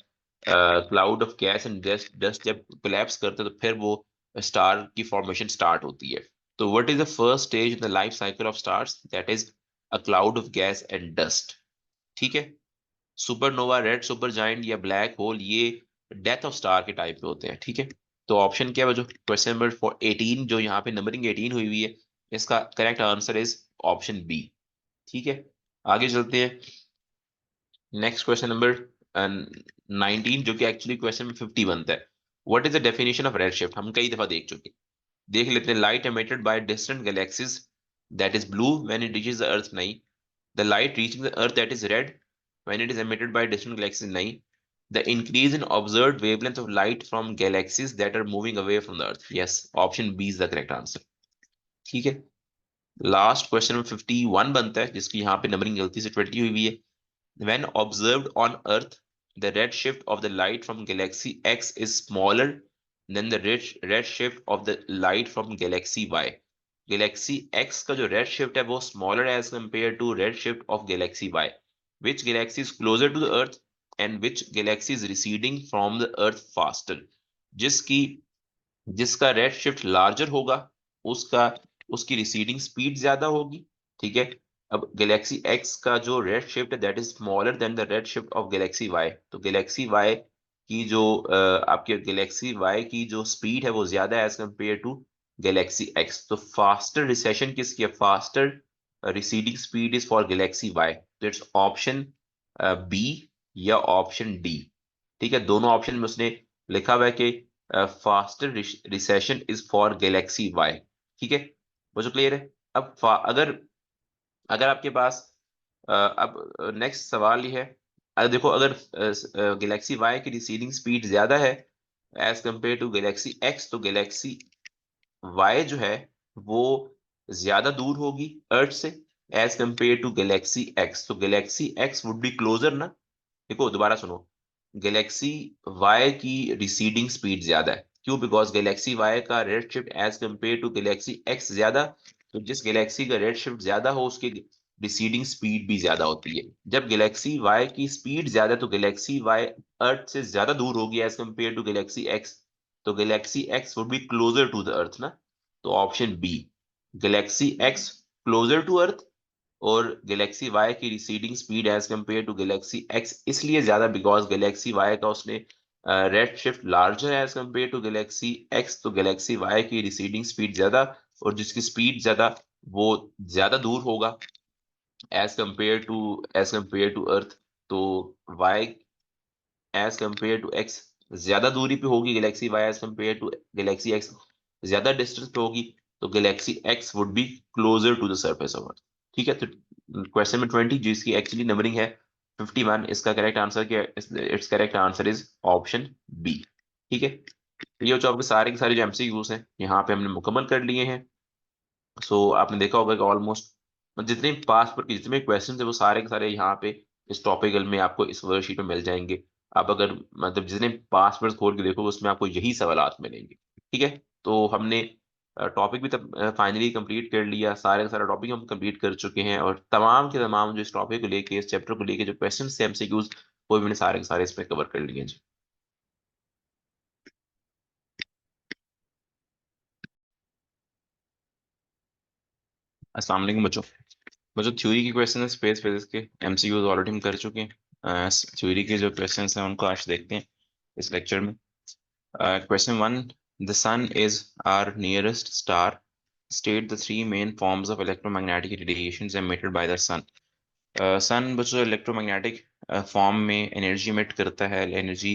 cloud of gas and dust जब कोलैप्स करता है तो फिर वो स्टार की फॉर्मेशन स्टार्ट होती है। तो what is the first stage in the life cycle of stars? That is a cloud of gas and dust. ठीक है, सुपरनोवा, रेड सुपर जायंट या ब्लैक होल, ये डेथ ऑफ स्टार के type पे होते हैं। ठीक है, तो ऑप्शन क्या है जो क्वेश्चन नंबर 18, जो यहाँ पे नंबरिंग 18 हुई हुई है, इसका correct answer is option B. ठीक है, आगे चलते हैं। नेक्स्ट क्वेश्चन नंबर 19, जो कि एक्चुअली क्वेश्चन नंबर 50 बनता है। What is the definition of red shift? हम कई दफा देख चुके हैं। देख लेते हैं। Light emitted by distant galaxies that is blue when it reaches the earth. नहीं। The light reaching the Earth that is red when it is emitted by distant galaxies. नहीं. The increase in observed wavelength of light from galaxies that are moving away from the Earth. Yes, option B is the correct answer. ठीक है, last question में 51 बनता है, जिसकी यहाँ पे numbering गलती से 20 हुई है। When observed on Earth, the redshift of the light from galaxy X is smaller than the redshift of the light from galaxy Y. Galaxy X का जो redshift है वो smaller as compared to redshift of galaxy Y. Which galaxy is closer to the Earth and which galaxy is receding from the Earth faster? जिसकी जिसका red shift larger होगा, उसका उसकी receding speed ज्यादा होगी। ठीक है, अब गैलेक्सी एक्स का जो रेड शिफ्ट है that is smaller than the red shift of galaxy Y. तो गैलेक्सी वाई की जो आपके गैलेक्सी वाई की जो स्पीड है वो ज्यादा है as compare to galaxy X. तो फास्टर रिसेशन किसकी है? Faster receding speed is for galaxy Y. तो इट्स ऑप्शन बी या ऑप्शन डी। ठीक है, दोनों ऑप्शन में उसने लिखा हुआ है कि faster recession is for galaxy Y. ठीक है, वो जो क्लियर है। अब अगर अगर आपके पास अब नेक्स्ट सवाल ये है, अगर देखो अगर गैलेक्सी वाई की रिसीडिंग स्पीड ज्यादा है as compare to galaxy X, तो गैलेक्सी वाई जो है वो ज्यादा दूर होगी अर्थ से as compare to galaxy X, तो galaxy X would be closer ना। देखो दोबारा सुनो, गैलेक्सी वाई की रिसीडिंग स्पीड ज्यादा है, क्यों? बिकॉज गैलेक्सी वाई का red shift as compare to galaxy X ज्यादा, तो जिस गैलेक्सी का रेड शिफ्ट ज्यादा हो उसकी रिसीडिंग स्पीड भी ज्यादा होती है। जब गैलेक्सी वाई की स्पीड ज्यादा है तो गैलेक्सी वाई अर्थ से ज्यादा दूर होगी as compare to galaxy X, तो galaxy X would be closer to the earth ना। तो option B, galaxy X closer to earth, और गैलेक्सी वाई की receding speed as compare to galaxy X इसलिए ज्यादा बिकॉज गैलेक्सी वाई का उसने red shift larger as compare to galaxy X, तो galaxy Y की रिसीडिंग स्पीड ज्यादा, और जिसकी स्पीड ज्यादा वो ज्यादा दूर होगा एज कंपेयर टू अर्थ, तो Y as compare to X ज्यादा दूरी पे होगी, galaxy Y as compare to galaxy X ज्यादा डिस्टेंस पे होगी, तो galaxy X would be closer to the surface of earth. ठीक है, तो क्वेश्चन में 20 जिसकी एक्चुअली नंबरिंग है 51, इसका करेक्ट आंसर क्या है? It's correct answer is option B. ठीक है, तो ये जो आपके सारे के सारे जो एमसीक्यूज हैं यहाँ पे हमने मुकम्मल कर लिए हैं। सो आपने देखा होगा कि ऑलमोस्ट जितने पास पर के जितने क्वेश्चन है वो सारे के सारे यहाँ पे इस टॉपिकल में आपको इस वर्कशीट में मिल जाएंगे। आप अगर मतलब जितने पास पर खोल के देखोगे उसमें आपको यही सवालात मिलेंगे। ठीक है, तो हमने टॉपिक भी तब फाइनली कंप्लीट कर लिया, सारे का सारा टॉपिक हम कंप्लीट कर चुके हैं, और तमाम के तमाम जो इस टॉपिक को लेके इस चैप्टर को लेके जो क्वेश्चन थे एमसीक्यूज वो भी मैंने सारे के सारे इसमें कवर कर लिए हैं जी। अस्सलाम वालेकुम बच्चों। जो थ्योरी के क्वेश्चन है स्पेस फिजिक्स के एमसीक्यूज ऑलरेडी हम कर चुके हैं। थ्योरी के जो क्वेश्चन हैं उनको आज देखते हैं इस लेक्चर में। Question one, the sun is our nearest star, state the three main forms of electromagnetic radiations emitted by the sun. Sun बच्चों इलेक्ट्रोमैग्नेटिक फॉर्म में एनर्जी एमिट करता है, एनर्जी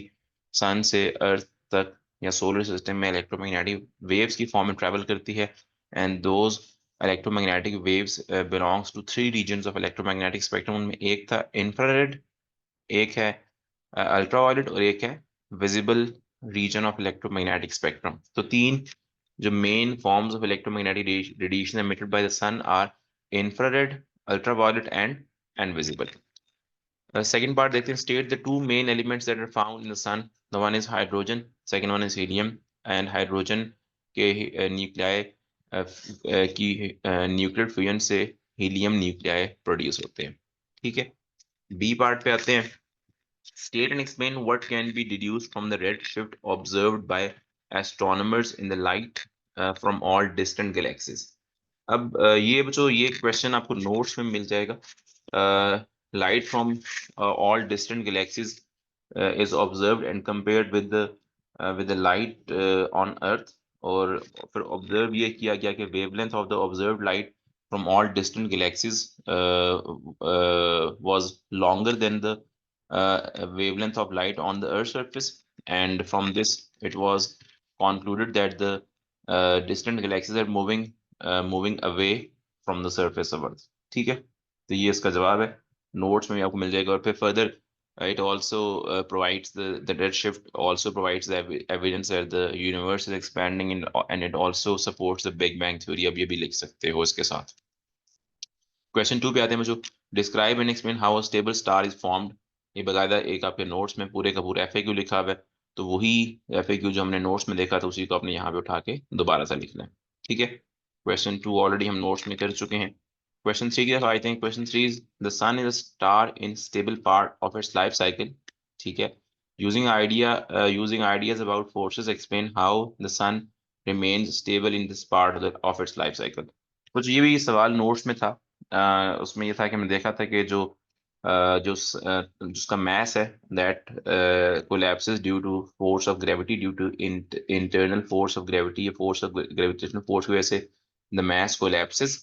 सन से अर्थ तक या सोलर सिस्टम में electromagnetic waves की form में ट्रैवल करती है, and those electromagnetic waves belongs to three regions of electromagnetic spectrum. उनमें एक था इंफ्रारेड, एक है अल्ट्रावायलेट, और एक है visible region of electromagnetic spectrum. तो तीन जो main forms of electromagnetic radiation emitted by the sun are infrared, ultraviolet and visible. Second part देखते हैं, state the two main elements that are found in the sun. The one is hydrogen, second one is helium, and hydrogen के nuclei की nuclear fusion से helium nuclei produce होते हैं। ठीक है, B part पे आते हैं। State and explain what can be deduced from the red shift observed by astronomers in the light from all distant galaxies. अब ये बच्चों ये क्वेश्चन आपको नोट्स में मिल जाएगा। Light from all distant galaxies is observed and compared with the light on earth, और फिर observe ये किया गया कि wavelength of the observed light from all distant galaxies was longer than the wavelength of light on the earth's surface, and from this it was concluded that the distant galaxies are moving away from the surface of earth। ठीक है, तो ये इसका जवाब है, notes में भी आपको मिल जाएगा। और फिर further it also provides the red shift also provides the evidence that the universe is expanding and it also supports the Big Bang theory। अब ये भी लिख सकते हो इसके साथ। क्वेश्चन टू पे आते हैं बच्चों, describe and explain how a stable star is formed. ये बकायदा एक आपके नोट्स में पूरे का पूरा एफएक्यू लिखा हुआ है, तो वही एफएक्यू जो हमने नोट्स में देखा था उसी को आपने यहाँ पे उठा के दोबारा से लिखना है। ठीक है, क्वेश्चन टू ऑलरेडी हम नोट्स में कर चुके हैं। क्वेश्चन थ्री की तरफ आते हैं। Question three is the sun is a star in stable part of its life cycle. ठीक है, using ideas about forces explain how the sun remains stable in this part of its life cycle। कुछ ये भी सवाल notes में था। उसमें ये था कि मैंने देखा था कि जिसका मास है that collapses due to force of gravity, due to internal force of gravity, ये फोर्स ऑफ ग्रेविटेशनल फोर्स की वजह से द मास कोलैप्सेस,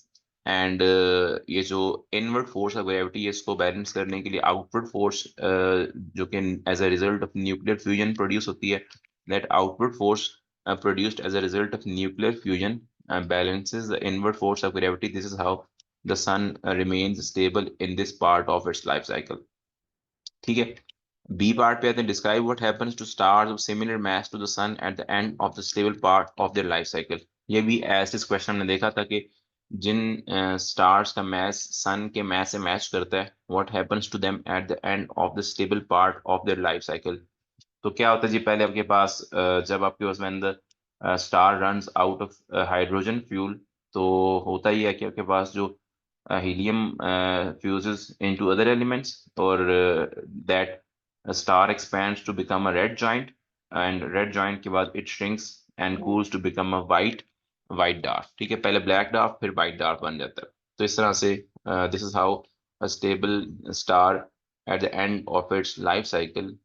एंड ये जो इनवर्ड फोर्स ऑफ ग्रेविटी है इसको बैलेंस करने के लिए आउटवर्ड फोर्स जो कि as a result of nuclear fusion produce होती है, that outward force produced as a result of nuclear fusion balances the inward force of gravity। This is how the sun remains stable in this part of its life cycle. ठीक है, B part पे आते हैं, describe what happens to stars of similar mass to the sun at the end of the stable part of their life cycle. ये भी as इस question में देखा था कि जिन स्टार्स का मैस सन के मैस से मैच करता है, what happens to them at the end of the stable part of their life cycle. तो क्या होता है जी, पहले आपके पास जब आपके पास when the star runs out of hydrogen fuel, तो होता ही है कि आपके पास जो helium fuses into other elements, और that star expands to become a red giant, and red giant के बाद it shrinks and cools to become a white white dwarf. ठीक है, पहले ब्लैक डार्क फिर वाइट डार्क बन जाता है। तो इस तरह से this is how a stable star eight the end of its life cycle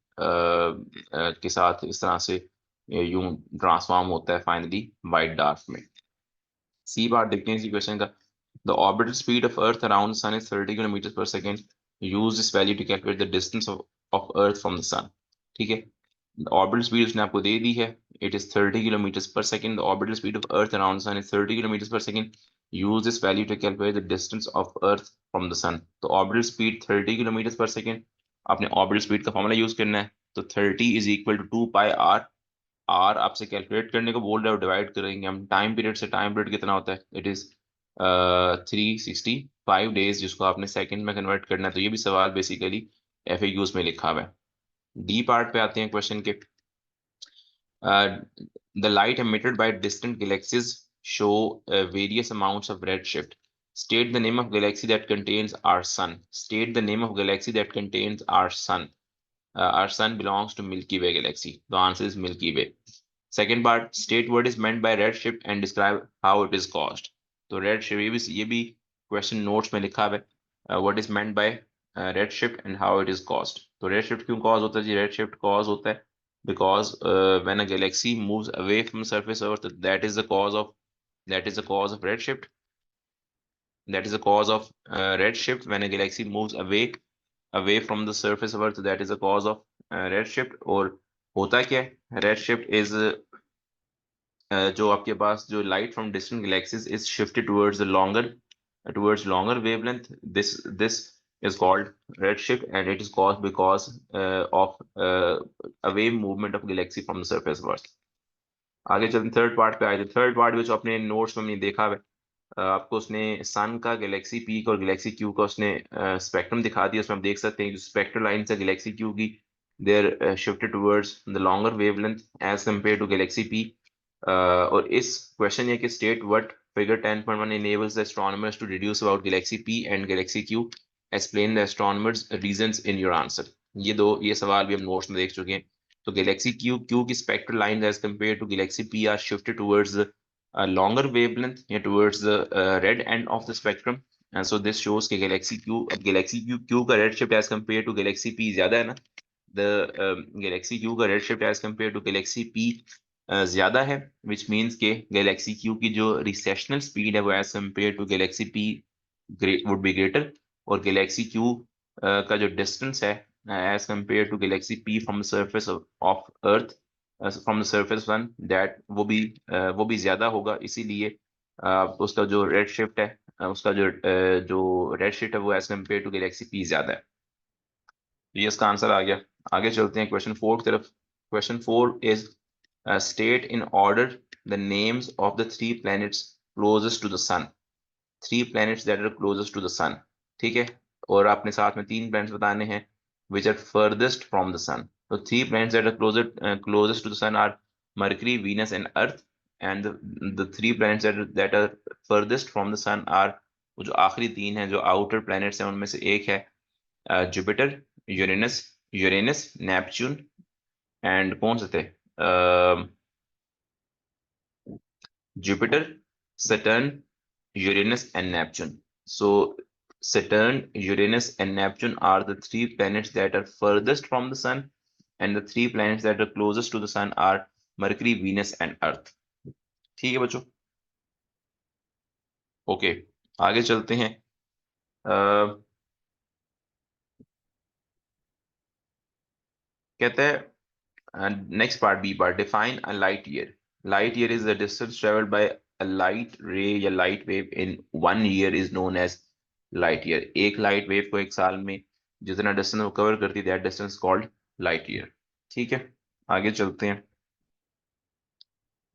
के साथ इस तरह से यूं ट्रांसफॉर्म होता है फाइनली वाइट डार्क में। सी बार देखते हैं इसी क्वेश्चन का। The orbital speed of earth around sun is 30 kilometre पर second. Use this value to calculate the distance of earth from the sun. ठीक है, ऑर्बिटल स्पीड उसने आपको दे दी है, इट इज 30 किलोमीटर पर second. The orbital speed of earth around sun is 30 kilometre पर second. Use this value to calculate the distance of earth from the sun. तो ऑर्बिटल स्पीड 30 किलोमीटर पर second, आपने ऑर्बिटल स्पीड का formula use करना है। तो 30 is equal to 2 pi R. R आपसे calculate करने को बोल रहे हो, डिवाइड करेंगे हम टाइम पीरियड से। टाइम पीरियड कितना होता है, इट इज 365 डेज, जिसको आपने सेकंड में कन्वर्ट करना है। तो ये भी सवाल बेसिकली FAQs में लिखा हुआ है। डी पार्ट पे आते हैं क्वेश्चन के। The light emitted by distant galaxies show various amounts of redshift. State the name of galaxy that contains our sun. State the name of galaxy that contains our sun. Our sun belongs to Milky Way galaxy. The answer is Milky Way. Second part, state what is meant by redshift and describe how it is caused. तो redshift ये भी question notes में लिखा है, what is meant by redshift and how it is caused। तो redshift क्यों cause होता है जी? redshift cause होता है because when a galaxy moves away from the surface of Earth, that is the cause of redshift. That is the cause of redshift. When a galaxy moves away from the surface of Earth, that is the cause of redshift। और होता क्या है, redshift is जो आपके पास जो light from distant galaxies is shifted towards longer wavelength, this is called redshift, and it is caused because of a wave movement of galaxy from the surface of Earth। आगे चलते third part पे आए थे। Third part में जो अपने notes में हमने देखा है, आपको उसने सन का गैलेक्सी पीक और गैलेक्सी क्यू का उसने स्पेक्ट्रम दिखा दिया। उसमें हम देख सकते हैं जो स्पेक्ट्रल लाइन है गैलेक्सी क्यू की, they're shifted towards the longer wavelength as compare to galaxy P. और इस क्वेश्चन ये कि state what figure 10.1 enables the astronomers to deduce about galaxy P and galaxy Q, explain the astronomers reasons in your answer। ये सवाल भी हम notes में देख चुके हैं। तो गैलेक्सी क्यू की spectral line as compare to galaxy P are shifted towards a longer wavelength here towards the red end of the spectrum, and so this shows कि galaxy Q का redshift as compared to galaxy P ज्यादा है ना। the galaxy Q का redshift as compared to galaxy P ज्यादा है, which means कि galaxy Q की जो recessional speed है वो as compared to galaxy P would be greater, और galaxy Q का जो distance है as compared to galaxy P from the surface of Earth, from the surface one, that वो भी ज्यादा होगा। इसीलिए उसका जो रेड शिफ्ट है उसका जो रेड शिफ्ट है वो as compare to galaxy P ज्यादा है। तो ये इसका आंसर आ गया। आगे चलते हैं क्वेश्चन 4 की तरफ। Question 4 is state in order the names of the three planets closest to the sun. Three planets that are closest to the sun. ठीक है, और आपने साथ में तीन प्लैनेट्स बताने हैं which are furthest from the sun। So three planets that are closest to the sun are Mercury, Venus, and Earth, and the three planets that are furthest from the sun are वो जो आखिरी तीन हैं जो outer planets हैं उनमें से एक है Jupiter, Uranus Uranus Neptune, and कौन से थे, Jupiter, Saturn, Uranus, and Neptune। So Saturn, Uranus, and Neptune are the three planets that are furthest from the sun, and the three planets that are closest to the sun are Mercury, Venus, and Earth। ठीक है बच्चों, okay आगे चलते हैं। कहते हैं next part B part, define a light year. Light year is the distance traveled by a light ray या light wave in 1 year is known as light year. एक लाइट वेव को एक साल में जितना डिस्टेंस वो कवर करती है, that distance called light year. ठीक है, आगे चलते हैं।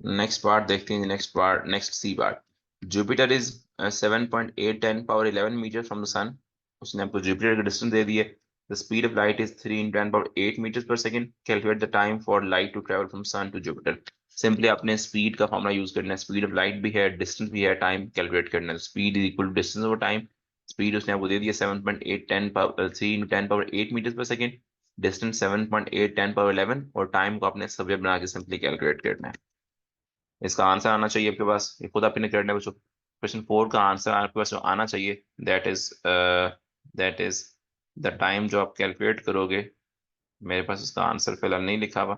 नेक्स्ट पार्ट देखते हैं, next part, next C part. Jupiter is 7.8 10 power 11 metre from the sun. उसने आपको जुपिटर का डिस्टेंस दे दिया। The speed of light is 3 × 10 power 8 metre per second. Calculate the time for light to travel from sun to Jupiter. Simply आपने speed का formula use करना है। Speed of light भी है, डिस्टेंस भी है, टाइम कैलकुलेट करना है। Speed is equal to distance over time. Speed उसने आपको दे दिया 7.8 10 power 3 × 10 power 8 metre per second. Distance 7.8 10 power 11, और टाइम को आपने सब्जेक्ट बना के सिंपली कैलकुलेट करना है। इसका आंसर आना चाहिए आपके पास, ये खुद आपने करना है बच्चों। क्वेश्चन 4 का आंसर आपके पास जो आना चाहिए, दैट इज द टाइम जो आप कैलकुलेट करोगे। मेरे पास इसका आंसर फिलहाल नहीं लिखा हुआ,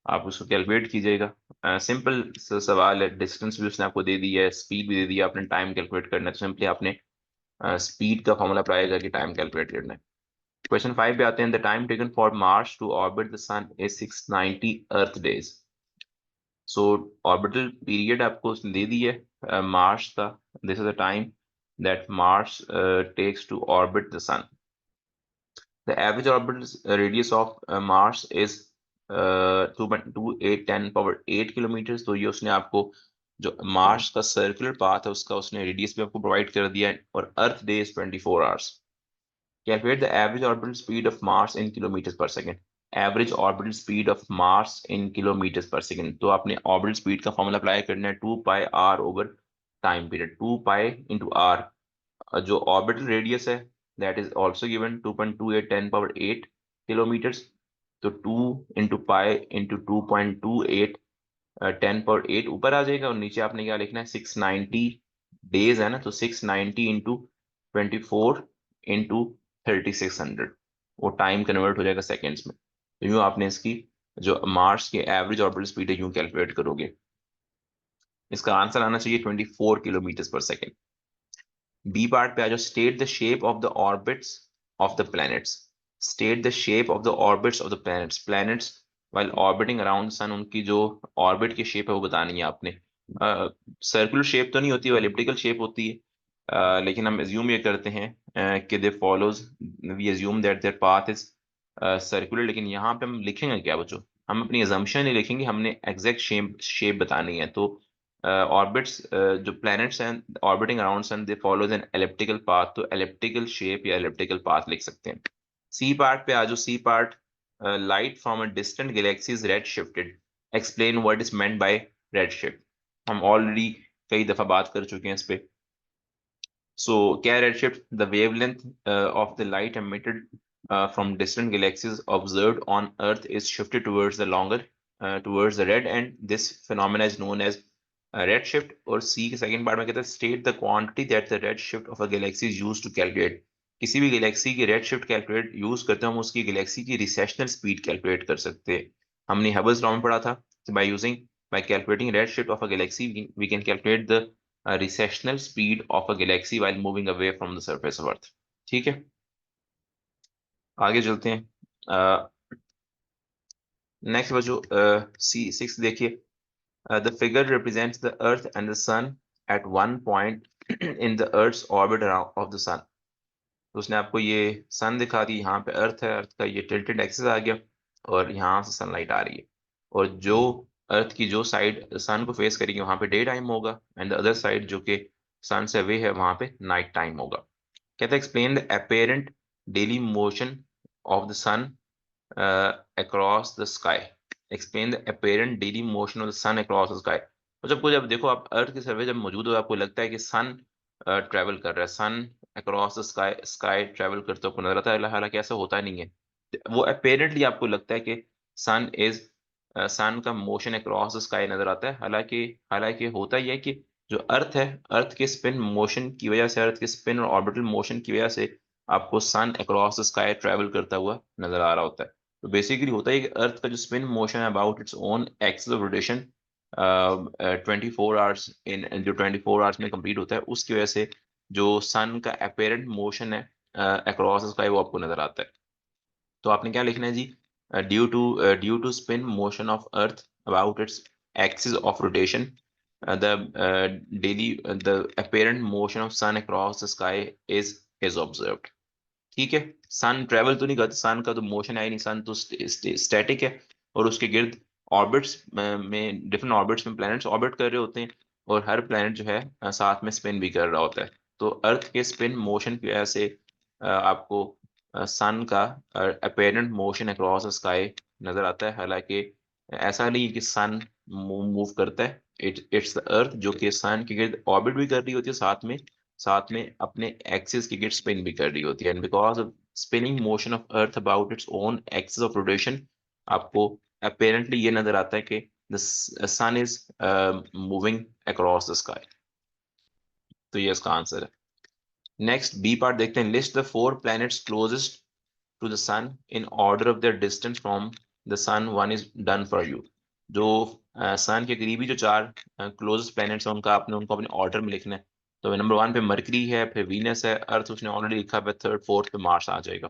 आप उसको कैलकुलेट कीजिएगा। सिंपल सवाल है, डिस्टेंस भी उसने आपको दे दी है, स्पीड भी दे दी है, आपने टाइम कैलकुलेट करना है, तो सिंपली आपने स्पीड का फॉर्मूला अप्लाई करके टाइम कैलकुलेट करना है। क्वेश्चन 5 पे आते हैं। The time taken for Mars to orbit the sun is 690 earth days. So orbital period आपको उसने दे दी है मार्च का। This is the time that Mars takes to orbit the sun. The average orbital radius of Mars is 2.28 10 power 8 kilometre. तो ये उसने आपको जो मार्स का सर्कुलर पाथ है उसका उसने रेडियस भी आपको प्रोवाइड कर दिया है, और earth day is 24 hours. Calculate the average orbital speed of Mars in kilometers per second. Average orbital speed of Mars in kilometers per second. तो आपने orbital speed का फॉर्मूला अप्लाई करना है 2 pi r over time period, 2 pi into r। जो orbital radius है that is also given 2.28 10 power 8 kilometres. तो 2 into pi into 2.28 10 power 8 ऊपर आ जाएगा, और नीचे आपने क्या लिखना है 690 डेज है ना, तो 690 इंटू 24 इंटू 3600, वो टाइम कन्वर्ट हो जाएगा सेकेंड्स में। तो यूँ आपने इसकी जो मार्स की एवरेज ऑर्बिटल स्पीड है यूँ कैलकुलेट करोगे। इसका आंसर आना चाहिए 24 किलोमीटर पर सेकेंड। बी पार्ट पे आ जाओ। State the shape of the orbits of the planets. State the shape of the orbits of the planets. Planets while orbiting around sun, उनकी जो ऑर्बिट की शेप है वो बतानी है आपने। सर्कुलर शेप तो नहीं होती, वो एलिप्टिकल शेप होती है। लेकिन हम एज्यूम ये करते हैं कि they follows, we assume that their path is circular. लेकिन यहाँ पे हम लिखेंगे क्या बच्चों? हम अपनी एजम्पशन नहीं लिखेंगे, हमने एग्जैक्ट शेप शेप बतानी है। तो ऑर्बिट्स जो प्लैनेट्स हैं orbiting around sun, they follows an elliptical path, तो एलिप्टिकल शेप या एलिप्टिकल पाथ लिख सकते हैं। सी पार्ट पे आ जाओ। C part, light from a distant galaxy is red shifted. Explain what is meant by red shift. हम already कई दफा बात कर चुके हैं इस पे। So, क्या redshift? The wavelength of the light emitted from distant galaxies observed on Earth is shifted towards the towards the red end. This phenomena is known as redshift. और C के second part में कहता है state the quantity that the redshift of a galaxy is used to calculate. किसी भी Galaxy की redshift calculate use करते हैं हम उसकी गैलेक्सी की रिसेशनल स्पीड कैलकुलेट कर सकते हैं। हमने हबल्स लॉ में पढ़ा था, by calculating redshift of a galaxy we can calculate the recessional speed of a galaxy while moving away from the surface of Earth। ठीक है, आगे चलते हैं। नेक्स्ट बच्चों, सी सिक्स देखिए। The figure represents the earth and the sun at one point in the earth's orbit of the sun. तो उसने आपको ये सन दिखा दी, यहाँ पे अर्थ है, अर्थ का ये टिल्टेड एक्सिस आ गया, और यहाँ से सनलाइट आ रही है। और जो अर्थ की जो साइड सन को फेस करेगी वहां पे डे टाइम होगा, एंड द अदर साइड जो कि सन से अवे है वहां पे नाइट टाइम होगा। कहता है explain the apparent daily motion of the sun across the sky. Explain the apparent daily motion of the sun across the sky. तो जब देखो आप अर्थ के सर्वे जब मौजूद हो, आपको लगता है कि सन ट्रेवल कर रहा है, sun across the sky, sky travel करते हुए नजर आता है, हालांकि ऐसा होता नहीं है। वो अपेरेंटली आपको लगता है कि सन इज सन का मोशन अक्रॉस द स्काई नजर आता है, हालांकि हालांकि होता ही है कि जो अर्थ है, अर्थ के स्पिन मोशन की वजह से, अर्थ के स्पिन और ऑर्बिटल मोशन की वजह से आपको सन अक्रॉस द स्काई ट्रेवल करता हुआ नजर आ रहा होता है। तो बेसिकली होता है कि अर्थ का जो स्पिन मोशन है about its own axis of rotation 24 hours in, जो 24 आवर्स में कंप्लीट होता है, उसकी वजह से जो सन का अपेरेंट मोशन है अक्रॉस स्काई वो आपको नजर आता है। तो आपने क्या लिखना है जी? Due to spin motion of earth about its axis of rotation, the daily the apparent motion of sun across the sky is is observed. ठीक है, सन ट्रेवल तो नहीं करता, सन का तो मोशन है ही नहीं, सन तो स्टैटिक है, और उसके गिर्द ऑर्बिट्स में डिफरेंट ऑर्बिट्स में प्लैनेट्स ऑर्बिट कर रहे होते हैं, और हर प्लैनेट जो है साथ में स्पिन भी कर रहा होता है। तो अर्थ के स्पिन मोशन की वजह से आपको सन का apparent motion across the sky नजर आता है। हालांकि ऐसा नहीं है कि सन मूव करता है, इट्स द अर्थ जो कि सन के गिर्द ऑर्बिट भी कर रही होती है, साथ में अपने एक्सिस की गिर्द स्पिन भी कर रही होती है। And because of spinning motion of earth about its own axis of rotation, आपको अपेरेंटली ये नजर आता है कि the sun is moving across the sky. तो ये इसका आंसर है। नेक्स्ट बी पार्ट देखते हैं। List the 4 planets closest to the sun in order of their distance from the sun, one is done for you। जो सन के करीबी जो 4 क्लोजेस्ट प्लैनेट्स हैं उनका आपने उनको अपने ऑर्डर में लिखना है। तो नंबर 1 पे मरकरी है, फिर वीनस है, अर्थ उसने ऑलरेडी लिखा है, थर्ड फोर्थ पे मार्स आ जाएगा।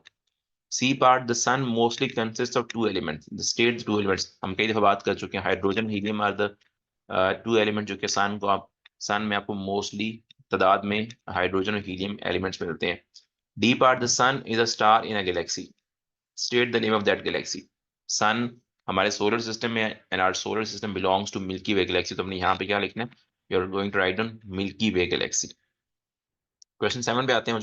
C part, the sun mostly consist of 2 elements, the state 2 elements, हम कई दफा बात कर चुके हैं, hydrogen helium are the 2 element जो कि सन में आपको मोस्टली तादाद में हाइड्रोजन और हीलियम एलिमेंट्स मिलते हैं। D part, the sun is a star in a galaxy, state the name of that galaxy. Sun हमारे सोलर सिस्टम में है, and our solar system belongs to Milky Way galaxy. तो हमने यहाँ पे क्या लिखना है, you are going to write down Milky Way galaxy. Question 7 पे आते हैं।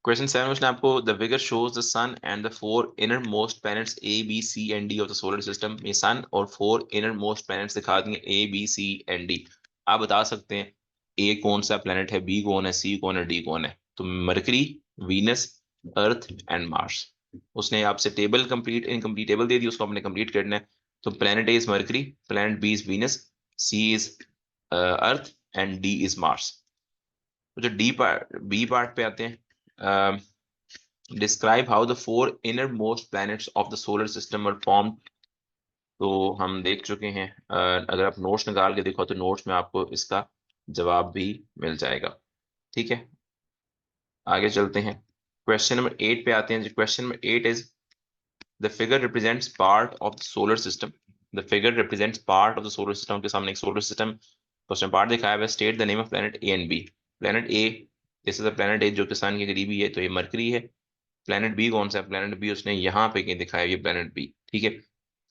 क्वेश्चन 7 में आपको the figure shows the sun and the 4 inner most planets A B C and D of the solar system. ये सन और 4 inner most planets दिखा देंगे, A B C and D. आप बता सकते हैं ए कौन सा प्लैनेट है, बी कौन है, सी कौन है, डी कौन है। तो Mercury, Venus, earth and Mars. उसने आपसे टेबल कंप्लीट इनकम्प्लीट टेबल दे दी, उसको आपने कंप्लीट करना है। तो planet A is Mercury, planet B is Venus, C is earth and D is Mars. तो जो डी पार्ट बी पार्ट पे आते हैं, describe how the 4 inner most planets of the solar system were formed. तो हम देख चुके हैं, अगर आप नोट्स निकाल के देखो तो नोट्स में आपको इसका जवाब भी मिल जाएगा। ठीक है, आगे चलते हैं। क्वेश्चन नंबर 8 पे आते हैं। Question number 8 is the figure represents part of the solar system. The figure represents part of the solar system, के सामने एक सोलर सिस्टम तो उसमें पार्ट दिखाया हुआ है। State the name of planet A and B. Planet A, this is the planet A जो कि सन के करीबी है, तो ये मरकरी है। प्लैनेट बी कौन सा है, प्लैनेट बी उसने यहाँ पे कहीं दिखाया, ये प्लैनेट बी। ठीक है,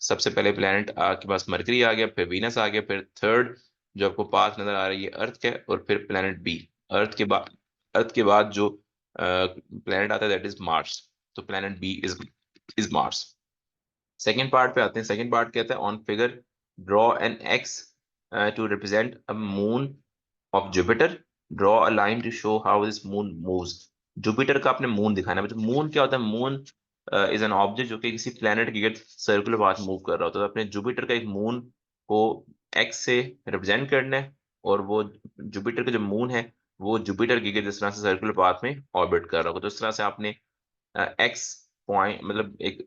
सबसे पहले प्लैनेट आपके पास मरकरी आ गया, फिर वीनस आ गया, फिर थर्ड जो आपको पाथ नजर आ रही है अर्थ है, और फिर प्लैनेट बी। अर्थ के बाद जो प्लैनेट आता है दैट इज मार्स। तो planet B is Mars. Second part पे आते हैं। सेकेंड पार्ट कहता है on figure draw an x to represent a moon of Jupiter, draw a line to show how this moon moves. Jupiter का आपने moon दिखाना है। मतलब मून क्या होता है, मून इज एन ऑब्जेक्ट जो कि किसी प्लेनेट के गिर्द सर्कुलर पाथ मूव कर रहा होता है। तो अपने जुपिटर का एक मून को एक्स से रिप्रेजेंट करना है, और वो जुपिटर का जो मून है वो जुपिटर के गिर्द इस तरह से सर्कुलर पाथ में ऑर्बिट कर रहा होगा। तो इस तरह से आपने एक्स पॉइंट, मतलब एक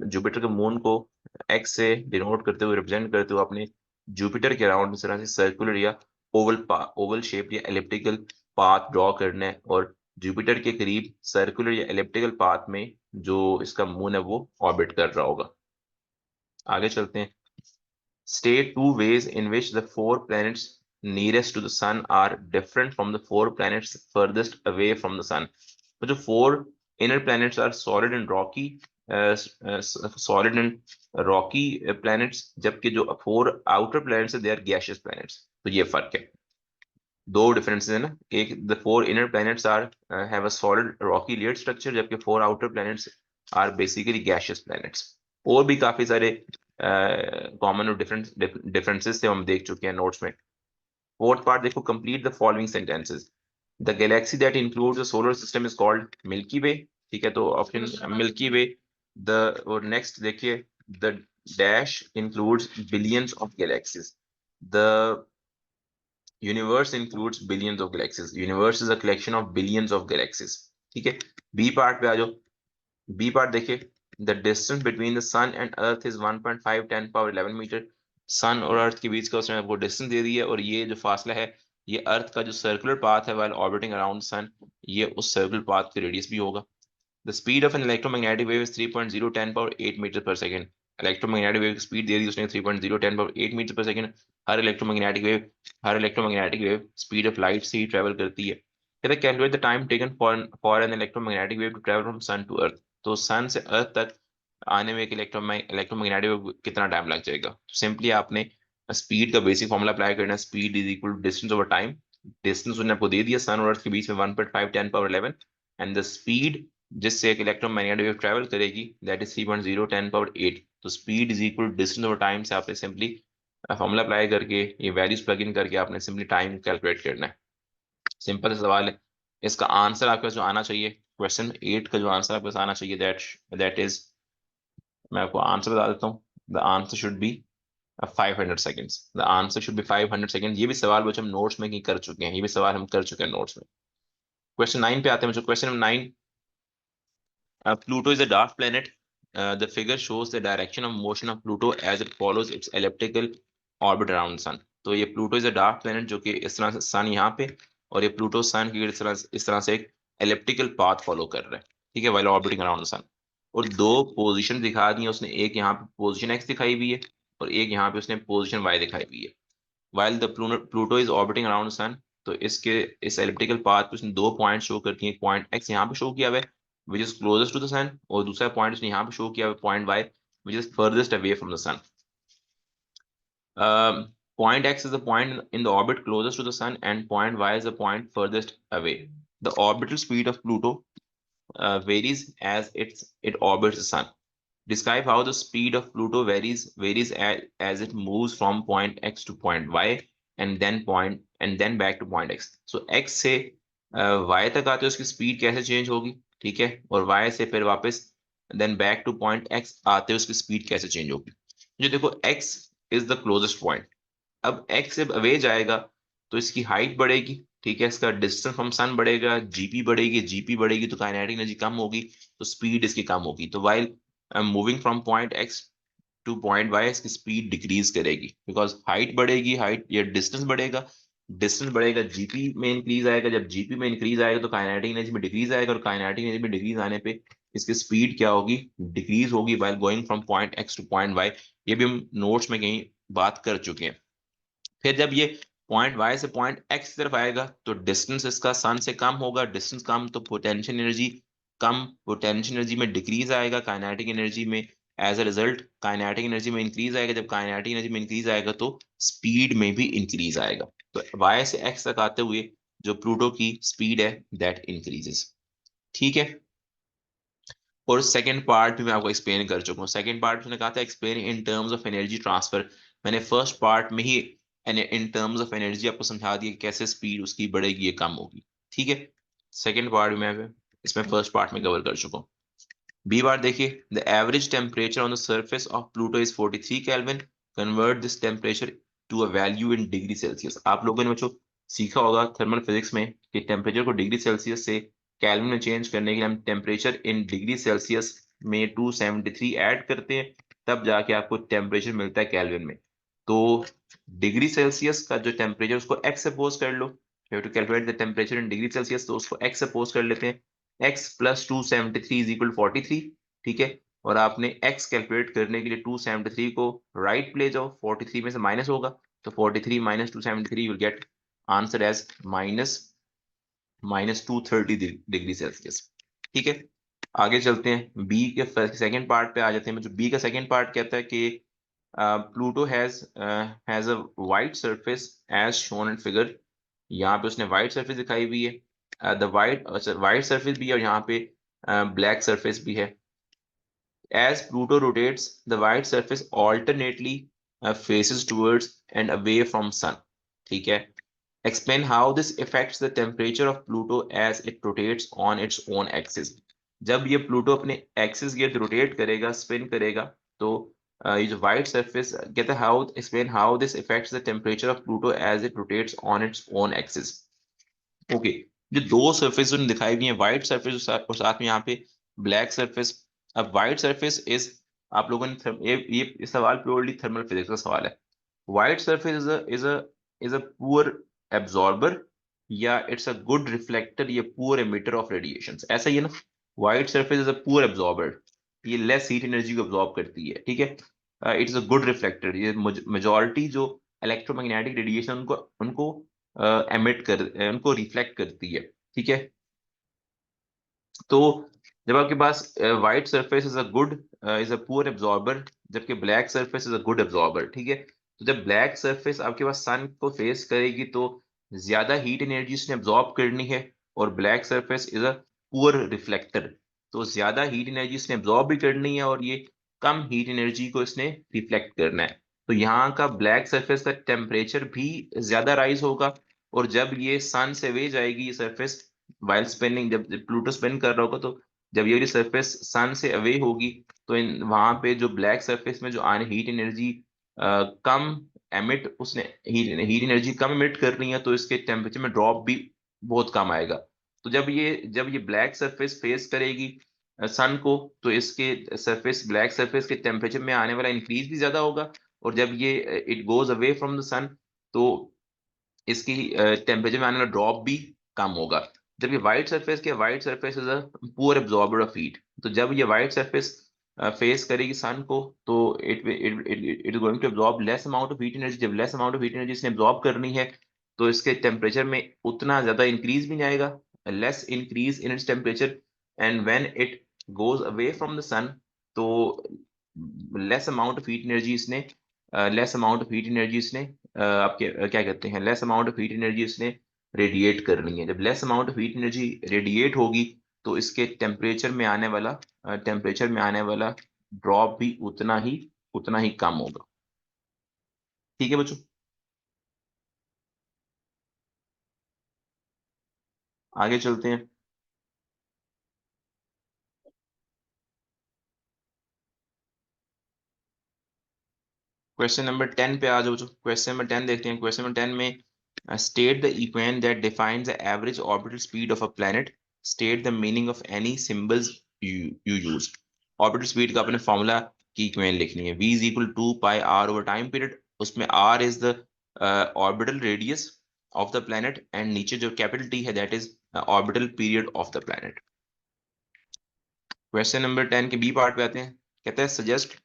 जुपिटर के मून को एक्स से डिनोट करते हुए, रिप्रेजेंट करते हुए, अपने जुपिटर के अराउंड इस तरह से सर्कुलर या ओवल शेप या एलिप्टिकल पाथ ड्रॉ करना है। और जुपिटर के करीब सर्कुलर या एलिप्टिकल पाथ में जो इसका मून है वो ऑर्बिट कर रहा होगा। आगे चलते हैं। State 2 ways in which the 4 planets nearest to the sun are different from the 4 planets furthest away from the sun। तो जो 4 inner planets are solid and rocky planets, जबकि जो 4 outer planets है they are gaseous planets। तो ये फर्क है, दो डिफरेंसेस है ना। एक, the 4 inner planets are have a solid rocky layered structure, जबकि 4 outer planets are basically gaseous planets. और भी काफी सारे कॉमन और डिफरेंसेस थे, हम देख चुके हैं नोट्स में। फोर्थ पार्ट देखो, complete the following sentences. The galaxy that includes the solar system is called Milky Way. ठीक है, तो ऑप्शन मिल्की वे। द और नेक्स्ट देखिए, the dash includes billions of galaxies. The universe includes billions of galaxies. Universe is a collection of billions of galaxies. ठीक है, B part पे आ जाओ। बी पार्ट देखिए, the distance between the sun and earth is 1.5 10 power 11 metre. सन और अर्थ के बीच का उसने आपको डिस्टेंस दे दी है, और ये जो फासला है ये अर्थ का जो सर्कुलर पाथ है व्हाइल ऑर्बिटिंग अराउंड सन, ये उस सर्कुलर पाथ के रेडियस भी होगा। The speed of an electromagnetic wave is 3.0 10 power 8 metre per second. Electromagnetic wave की स्पीड दे दी उसने 3.0 10 पावर 8 मीटर पर सेकंड। हर electromagnetic wave speed of light से ही ट्रेवल करती है। कहते हैं calculate the time taken for an electromagnetic wave to travel from sun to earth. तो सन से अर्थ तक आने में एक इलेक्ट्रोमैग्नेटिक वेव कितना टाइम लग जाएगा। तो सिंपली आपने स्पीड का बेसिक फॉर्मूला अप्लाई करना है, speed is equal to distance over time. Distance उन्होंने आपको दे दिया सन और अर्थ के बीच में 1.5 10^11, एंड द स्पीड जिससे एक इलेक्ट्रोमैग्नेटिक वेव ट्रैवल करेगी दैट इज 3.0 10^8। तो speed is equal distance over time से आपने सिंपली फॉर्मूला अप्लाई करके ये वैल्यूज प्लग इन करके आपने सिंपली टाइम कैलकुलेट करना है। सिंपल सा सवाल है। इसका आंसर आपके पास जो आना चाहिए, क्वेश्चन 8 का जो आंसर आपके पास आना चाहिए, दैट इज, मैं आपको आंसर बता देता हूँ। The answer should be 500 seconds. The answer should be 500 second. ये भी सवाल बच्चे हम नोट्स में ही कर चुके हैं, ये भी सवाल हम कर चुके हैं नोट्स में। क्वेश्चन 9 पे आते हैं बच्चों। Question number 9, Pluto is a dark planet. The figure shows the direction of motion of Pluto as it follows its elliptical orbit around the sun. तो ये Pluto is a dark planet जो कि इस तरह से सन यहाँ पे, और ये Pluto सन की इस तरह से एक elliptical path फॉलो कर रहा है, ठीक है, while orbiting around the sun। और दो पोजीशन दिखा दी है उसने, एक यहाँ पे पोजीशन x दिखाई हुई है और एक यहाँ पे उसने पोजीशन y दिखाई हुई है। while the Pluto is orbiting around the sun, तो इसके इस एलिप्टिकल पाथ पे उसने दो पॉइंट शो करती हैं। पॉइंट एक्स यहाँ पे शो किया हुआ है which is closest to the sun, और दूसरा पॉइंट उसने यहाँ पे शो किया हुआ है point Y which is farthest away from the sun. Point x is the point in the orbit closest to the sun and point y is the point furthest away. The orbital speed of Pluto varies as it orbits the sun. Describe how the speed of Pluto varies as it moves from point x to point y and then back to point x. So x से y तक आते उसकी speed कैसे change होगी, ठीक है, और y से फिर वापस then back to point x आते उसकी स्पीड कैसे चेंज होगी। जो देखो x is the closest point, अब x से अवे जाएगा तो इसकी हाइट बढ़ेगी, ठीक है, इसका डिस्टेंस फ्रॉम सन बढ़ेगा, जीपी बढ़ेगी, जीपी बढ़ेगी तो काइनेटिक एनर्जी कम होगी, तो स्पीड इसकी कम होगी। तो while moving from point x to point Y इसकी स्पीड डिक्रीज करेगी बिकॉज हाइट बढ़ेगी, हाइट या डिस्टेंस बढ़ेगा, डिस्टेंस बढ़ेगा, जीपी में इंक्रीज आएगा, जब जीपी में इंक्रीज आएगा तो काइनेटिक एनर्जी में डिक्रीज आएगा, और काइनेटिक एनर्जी में डिक्रीज आने पे इसकी स्पीड क्या होगी, डिक्रीज होगी while going from point x to point Y. ये भी हम नोट्स में कहीं बात कर चुके हैं। फिर जब ये पॉइंट वाई से पॉइंट एक्स की तरफ आएगा तो डिस्टेंस इसका सन से कम होगा, डिस्टेंस कम तो पोटेंशियल एनर्जी कम, पोटेंशियल एनर्जी में डिक्रीज आएगा, काइनेटिक एनर्जी में as a result kinetic energy में इंक्रीज आएगा, जब काइनेटिक एनर्जी में इंक्रीज आएगा तो स्पीड में भी इंक्रीज आएगा। तो वाई से एक्स तक आते हुए जो प्लूटो की स्पीड है दैट इंक्रीजेस, ठीक है। और सेकंड पार्ट भी मैं आपको एक्सप्लेन कर चुका हूँ। सेकंड पार्ट मैंने कहा था explain in terms of energy transfer, मैंने फर्स्ट पार्ट में ही इन टर्म्स ऑफ एनर्जी आपको समझा दिया कि कैसे स्पीड उसकी बढ़ेगी या कम होगी, ठीक है। सेकंड पार्ट में मैं इसमें फर्स्ट पार्ट में कवर कर चुका हूँ। बी बार देखिए, the average temperature on the surface of Pluto is 43 kelvin. Convert this temperature to a value in degree Celsius. आप लोगों ने बच्चों सीखा होगा थर्मल फिजिक्स में कि टेम्परेचर को डिग्री सेल्सियस से केल्विन में चेंज करने के लिए हम टेम्परेचर इन डिग्री सेल्सियस में 273 ऐड करते हैं, तब जाके आपको टेम्परेचर मिलता है केल्विन में। तो डिग्री सेल्सियस का जो टेम्परेचर उसको एक्स सपोज कर लो, you have to calculate the temperature in degree Celsius, तो उसको एक्स सपोज कर लेते हैं। एक्स प्लस 273 इज इक्वल 43, ठीक है। और आपने एक्स कैलकुलेट करने के लिए 273 को राइट ले जाओ, 43 में से माइनस होगा, तो 43 minus 273 will get answer as minus 230 degree Celsius, ठीक है। आगे चलते हैं बी के सेकंड पार्ट पे आ जाते हैं। जो बी का सेकंड पार्ट कहता है कि Pluto has a white surface as shown in figure. यहाँ पे उसने वाइट सरफेस दिखाई हुई है, द वाइट सरफेस भी है और यहाँ पे ब्लैक सरफेस भी है। As Pluto rotates, the white surface alternately faces towards and away from Sun. ठीक है. Explain how this affects the temperature of Pluto as it rotates on its own axis. जब ये प्लूटो अपने axis के rotate करेगा, spin करेगा, तो ये जो व्हाइट सरफेस कहता है how explain how this affects the temperature of Pluto as it rotates on its own axis. Okay, जो दो सरफेस उन्होंने दिखाई हुई है, व्हाइट सरफेस और साथ में यहाँ पे ब्लैक सरफेस। अब व्हाइट सरफेस इज, आप लोगों ने ये सवाल प्योरली थर्मल फिजिक्स का सवाल है। White surface is a poor absorber या इट्स अ गुड रिफ्लेक्टर या पुअर एमिटर ऑफ रेडिएशन, ऐसा ही है ना। White surface is a poor absorber, ये लेस हीट एनर्जी को एब्जॉर्ब करती है, ठीक है। It is a good reflector, ये मेजॉरिटी जो इलेक्ट्रोमैग्नेटिक रेडिएशन उनको उनको एमिट कर उनको रिफ्लेक्ट करती है। ठीक है। तो जब आपके पास white surface is a good, is a poor absorber, जबकि black surface is a good absorber, ठीक है। तो जब ब्लैक सरफेस आपके पास सन को फेस करेगी तो ज्यादा हीट एनर्जी उसने एब्जॉर्ब करनी है, और black surface is a poor reflector, तो ज्यादा हीट एनर्जी इसने एब्जॉर्ब भी करनी है और ये कम हीट एनर्जी को इसने रिफ्लेक्ट करना है। तो यहाँ का ब्लैक सरफेस का टेम्परेचर भी ज्यादा राइज होगा, और जब ये सन से वे जाएगी ये सरफेस, वाइल स्पिनिंग, जब प्लूटो स्पिन कर रहा होगा, तो जब ये वाली सरफेस सन से अवे होगी, तो इन वहां पे जो ब्लैक सरफेस में जो आने हीट एनर्जी कम एमिट, उसने हीट एनर्जी कम एमिट कर रही है, तो इसके टेम्परेचर में ड्रॉप भी बहुत कम आएगा। तो जब ये ब्लैक सरफेस फेस करेगी सन को, तो इसके सरफेस ब्लैक सरफेस के टेम्परेचर में आने वाला इंक्रीज भी ज्यादा होगा, और जब ये it goes away from the sun, तो इसकी टेम्परेचर में आने वाला ड्रॉप भी कम होगा। जब ये white surface is a poor absorber of heat, तो जब ये व्हाइट सरफेस फेस करेगी सन को, तो it it it is going to absorb less amount of heat energy. जब less amount of heat energy इसने एब्जॉर्ब करनी है, तो इसके टेम्परेचर में उतना ज्यादा इंक्रीज भी नहीं आएगा, less increase in its temperature. And when it goes away from the sun, तो less amount of heat energy इसने less amount of heat energy इसने आपके क्या कहते हैं, less amount of heat energy इसने रेडिएट करनी है। जब less amount of heat energy radiate होगी, तो इसके टेम्परेचर में आने वाला ड्रॉप भी उतना ही कम होगा। ठीक है बच्चों, आगे चलते हैं। क्वेश्चन नंबर 10 पे आ जाओ बच्चों। क्वेश्चन नंबर 10 देखते हैं। क्वेश्चन नंबर 10 में state the equation that defines the average orbital speed of a planet, state the meaning of any symbols you use. Orbital speed का अपने फॉर्मूला की इक्वेशन लिखनी है। v is equal to pi are over time period, उसमें r is the orbital radius of the planet, and नीचे जो capital T है that is orbital period of the planet. Question number 10 के B part पे आते हैं। कहते हैं suggest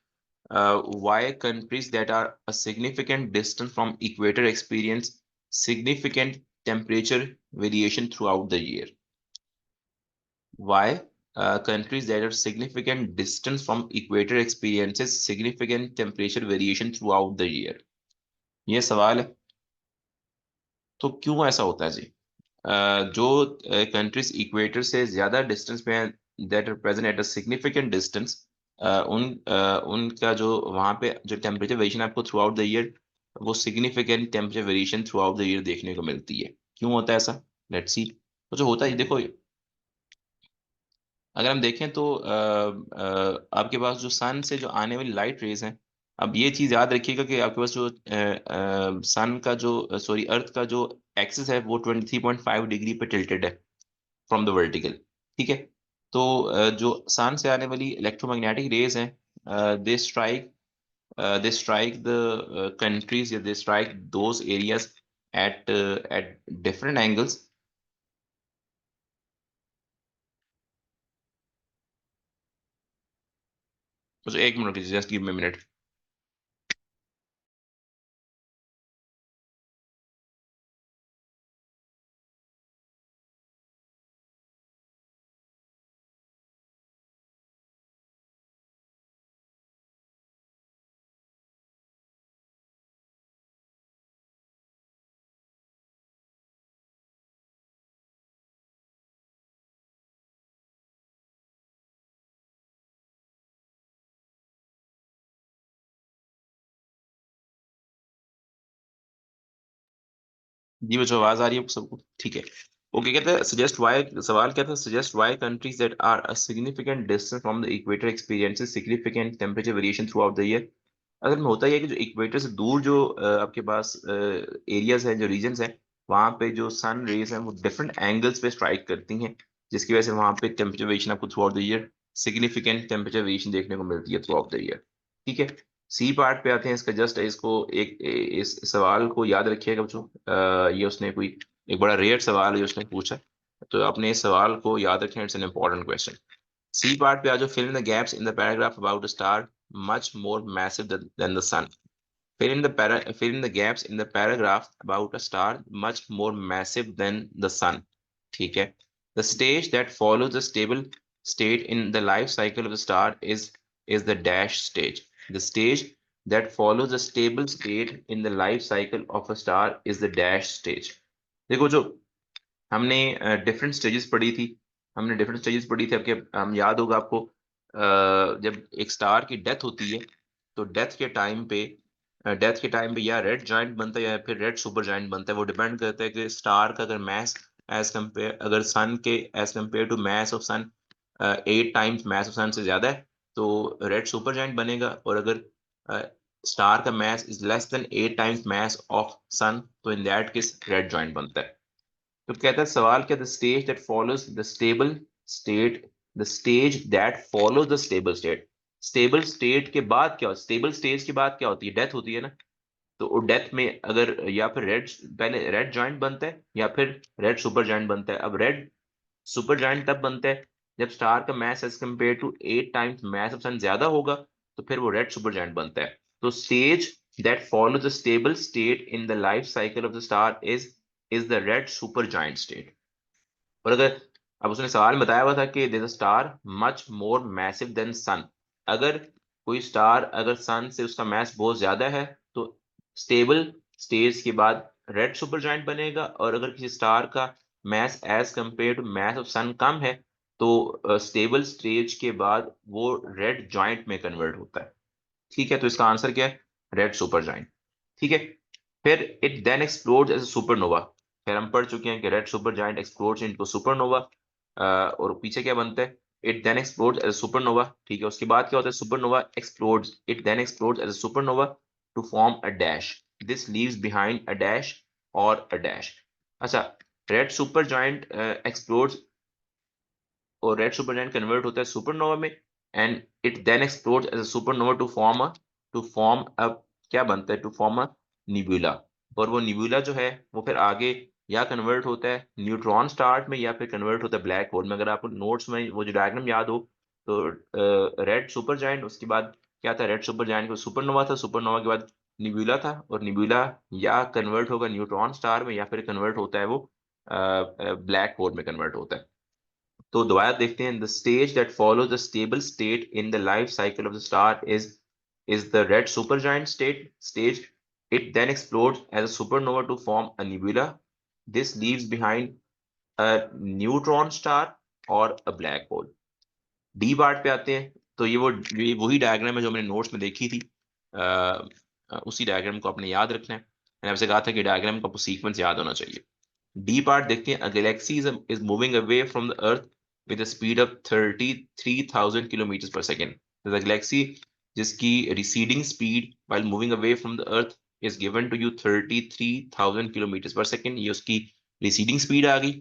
why countries that are a significant distance from equator experience significant temperature variation throughout the year. Why countries that are significant distance from equator experiences significant temperature variation throughout the year? ये सवाल है। तो क्यों ऐसा होता है जी? जो countries equator से ज्यादा डिस्टेंस पे हैं, that are present at a significant distance, उनका जो वहाँ पे जो टेम्परेचर वेरिएशन आपको थ्रू आउट द ईयर, वो significant temperature variation throughout the year देखने को मिलती है। क्यों होता है ऐसा? Let's see. तो जो होता है देखो, अगर हम देखें तो आपके पास जो सन से जो आने वाली लाइट रेज हैं, अब ये चीज याद रखिएगा कि आपके पास जो सन का जो सॉरी अर्थ का जो एक्सिस है वो 23.5 डिग्री पे टिल्टेड है फ्रॉम द वर्टिकल। ठीक है। तो जो सन से आने वाली इलेक्ट्रोमैग्नेटिक रेज हैं, दे स्ट्राइक द कंट्रीज, या they strike those areas at different angles. तो एक minute, just give me minute. जी बच्चों, आवाज आ रही है सबको? ठीक है। ओके, कहते हैं सजेस्ट वाई, सवाल क्या था? Suggest why countries that are a significant distance from the equator experiences significant temperature variation throughout the year. अगर में होता ही है कि जो इक्वेटर से दूर जो आपके पास एरियाज हैं, जो रीजन्स हैं, वहाँ पे जो सन रेज हैं वो डिफरेंट एंगल्स पे स्ट्राइक करती हैं, जिसकी वजह से वहाँ पे टेम्परेचर वेरिएशन आपको throughout the year significant temperature variation देखने को मिलती है थ्रू आउट द ईयर। ठीक है। सी पार्ट पे आते हैं। इसका जस्ट इसको इस सवाल को याद रखिएगा बच्चों। ये उसने कोई एक बड़ा रेयर सवाल है जो उसने पूछा, तो आपने इस सवाल को याद रखें। It's an important question. C part पे आ जाओ। Fill in the gaps in the paragraph about a star much more massive than the sun. Fill in the gaps in the paragraph about a star much more massive than the sun. ठीक है। The stage that follows the stable state in the life cycle of the star is the dash stage. The stage that follows the stable state in the life cycle of a star is the dash stage. देखो, जो हमने different stages पढ़ी थी, हमने different stages पढ़ी थी, आपके हम याद होगा आपको, जब एक स्टार की डेथ होती है तो डेथ के टाइम पे या रेड जॉइंट बनता है या फिर रेड सुपर जॉइंट बनता है। वो डिपेंड करता है कि स्टार का अगर मैस एज कंपेयर अगर सन के as compare to mass of sun 8 times mass of sun से ज्यादा है तो रेड सुपर जॉइंट बनेगा, और अगर स्टार का mass is less than 8 times mass of sun तो in that case red giant बनता है। तो कहता है सवाल क्या, the stage that follows the stable state, the stage that follows the stable state. Stable state के बाद क्या, स्टेबल स्टेज के बाद क्या होती है, डेथ होती है ना। तो डेथ में अगर या फिर रेड, पहले रेड जॉइंट बनता है या फिर रेड सुपर जॉइंट बनता है। अब रेड सुपर जायंट तब बनता है जब स्टार का mass as compare to 8 times mass of sun ज्यादा होगा, तो फिर वो रेड सुपर जायंट बनता है। तो stage that follow the stable state in the life cycle of the star is the red super giant state. और अगर, अब उसने सवाल में बताया हुआ था कि there star much more massive than sun. अगर कोई स्टार अगर सन से उसका मैस बहुत ज्यादा है तो स्टेबल स्टेज के बाद रेड सुपर जायंट बनेगा, और अगर किसी स्टार का mass as compare to mass of sun कम है तो स्टेबल स्टेज के बाद वो रेड जॉइंट में कन्वर्ट होता है। ठीक है, तो इसका आंसर क्या है, रेड सुपर जायंट। ठीक है। फिर it then explodes as a supernova. फिर हम पढ़ चुके हैं कि red super giant explodes into supernova, और पीछे क्या बनता है, it then explodes as a supernova. ठीक है, उसके बाद क्या होता है, supernova explodes, it then explodes as a supernova to form a dash, this leaves behind a dash और अ डैश। अच्छा, रेड सुपर जायंट एक्सप्लोड्स और रेड सुपरजायंट कन्वर्ट होता है सुपरनोवा में, and it then explodes as a supernova to form a क्या बनता है, to form a निब्यूला। और वो निब्यूला जो है वो फिर आगे या कन्वर्ट होता है न्यूट्रॉन स्टार में या फिर कन्वर्ट होता है ब्लैक होल में। अगर आपको नोट्स में वो जो डायग्राम याद हो तो रेड सुपर जायंट, उसके बाद क्या था, रेड सुपर जायंट को सुपरनोवा था, सुपरनोवा के बाद निब्यूला था, और निब्यूला या कन्वर्ट होगा न्यूट्रॉन स्टार में या फिर कन्वर्ट होता है वो ब्लैक होल में कन्वर्ट होता है। तो दोबारा देखते हैं, the stage that follow the stable state in the life cycle of the star is the red supergiant stage. It then explodes as a supernova to form a nebula, this leaves behind a neutron star और a black hole. D part पे आते हैं, तो ये वही diagram है जो मैंने नोट्स में देखी थी। उसी डायग्राम को आपने याद रखना है। मैंने आपसे कहा था कि डायग्राम का सीक्वेंस याद होना चाहिए। डी पार्ट देखते हैं, a galaxy is moving away from the earth with a speed of 33,000 kilometers per second. The galaxy जिसकी receding speed while moving away from the earth is given to you 33,000 kilometers per second, ये उसकी receding speed आ गई।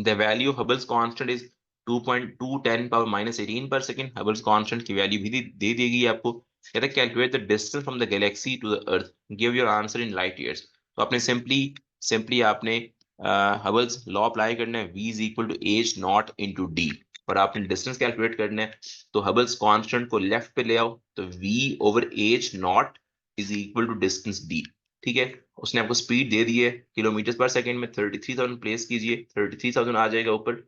The value of Hubble's constant is 2.210 power minus 18 per second. Hubble's constant की value भी दे देगी आपको। कहता है calculate the distance from the galaxy to the earth, give your answer in light years. तो आपने सिंपली आपने हबल्स लॉ अप्लाई करना है, v is equal to H naught into D, और आपने डिस्टेंस कैलकुलेट करना है। तो हबल्स कांस्टेंट को लेफ्ट पे ले आओ, तो v over H naught is equal to distance d। ठीक है, उसने आपको स्पीड दे दी है किलोमीटर पर सेकंड में, 33,000 प्लेस कीजिए, 33,000 आ जाएगा ऊपर,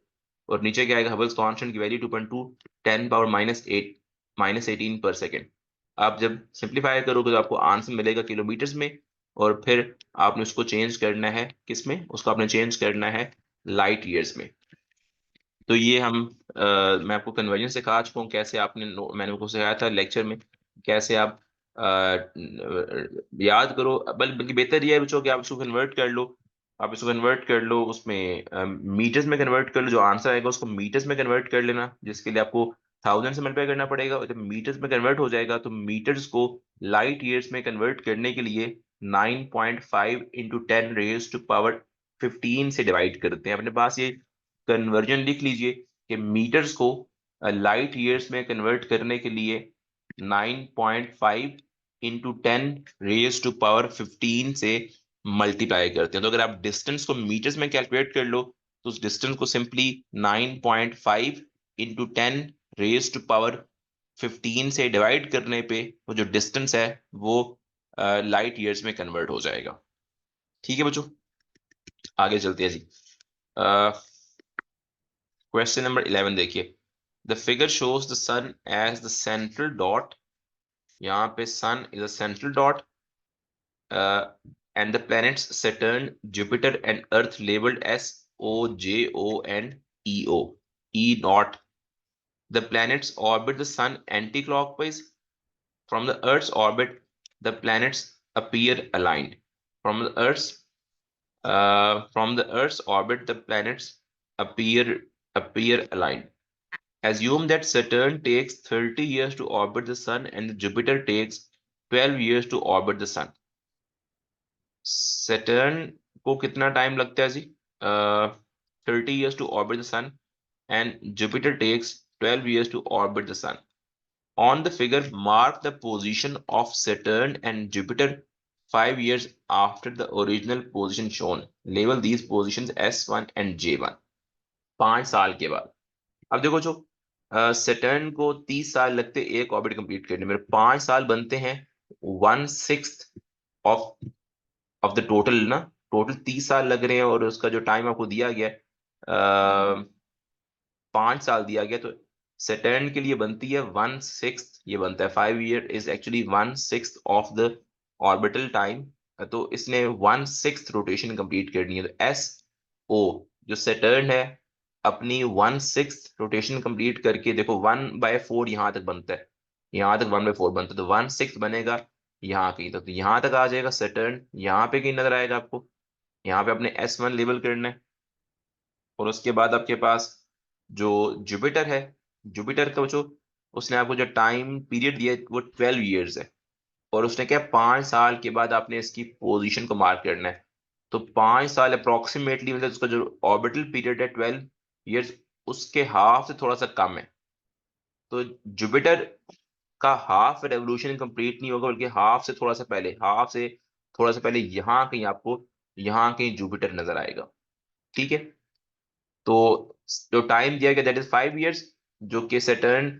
और नीचे क्या आएगा, हबल्स कांस्टेंट की value 2.2 10 power minus 18 per second. आप जब सिंप्लीफाई करोगे तो आपको आंसर मिलेगा किलोमीटर्स में, और फिर आपने उसको चेंज करना है किस में, उसको आपने चेंज करना है लाइट ईयर्स में। तो ये मैं आपको कन्वर्जन सिखा चुका हूँ, कैसे मैंने आपको सिखाया था लेक्चर में, कैसे आप याद करो। बल्कि बेहतर ये है बच्चों कि आप इसको कन्वर्ट कर लो, आप इसको कन्वर्ट कर लो उसमें मीटर्स में कन्वर्ट कर लो, जो आंसर आएगा उसको मीटर्स में कन्वर्ट कर लेना, जिसके लिए आपको 1000 से मल्टीप्लाई करना पड़ेगा। और जब मीटर्स में कन्वर्ट हो जाएगा तो मीटर्स को लाइट ईयर्स में कन्वर्ट करने के लिए 9.5 इंटू 10 रेज टू पावर 15 से डिवाइड करते हैं। अपने पास ये कन्वर्जन लिख लीजिए कि मीटर्स को लाइट ईयर्स में कन्वर्ट करने के लिए 9.5 इंटू 10 रेज टू पावर 15 से मल्टीप्लाई करते हैं। तो अगर आप डिस्टेंस को मीटर्स में कैलकुलेट कर लो तो उस डिस्टेंस को simply 9.5 into 10 raise to power 15 से डिवाइड करने पे वो जो डिस्टेंस है वो लाइट ईयर्स में कन्वर्ट हो जाएगा। ठीक है बच्चों, आगे चलते हैं जी। क्वेश्चन नंबर 11 देखिए, the figure shows the sun as the central dot, यहाँ पे sun is a central dot, and the planets Saturn, Jupiter, and Earth labeled as O, J, O, and E, O, E naught. The planets orbit the Sun anti-clockwise. From the Earth's orbit, the planets appear aligned. From the Earth's orbit, the planets appear aligned. Assume that Saturn takes 30 years to orbit the Sun and Jupiter takes 12 years to orbit the Sun. Saturn को कितना time लगता है जी? 30 years to orbit the sun, and Jupiter takes 12 years to orbit the sun. On the figure, mark the position of Saturn and Jupiter 5 years after the original position shown. Label these positions S1 and J1. 5 साल के बाद। अब देखो, जो Saturn को 30 साल लगते एक ऑर्बिट कंप्लीट करने में, 5 साल बनते हैं 1/6 ऑफ द टोटल ना। टोटल 30 साल लग रहे हैं और उसका जो टाइम आपको दिया गया है 5 साल दिया गया, तो सेटर्न के लिए बनती है 1/6, ये बनता है 5 year is actually 1/6 of the orbital time. तो इसने 1/6 रोटेशन कंप्लीट करनी है, तो एस ओ जो सेटर्न है अपनी 1/6 रोटेशन कंप्लीट करके, देखो 1/4 यहाँ तक बनता है, यहाँ तक 1/4 बनता है, तो 1/6 बनेगा यहाँ कहीं तक, तो यहाँ तक आ जाएगा सेटर्न, यहाँ पे कहीं नजर आएगा आपको। यहाँ पे अपने S1 लेवल करना है, और उसके बाद आपके पास जो जुपिटर है, जुपिटर का जो उसने आपको जो टाइम पीरियड दिया है वो 12 ईयर्स है, और उसने क्या 5 साल के बाद आपने इसकी पोजीशन को मार्क करना है। तो 5 साल अप्रोक्सीमेटली, मतलब उसका जो ऑर्बिटल पीरियड है 12 ईयर्स, उसके हाफ से थोड़ा सा कम है। तो जुपिटर का हाफ रेवोल्यूशन कंप्लीट नहीं होगा, बल्कि हाफ से थोड़ा सा पहले, हाफ से थोड़ा सा पहले यहाँ कहीं आपको, यहाँ कहीं जुपिटर नजर आएगा। ठीक है, तो जो टाइम दिया गया दैट इज 5 ईयर्स, जो कि सेटर्न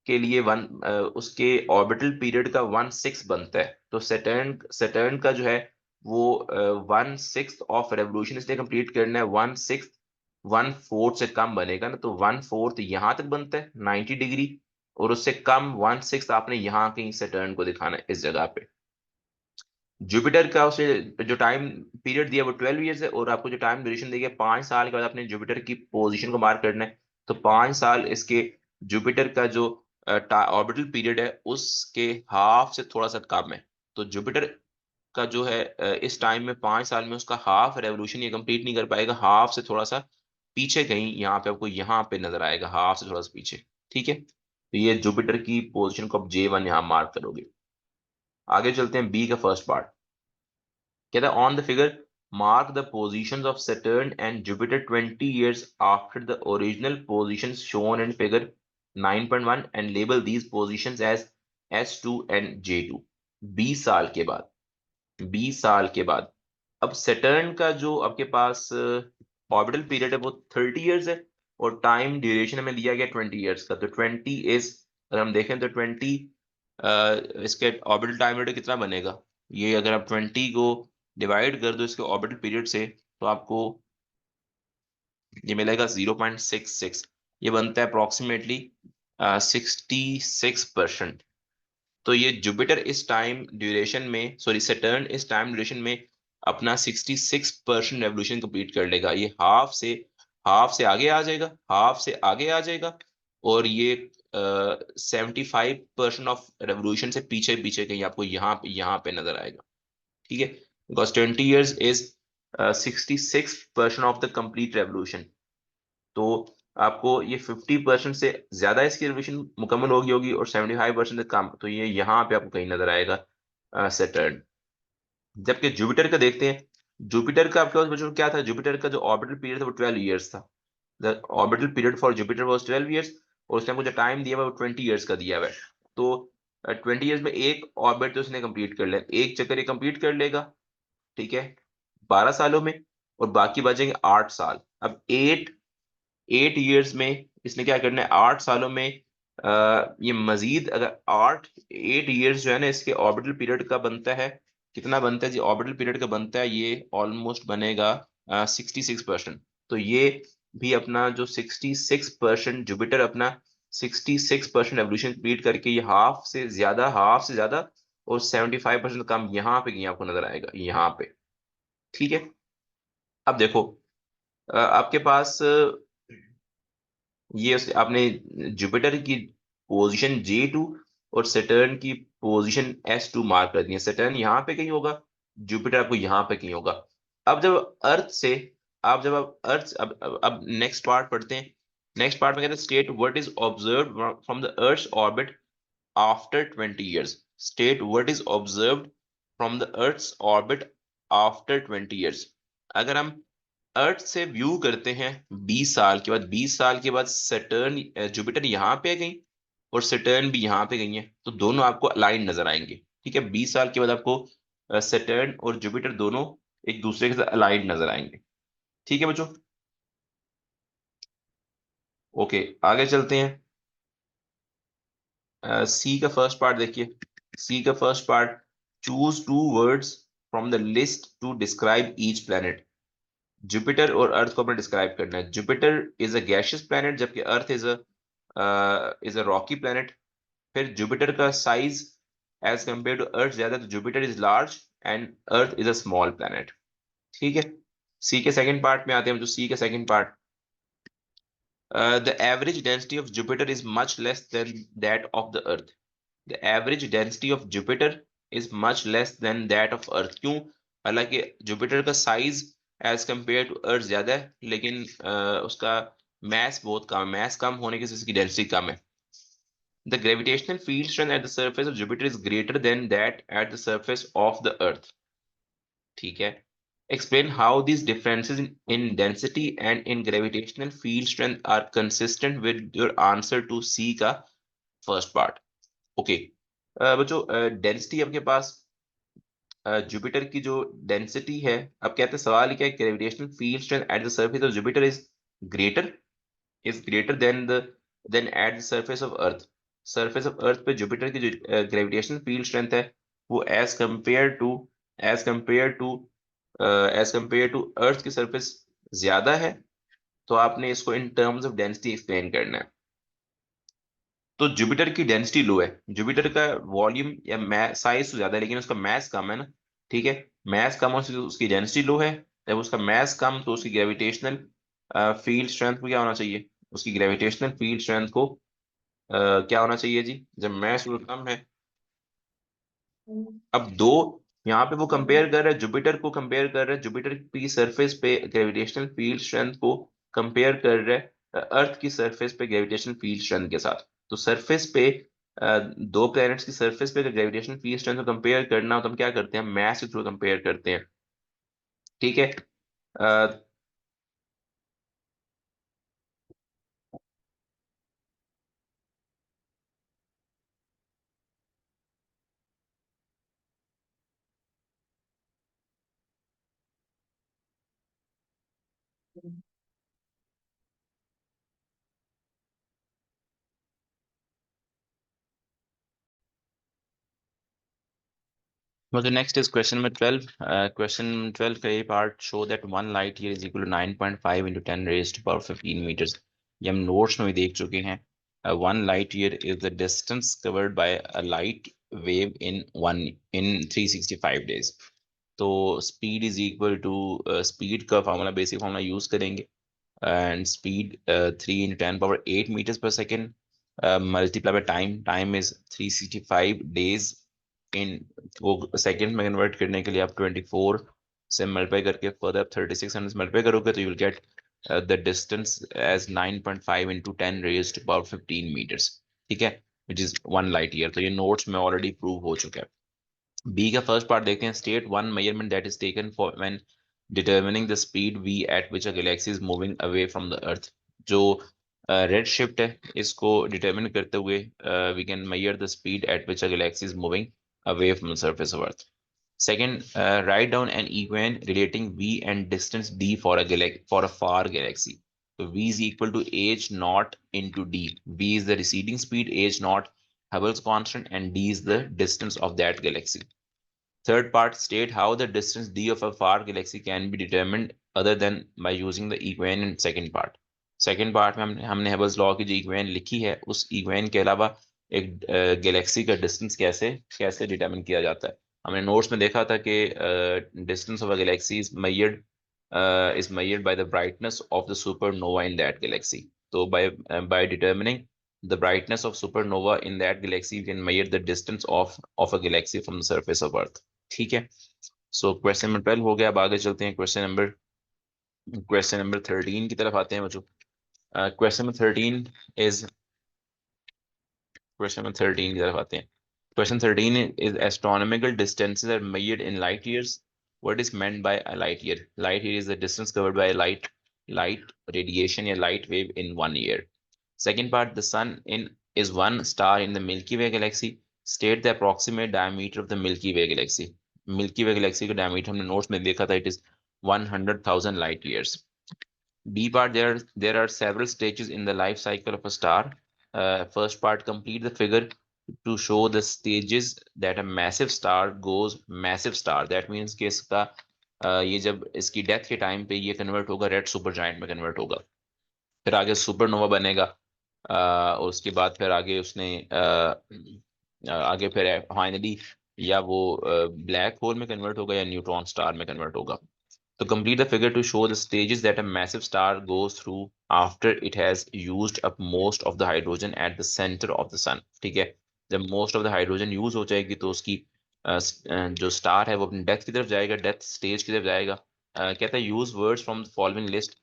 के लिए उसके ऑर्बिटल पीरियड का 1/6 बनता है। तो सेटर्न सेटर्न का जो है वो 1/6 ऑफ रेवोल्यूशन इसलिए कंप्लीट करना है, 1/6 1/4 से कम बनेगा ना, तो 1/4 यहाँ तक बनता है 90 डिग्री, और उससे कम 1/6 आपने यहाँ कहीं सेटर्न को दिखाना है इस जगह पे। जुपिटर का उसे जो टाइम पीरियड दिया वो 12 ईयर्स है, और आपको जो टाइम ड्यूरेशन दी गई 5 साल के बाद अपने जुपिटर की पोजीशन को मार्क करना है। तो 5 साल इसके जुपिटर का जो ऑर्बिटल पीरियड है उसके हाफ से थोड़ा सा कम है। तो जुपिटर का जो है इस टाइम में 5 साल में उसका हाफ रेवोल्यूशन ये कंप्लीट नहीं कर पाएगा, हाफ से थोड़ा सा पीछे कहीं यहाँ पे आपको यहाँ पे नजर आएगा, हाफ से थोड़ा सा पीछे। ठीक है, तो ये जुपिटर की पोजीशन को आप J1 यहाँ मार्क करोगे। आगे चलते हैं बी का फर्स्ट पार्ट। कहता है on the figure mark the positions of Saturn and Jupiter 20 years after the original positions shown in figure 9.1 and label these positions as S2 and J2। 20 साल के बाद, 20 साल के बाद अब सेटर्न का जो आपके पास ऑर्बिटल पीरियड है वो 30 ईयर्स है, और टाइम ड्यूरेशन हमें दिया गया 20 ईयर्स का। तो 20 इज, अगर हम देखें तो 20 इसके ऑर्बिटल टाइम पीरियड कितना बनेगा, ये अगर आप 20 को डिवाइड कर दो इसके ऑर्बिटल पीरियड से, तो आपको ये मिलेगा 0.66, ये बनता है अप्रोक्सीमेटली 66%। तो ये जुपिटर इस टाइम ड्यूरेशन में, सॉरी सेटर्न इस टाइम ड्यूरेशन में अपना 66% रेवोल्यूशन कंप्लीट कर लेगा। ये हाफ से आगे आ जाएगा, हाफ से आगे आ जाएगा, और ये 75% ऑफ रेवोल्यूशन से पीछे पीछे कहीं आपको यहाँ पे नजर आएगा। ठीक है, because 20 years is 66% of the complete revolution. तो आपको ये 50% से ज्यादा इसकी रिविजन मुकम्मल होगी और 75% से कम, तो ये यहाँ पे आपको कहीं नजर आएगा सेटर्न। जबकि जुपिटर का देखते हैं, जुपिटर का आपके पास बच्चों क्या था, जुपिटर का जो ऑर्बिटल पीरियड था वो 12 ईयर्स था। The orbital period for Jupiter was 12 years, और उसने मुझे टाइम दिया हुआ है वो 20 ईयर्स का दिया हुआ है। तो 20 ईयर्स में एक ऑर्बिट तो उसने कंप्लीट कर लिया, एक चक्कर ये कंप्लीट कर लेगा, ठीक है, 12 सालों में, और बाकी बचेंगे 8 साल। अब 8 ईयर्स में इसने क्या करना है, 8 सालों में ये मजीद अगर 8 ईयर्स जो है ना इसके ऑर्बिटल पीरियड का बनता है, कितना बनता है जी, ऑर्बिटल पीरियड का बनता है ये ऑलमोस्ट बनेगा 66%। तो ये भी अपना जो 66%, जुपिटर अपना 66% एवोल्यूशन कंप्लीट करके ये हाफ से ज्यादा और 75% कम यहाँ पे कहीं आपको नजर आएगा, यहाँ पे। ठीक है। अब देखो, आपके पास ये आपने जुपिटर की पोजीशन J2 और सैटर्न की पोजीशन S2 मार्क कर दी है। सैटर्न यहाँ पे कहीं होगा, जुपिटर आपको यहाँ पे कहीं होगा। अब जब अर्थ से आप जब आप अर्थ अब नेक्स्ट पार्ट पढ़ते हैं। नेक्स्ट पार्ट में कहते हैं state what is observed from the earth orbit after 20 years. State what is observed from the Earth's orbit after 20 years. अगर हम अर्थ से व्यू करते हैं 20 साल के बाद, 20 साल के बाद सैटर्न जुपिटर यहाँ पे है कहीं और सैटर्न भी यहाँ पे कहीं है, तो दोनों आपको अलाइन नजर आएंगे। ठीक है, 20 साल के बाद आपको सैटर्न और जुपिटर दोनों एक दूसरे के साथ अलाइन नजर आएंगे। ठीक है बच्चों, ओके आगे चलते हैं। सी का फर्स्ट पार्ट देखिए। सी का first part, choose two words from the list to describe each planet. Jupiter और अर्थ को हमें डिस्क्राइब करना है। Jupiter is a gaseous planet, जबकि earth is a rocky planet. फिर जुपिटर का size as compare to earth ज्यादा, तो Jupiter is large and earth is a small planet. ठीक है। सी के सेकंड पार्ट में आते हैं, जो सी का second part, the average density of Jupiter is much less than that of the earth. The average density of Jupiter is much less than that of Earth. क्यों? हालांकि जुपिटर का size as compare to earth ज्यादा है, लेकिन उसका mess बहुत कम है। Mess कम होने की वजह से इसकी डेंसिटी कम है। The gravitational field strength at the surface of Jupiter is greater than that at the surface of the Earth. ठीक है। Explain how these differences in density and in gravitational field strength are consistent with your answer to C का first part. Okay बच्चों, density आपके पास Jupiter की जो density है, अब कहते हैं सवाल क्या है, gravitational field strength at the surface of Jupiter greater is greater than at the surface of earth. Surface of earth पे जुपिटर की जो ग्रेविटेशनल फील्ड स्ट्रेंथ है, वो as compare to as compare to earth की surface ज्यादा है। तो आपने इसको in terms of density explain करना है। तो जुपिटर की डेंसिटी लो है, जुपिटर का वॉल्यूम या साइज तो ज्यादा है, लेकिन उसका मैस कम है ना। ठीक है, मैस कम हो उसकी डेंसिटी लो है। जब उसका मैस कम, तो उसकी ग्रेविटेशनल फील्ड स्ट्रेंथ को क्या होना चाहिए, उसकी ग्रेविटेशनल फील्ड स्ट्रेंथ को क्या होना चाहिए जी, जब मैस कम है। अब दो, यहाँ पे वो कंपेयर कर रहा है, जुपिटर को कंपेयर कर रहा है, जुपिटर की सरफेस पे ग्रेविटेशनल फील्ड स्ट्रेंथ को कंपेयर कर रहा है अर्थ की सरफेस पे ग्रेविटेशनल फील्ड स्ट्रेंथ के साथ। तो सरफेस पे दो प्लैनेट्स की सरफेस पे ग्रेविटेशनल फील्ड स्ट्रेंथ को कंपेयर करना हो, तो हम क्या करते हैं, मैथ के थ्रू कंपेयर करते हैं। ठीक है। अ, तो next is question number 12। Question 12 का ये part, show that 1 light year is equal to 9.5 into 10 raised power 15 metres. ये हम नोट्स में भी देख चुके हैं। 1 light year is the distance covered by a light wave in 365 days। तो speed is equal to, speed का फार्मूला, बेसिक फार्मूला यूज करेंगे, and speed 3 into 10 power 8 meters per second, multiply by time is 365 days in, वो second में convert करने के लिए आप 24 से मल्टीप्लाई करके फर्दर 3600 से मल्टीप्लाई करोगे, तो you will get the distance as 9.5 into 10 raised to power 15 meters। ठीक है, विच इज 1 light year। तो ये नोट्स में ऑलरेडी प्रूव हो चुका है। बी का फर्स्ट पार्ट देखते हैं। State one measurement that is taken for when determining the speed V at which a galaxy is moving away from the earth. जो रेड शिफ्ट है, इसको डिटरमिन करते हुए we can measure the speed at which a galaxy is moving away from the surface of earth। Second, write down an equation relating v and distance d for a far galaxy. So v is equal to h naught into d. V is the receding speed, h naught Hubble's constant, and d is the distance of that galaxy. Third part, state how the distance d of a far galaxy can be determined other than by using the equation in second part. Second part में हमने हेबल्स law की जो equation लिखी है उस equation के अलावा एक गैलेक्सी का डिस्टेंस कैसे कैसे डिटरमिन किया जाता है। हमने नोट्स में देखा था कि distance of a galaxy is measured by the brightness of the supernova in that galaxy. तो by determining the brightness of supernova in that galaxy can measure the distance of a galaxy from the surface of Earth। ठीक है। So question number 12 हो गया। अब आगे चलते हैं question number 13 की तरफ आते हैं बच्चों। Question number 13 is question number 13 की तरफ आते हैं। Question 13 is astronomical distances are measured in light years. What is meant by a light year? Light year is the distance covered by light radiation या light wave in 1 year. Second part, the sun is one star in the Milky Way galaxy. State the approximate diameter of the Milky Way galaxy. Milky Way galaxy का diameter हमने notes में देखा था, it is 100,000 light years. B part, there are several stages in the life cycle of a star. First part, complete the figure to show the stages that a massive star goes massive star. That means कि इसका ये जब इसकी death के time पे ये convert होगा red super giant में कन्वर्ट होगा, फिर आगे सुपरनोवा बनेगा, और उसके बाद फिर आगे उसने आगे फिर फाइनली या वो ब्लैक होल में कन्वर्ट होगा या न्यूट्रॉन स्टार में कन्वर्ट होगा। तो complete the figure to show the stages that a massive star goes through after it has used up most of the hydrogen at the center of the sun। ठीक है। जब most of the hydrogen use हो जाएगी तो उसकी जो star है वो अपनी डेथ की तरफ जाएगा, डेथ स्टेज की तरफ जाएगा। कहता है use words from the following list.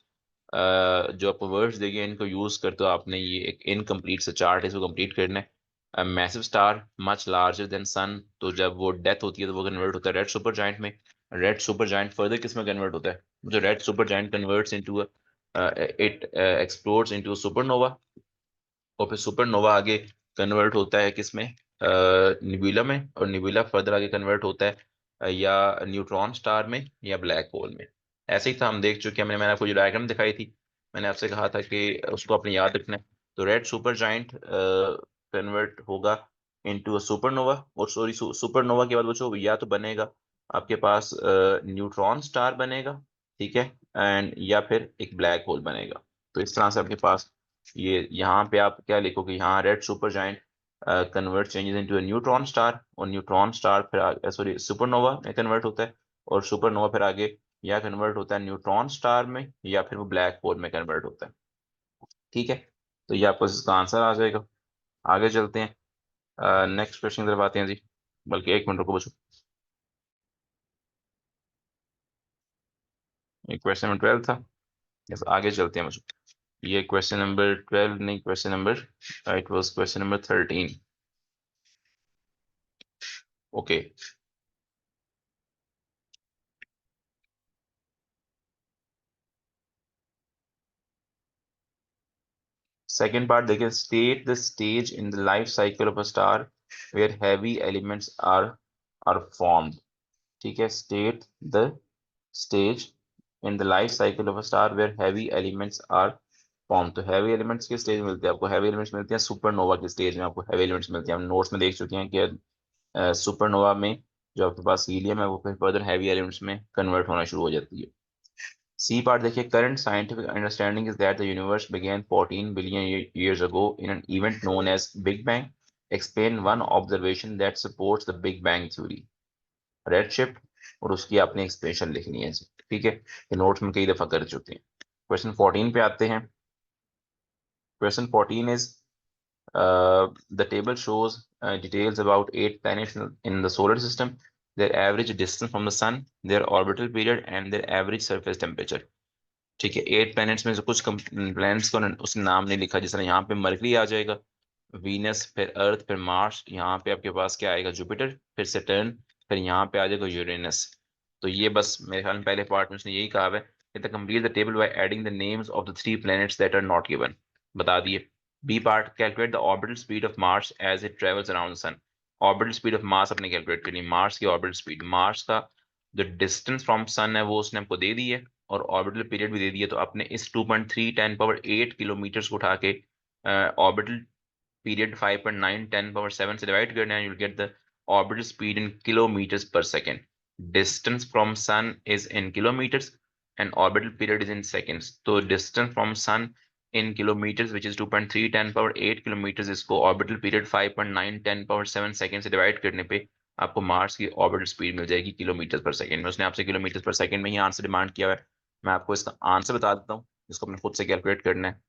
जो आपको वर्ड्स देंगे इनको यूज करते हो आपने ये एक इनकम्प्लीट सा चार्ट है, इसको कंप्लीट करना है। Massive star much larger than sun, तो जब वो डेथ होती है तो वो कन्वर्ट होता है रेड सुपर जायंट में। रेड सुपर जायंट फर्दर किस में कन्वर्ट होता है? जो red super giant converts into it explodes into supernova, और फिर सुपरनोवा आगे कन्वर्ट होता है किसमें? निबुला में, और निबुला फर्दर आगे कन्वर्ट होता है या न्यूट्रॉन स्टार में या ब्लैक होल में। ऐसे ही था, हम देख चुके हैं। मैंने आपको जो डायग्राम दिखाई थी, मैंने आपसे कहा था कि उसको अपने याद रखना है। तो रेड सुपर जाइंट कन्वर्ट होगा इनटू अ सुपरनोवा, और सॉरी सुपरनोवा के बाद बच्चों या तो बनेगा आपके पास न्यूट्रॉन स्टार बनेगा, ठीक है, एंड या फिर एक ब्लैक होल बनेगा। तो इस तरह से आपके पास ये यहाँ पे आप क्या लिखोगे, यहाँ red super giant convert changes into a neutron star, और न्यूट्रॉन स्टार फिर सॉरी सुपरनोवा में कन्वर्ट होता है, और सुपरनोवा फिर आगे या कन्वर्ट होता है न्यूट्रॉन स्टार में या फिर वो ब्लैक होल में कन्वर्ट होता है। ठीक है। तो ये आपको इसका आंसर आ जाएगा। आगे चलते हैं, नेक्स्ट क्वेश्चन की तरफ आते हैं जी। बल्कि एक मिनट रुको बच्चों, ये क्वेश्चन नंबर 12 था। यस, आगे चलते हैं बच्चों। ये क्वेश्चन नंबर 12 नहीं, question number it was question number 13। Okay. Second part देखिए, state the stage in the life cycle of a star where heavy elements are formed. ठीक है। State the stage in the life cycle of a star where heavy elements are form. तो heavy elements के stage मिलते हैं आपको, heavy elements मिलते हैं supernova के स्टेज में, आपको हैवी एलिमेंट्स मिलते हैं। हम नोट्स में देख चुके हैं कि सुपरनोवा में जो आपके पास हीलियम है वो फिर फर्दर हैवी एलिमेंट्स में कन्वर्ट होना शुरू हो जाती है। सी पार्ट देखिए, current scientific understanding is that the universe began 14 billion years ago in an event known as Big Bang. Explain one observation that supports the Big Bang theory. Red shift, और उसकी आपने expression लिखनी है। ठीक है, ये notes में कई दफा कर चुके हैं। क्वेश्चन 14 पे आते हैं। Question 14 is the table shows details about 8 planets in the solar system, their average distance from the sun, their orbital period and their average surface temperature। ठीक है, 8 planets में से कुछ प्लैनेट्स का उसने नाम नहीं लिखा। जिस तरह यहाँ पे मरकरी आ जाएगा, वीनस, फिर अर्थ, फिर मार्स, यहाँ पे आपके पास क्या आएगा? जुपिटर, फिर सैटर्न, फिर यहाँ पे आ जाएगा यूरेनस। तो ये बस मेरे ख्याल में पहले पार्ट में उसने यही कहा है कि complete the table by adding the names of the 3 planets that are not given. बता दिए। B part, calculate the orbital speed of Mars as it travels around the sun. Orbital speed of Mars अपने calculate करनी, Mars की orbital speed, Mars का जो distance from सन है वो उसने हमको दे दी है, और ऑर्बिटल पीरियड भी दे दी है। तो अपने इस 2.3 10 पावर 8 किलोमीटर को उठा के ऑर्बिटल period 5.9 10 power 7 से डिवाइड करना है, you'll get the orbital speed in kilometers per second. Distance from sun is in kilometers and orbital period is in seconds. तो distance from sun in kilometres which is 2.3 10⁸ kilometres, इसको orbital period 5.9 10⁷ से divide करने पे आपको Mars की orbital speed मिल जाएगी kilometre पर second में। उसने आपसे किलोमीटर पर सेकंड में ही आंसर डिमांड किया है। मैं आपको इसका आंसर बता देता हूँ, जिसको अपने खुद से कैलकुलेट करना है।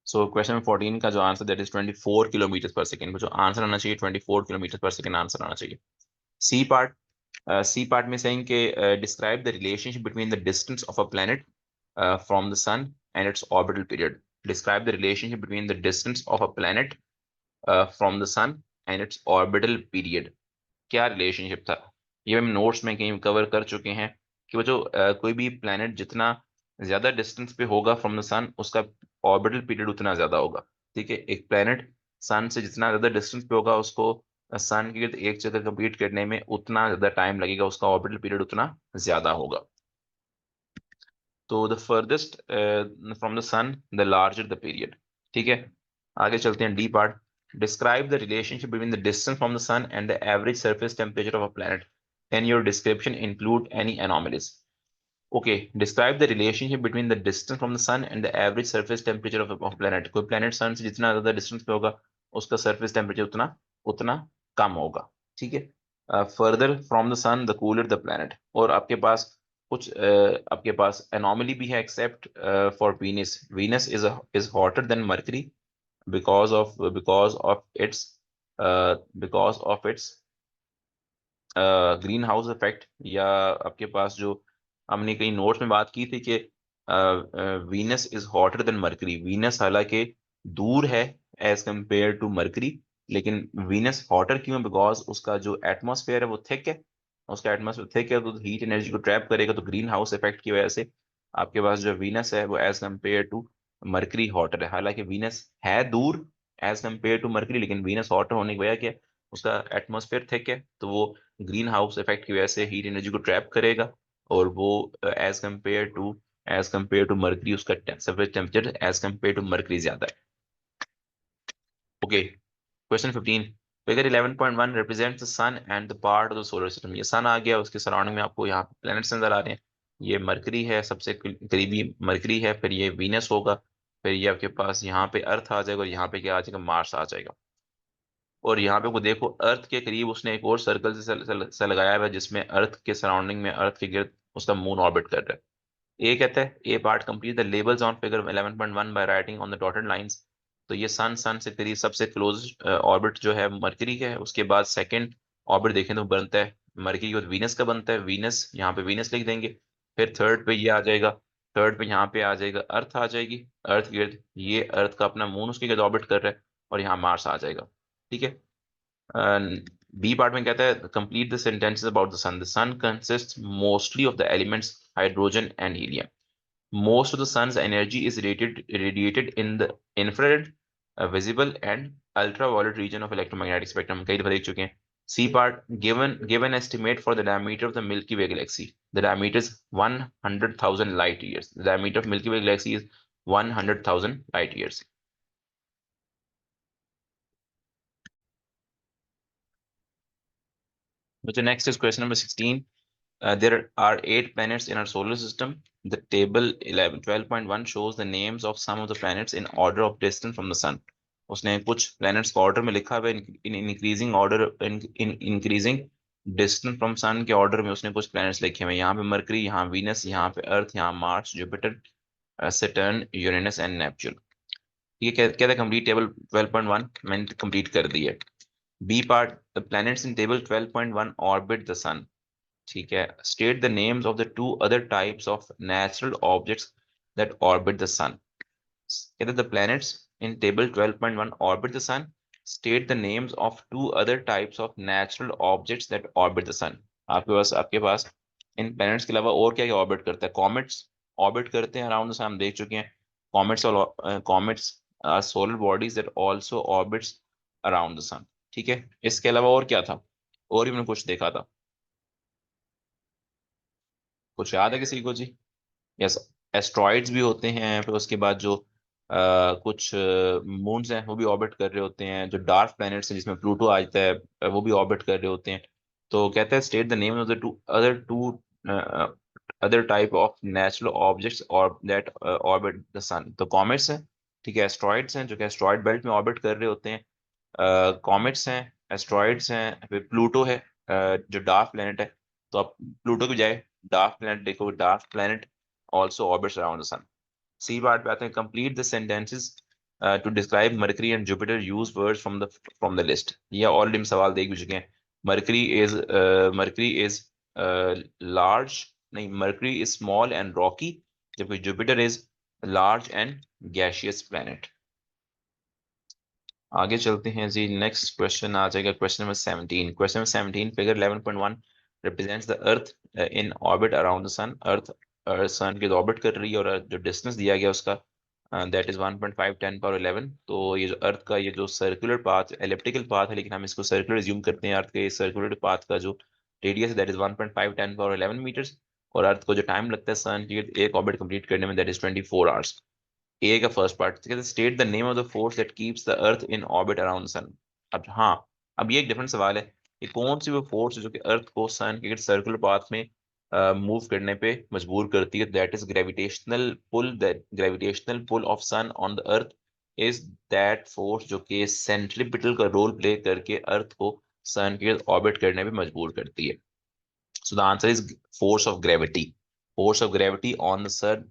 सो क्वेश्चन 14 का जो आंसर दैट इज 24 किलोमीटर पर सेकंड, जो आंसर आना चाहिए 24 किलोमीटर पर सेकंड आंसर आना चाहिए। सी पार्ट, सी पार्ट में saying के describe the relationship between the distance of a planet from the sun and its orbital period. Describe the relationship between the distance of a planet from the sun and its orbital period. क्या relationship था? ये हम notes में कहीं cover कर चुके हैं कि वो जो कोई भी प्लेनेट जितना ज्यादा डिस्टेंस पे होगा फ्रॉम द सन, उसका ऑर्बिटल पीरियड उतना ज्यादा होगा। ठीक है, एक प्लेनेट सन से जितना ज्यादा डिस्टेंस पे होगा, उसको सन के गिर्द एक चक्कर कंप्लीट करने में उतना ज्यादा टाइम लगेगा, उसका ऑर्बिटल पीरियड उतना ज्यादा होगा। तो the farthest from the sun the larger the period. ठीक है, आगे चलते हैं D part. Describe the relationship between the distance from the sun and the average surface temperature of a planet. Can your description include any anomalies? Okay, describe the relationship between the distance from the sun and the average surface temperature of planet. कोई planet sun से जितना ज्यादा distance पे होगा, उसका surface temperature उतना उतना कम होगा। ठीक है, further from the sun the cooler the planet. और आपके पास कुछ आपके पास एनोमली भी है, except for Venus. Venus is hotter than Mercury because of its greenhouse effect. या आपके पास जो हमने कई नोट्स में बात की थी कि Venus is hotter than mercury. Venus हालांकि दूर है एज कंपेयर टू मरकरी, लेकिन वीनस हॉटर क्यों? बिकॉज उसका जो एटमॉस्फेयर है वो थिक है। उसका एटमॉस्फेयर थिक है तो हीट एनर्जी को ट्रैप करेगा, तो ग्रीन हाउस इफेक्ट की वजह से आपके पास जो वीनस है वो as compare to Mercury hotter है। हालांकि वीनस है दूर एज कंपेयर टू मरकरी, लेकिन वीनस हॉटर होने की वजह क्या है? उसका एटमॉस्फेयर थिक है, तो वो ग्रीन हाउस इफेक्ट की वजह से हीट एनर्जी को ट्रैप करेगा, और वो एज कंपेयर टू मरकरी उसका surface temperature as compare to Mercury ज्यादा है। Okay, question 15। Figure 11.1 represents the sun and the part of the solar system. ये सन आ गया, उसके सराउंडिंग में आपको यहाँ पे प्लैनेट्स नजर आ रहे हैं। ये मरकरी है, सबसे करीबी मरकरी है, फिर ये वीनस होगा, फिर ये आपके पास यहाँ पे अर्थ आ जाएगा, और यहाँ पे क्या आ जाएगा? मार्स आ जाएगा। और यहाँ पे को देखो, अर्थ के करीब उसने एक और सर्कल से लगाया हुआ है, जिसमें अर्थ के सराउंडिंग में, अर्थ के गिर्द उसका मून ऑर्बिट कर रहा है। ए कहता है, A part complete the labels on figure 11.1 by writing on the dotted lines. तो ये सन से करीब सबसे क्लोज ऑर्बिट जो है मरकरी का है। उसके बाद सेकंड ऑर्बिट देखें तो बनता है मरकरी के बाद वीनस का बनता है, वीनस यहाँ पे वीनस लिख देंगे। फिर थर्ड पे ये आ जाएगा, थर्ड पे यहाँ पे आ जाएगा अर्थ आ जाएगी, अर्थ के गिर्द ये अर्थ का अपना मून उसके गिर्द ऑर्बिट कर रहा है, और यहाँ मार्स आ जाएगा। ठीक है, बी पार्ट में कहता है complete the sentences about the sun. The sun consist mostly of the elements hydrogen and helium. Most of the sun's energy is radiated in the infrared, visible and ultraviolet region of electromagnetic spectrum. कई दफा देख चुके हैं। C part, given estimate for the diameter of the Milky Way galaxy. The diameter is 100,000 light years. The diameter of Milky Way galaxy is 100,000 light years. So next is question number 16. There are 8 planets in our solar system. The table 12.1 shows the names of some of the planets in order of distance from the sun. उसने कुछ planets को order में लिखा हुआ है, in increasing order, in increasing distance from sun के order में उसने कुछ planets लिखे हुए हैं। यहाँ पे मरकरी, यहाँ वीनस, यहाँ पे अर्थ, यहाँ Mars, Jupiter, Saturn, Uranus and Neptune. ये क्या था? कंप्लीट टेबल 12.1 मैंने कंप्लीट कर दी है। B part, the planets in table 12.1 orbit the sun. ठीक है, state the names of the two other types of natural objects that orbit the sun. कहते the planets in table 12.1 orbit the sun. State the names of two other types of natural objects that orbit the sun. आपके पास इन planets के अलावा और क्या क्या orbit करता है? कॉमेट्स ऑर्बिट करते हैं अराउंड द सन, हम देख चुके हैं। कॉमेट्स और comets are solar bodies that also orbits around the sun. ठीक है, इसके अलावा और क्या था? और भी मैंने कुछ देखा था, कुछ याद है किसी को जी? यस, एस्ट्रॉइड्स भी होते हैं, फिर उसके बाद जो कुछ मून्स हैं वो भी ऑर्बिट कर रहे होते हैं। जो डार्क प्लैनेट्स हैं जिसमें प्लूटो आ जाता है, वो भी ऑर्बिट कर रहे होते हैं। तो कहता है state the name of the two other two other type of natural objects or that orbit the sun. तो कॉमेट्स हैं, ठीक है, एस्ट्रॉइड्स हैं जो कि एस्ट्रॉइड बेल्ट में ऑर्बिट कर रहे होते हैं, कॉमेट्स हैं, एस्ट्रॉइड्स हैं, फिर प्लूटो है जो डार्क प्लेनेट है। तो आप प्लूटो की बजाय डार्क प्लेनेट देखो, dark planet also orbits around the sun. C part पे आते हैं, complete the sentences to describe Mercury and Jupiter, use words from the list. ये ऑलरेडी हम सवाल देख भी चुके हैं। मरकरी इज लार्ज, नहीं, Mercury is small and rocky, जबकि Jupiter is large and gaseous planet. आगे चलते हैं जी, नेक्स्ट क्वेश्चन आ जाएगा, question number 17। Question number 17, figure 11.1 represents the earth in orbit around the sun. Earth sun के orbit कर रही है और जो डिस्टेंस दिया गया उसका दैट इज 1.5 10 पावर 11। तो ये जो अर्थ का ये जो सर्कुलर पाथ, एलिप्टिकल पाथ है लेकिन हम इसको सर्कुलर ज्यूम करते हैं, अर्थ के सर्कुलर पाथ का जो रेडियस है दैट इज 1.5 10 पावर 11 मीटर्स। और अर्थ को जो टाइम लगता है सन की एक ऑर्बिट कंप्लीट करने में दैट इज 24 आवर्स। ए का first part, state the name of the force that keeps the earth in orbit around sun. अब हाँ, अब ये एक डिफरेंट सवाल है कि कौन सी वो फोर्स है जो कि अर्थ को सन के सर्कुलर पाथ में मूव करने पे मजबूर करती है। That is gravitational pull. That gravitational pull of sun on the earth is that force जो कि सेंट्रीपिटल का रोल प्ले करके अर्थ को सन के ऑर्बिट करने पे मजबूर करती है। So the answer is force of gravity. Force of gravity on the sun,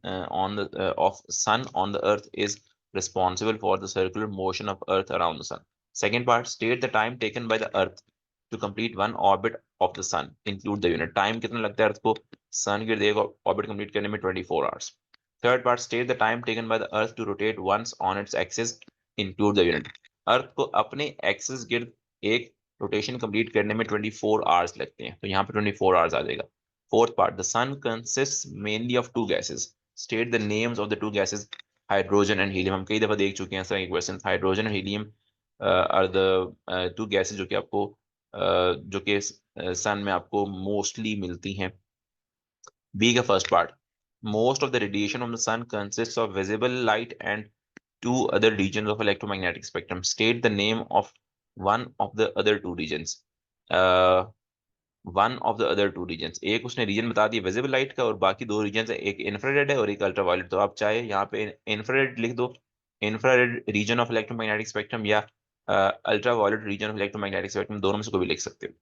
of sun on the earth is responsible for the circular motion of earth around the sun. Second part, state the time taken by the earth to complete one orbit of the sun. Include the unit. Time कितना लगता है अर्थ को sun के देगा orbit complete करने में 24 hours. Third part, state the time taken by the earth to rotate once on its axis. Include the unit. अर्थ को अपने एक्सिस गिर्द एक रोटेशन कंप्लीट करने में 24 आवर्स लगते हैं, तो यहाँ पे 24 आवर्स आ जाएगा। Fourth part, the sun consist mainly of two gases. State the names of the two gases, hydrogen and helium. हम कई दफा देख चुके हैं ऐसा एक question, hydrogen and helium are the two gases जो कि आपको जो कि सन में आपको मोस्टली मिलती हैं। बी का first part, most of the radiation of the sun consist of visible light and two other regions of electromagnetic spectrum. State the name of one of the other two regions. One of the other two reasons, एक उसने reason बता दिया visible light का और बाकी दो reason है, एक इंफ्रारेड है और एक अल्ट्रावायलेट। तो आप चाहे यहाँ पे इंफ्रारेड लिख दो, infrared region of electromagnetic spectrum, या ultraviolet region of electromagnetic spectrum, दोनों में से कोई भी लिख सकते हो।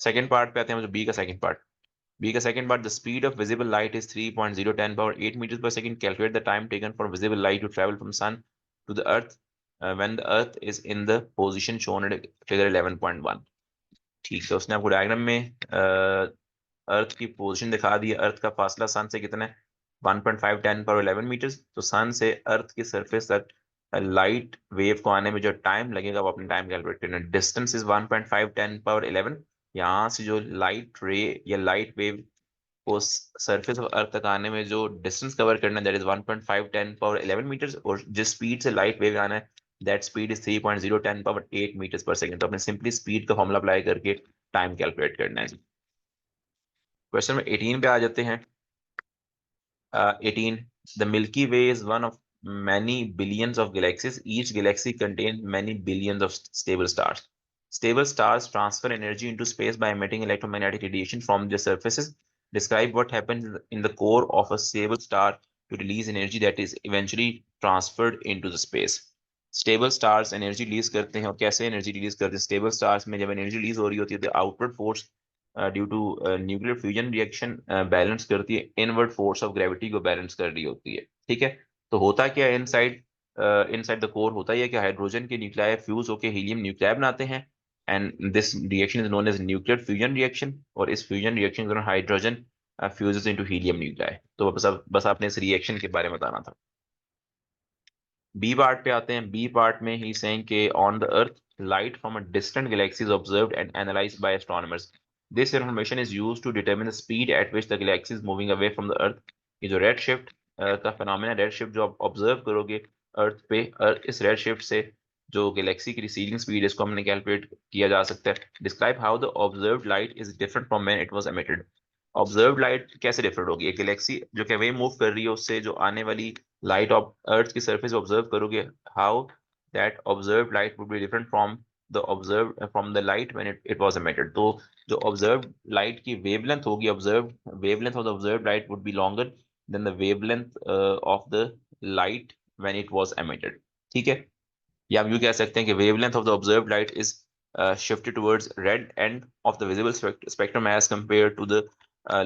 सेकंड पार्ट पे आते हैं, बी का सेकंड पार्ट। B का second part, the speed of visible light is 3.010 power 8 meters per second. Calculate the time taken for visible light to travel from sun to the earth when the earth is in the position shown at figure 11.1. ठीक है, उसने आपको diagram में अर्थ की position दिखा दी है। अर्थ का फासला सन से कितना है, 1.5 10 पावर 11 मीटर्स। तो सन से अर्थ की सरफेस तक लाइट वेव को आने में जो टाइम लगेगा वो अपने टाइम कैलकुलेट करना। Distance is 1.5 10 power 11। यहाँ से जो लाइट रे या लाइट वेव को सरफेस ऑफ अर्थ तक आने में जो डिस्टेंस कवर करना है दैट इज 1.5 10 पावर 11 मीटर्स, और जिस स्पीड से लाइट वेव आना है that speed is 3.010 power 8 meters per second. तो अपने सिंपली स्पीड का फॉर्मूला अप्लाई करके टाइम कैलकुलेट करना है। क्वेश्चन में 18 पे आ जाते हैं। 18, the Milky Way is one of many billions of galaxies. Each galaxy contains many billions of stable stars. Stable stars transfer energy into space by emitting electromagnetic radiation from their surfaces. Describe what happens in the core of a stable star to release energy that is eventually transferred into the space. Stable stars energy release करते हैं, और कैसे energy release करते हैं? Stable stars में जब energy release हो रही होती है तो outward force due to nuclear fusion reaction balance करती है, इनवर्ड फोर्स ऑफ ग्रेविटी को बैलेंस कर रही होती है। ठीक है, तो होता क्या है इनसाइड इनसाइड द कोर, होता है कि हाइड्रोजन के न्यूक्लियाई फ्यूज होकर हीलियम न्यूक्लियाई बनाते हैं, and this reaction is known as nuclear fusion reaction. और इस फ्यूजन रिएक्शन के दौरान hydrogen fuses into helium nuclei. तो बस आपने इस रिएक्शन के बारे में बताना था। बी पार्ट पे आते हैं। बी पार्ट में ही सेइंग के on the earth light from a distant galaxy is observed and analysed by astronomers. This information is used to determine the speed at which the galaxy is moving away from the earth. ये जो red shift का phenomena, red shift जो आप observe करोगे अर्थ पे, इस red shift से जो गैलेक्सी की रिसीविंग स्पीड है इसको हमने कैलकुलेट किया जा सकता है। Describe how the observed light is different from when it was emitted. Observe light कैसे डिफरेंट होगी? एक गैलेक्सी जो कि वे मूव कर रही है उससे जो आने वाली लाइट ऑफ अर्थ की सरफेस ऑब्जर्व करोगे, how that observe light would be different from the observe from the light when it was emitted. तो जो ऑब्जर्व लाइट की वेवलेंथ होगी, observe wavelength of the observe light would be longer than the wavelength of the light when it was emitted. ठीक है, या हम यूं कह सकते हैं कि wavelength of the observe light is shifted towards red end of the visible spectrum as compared to the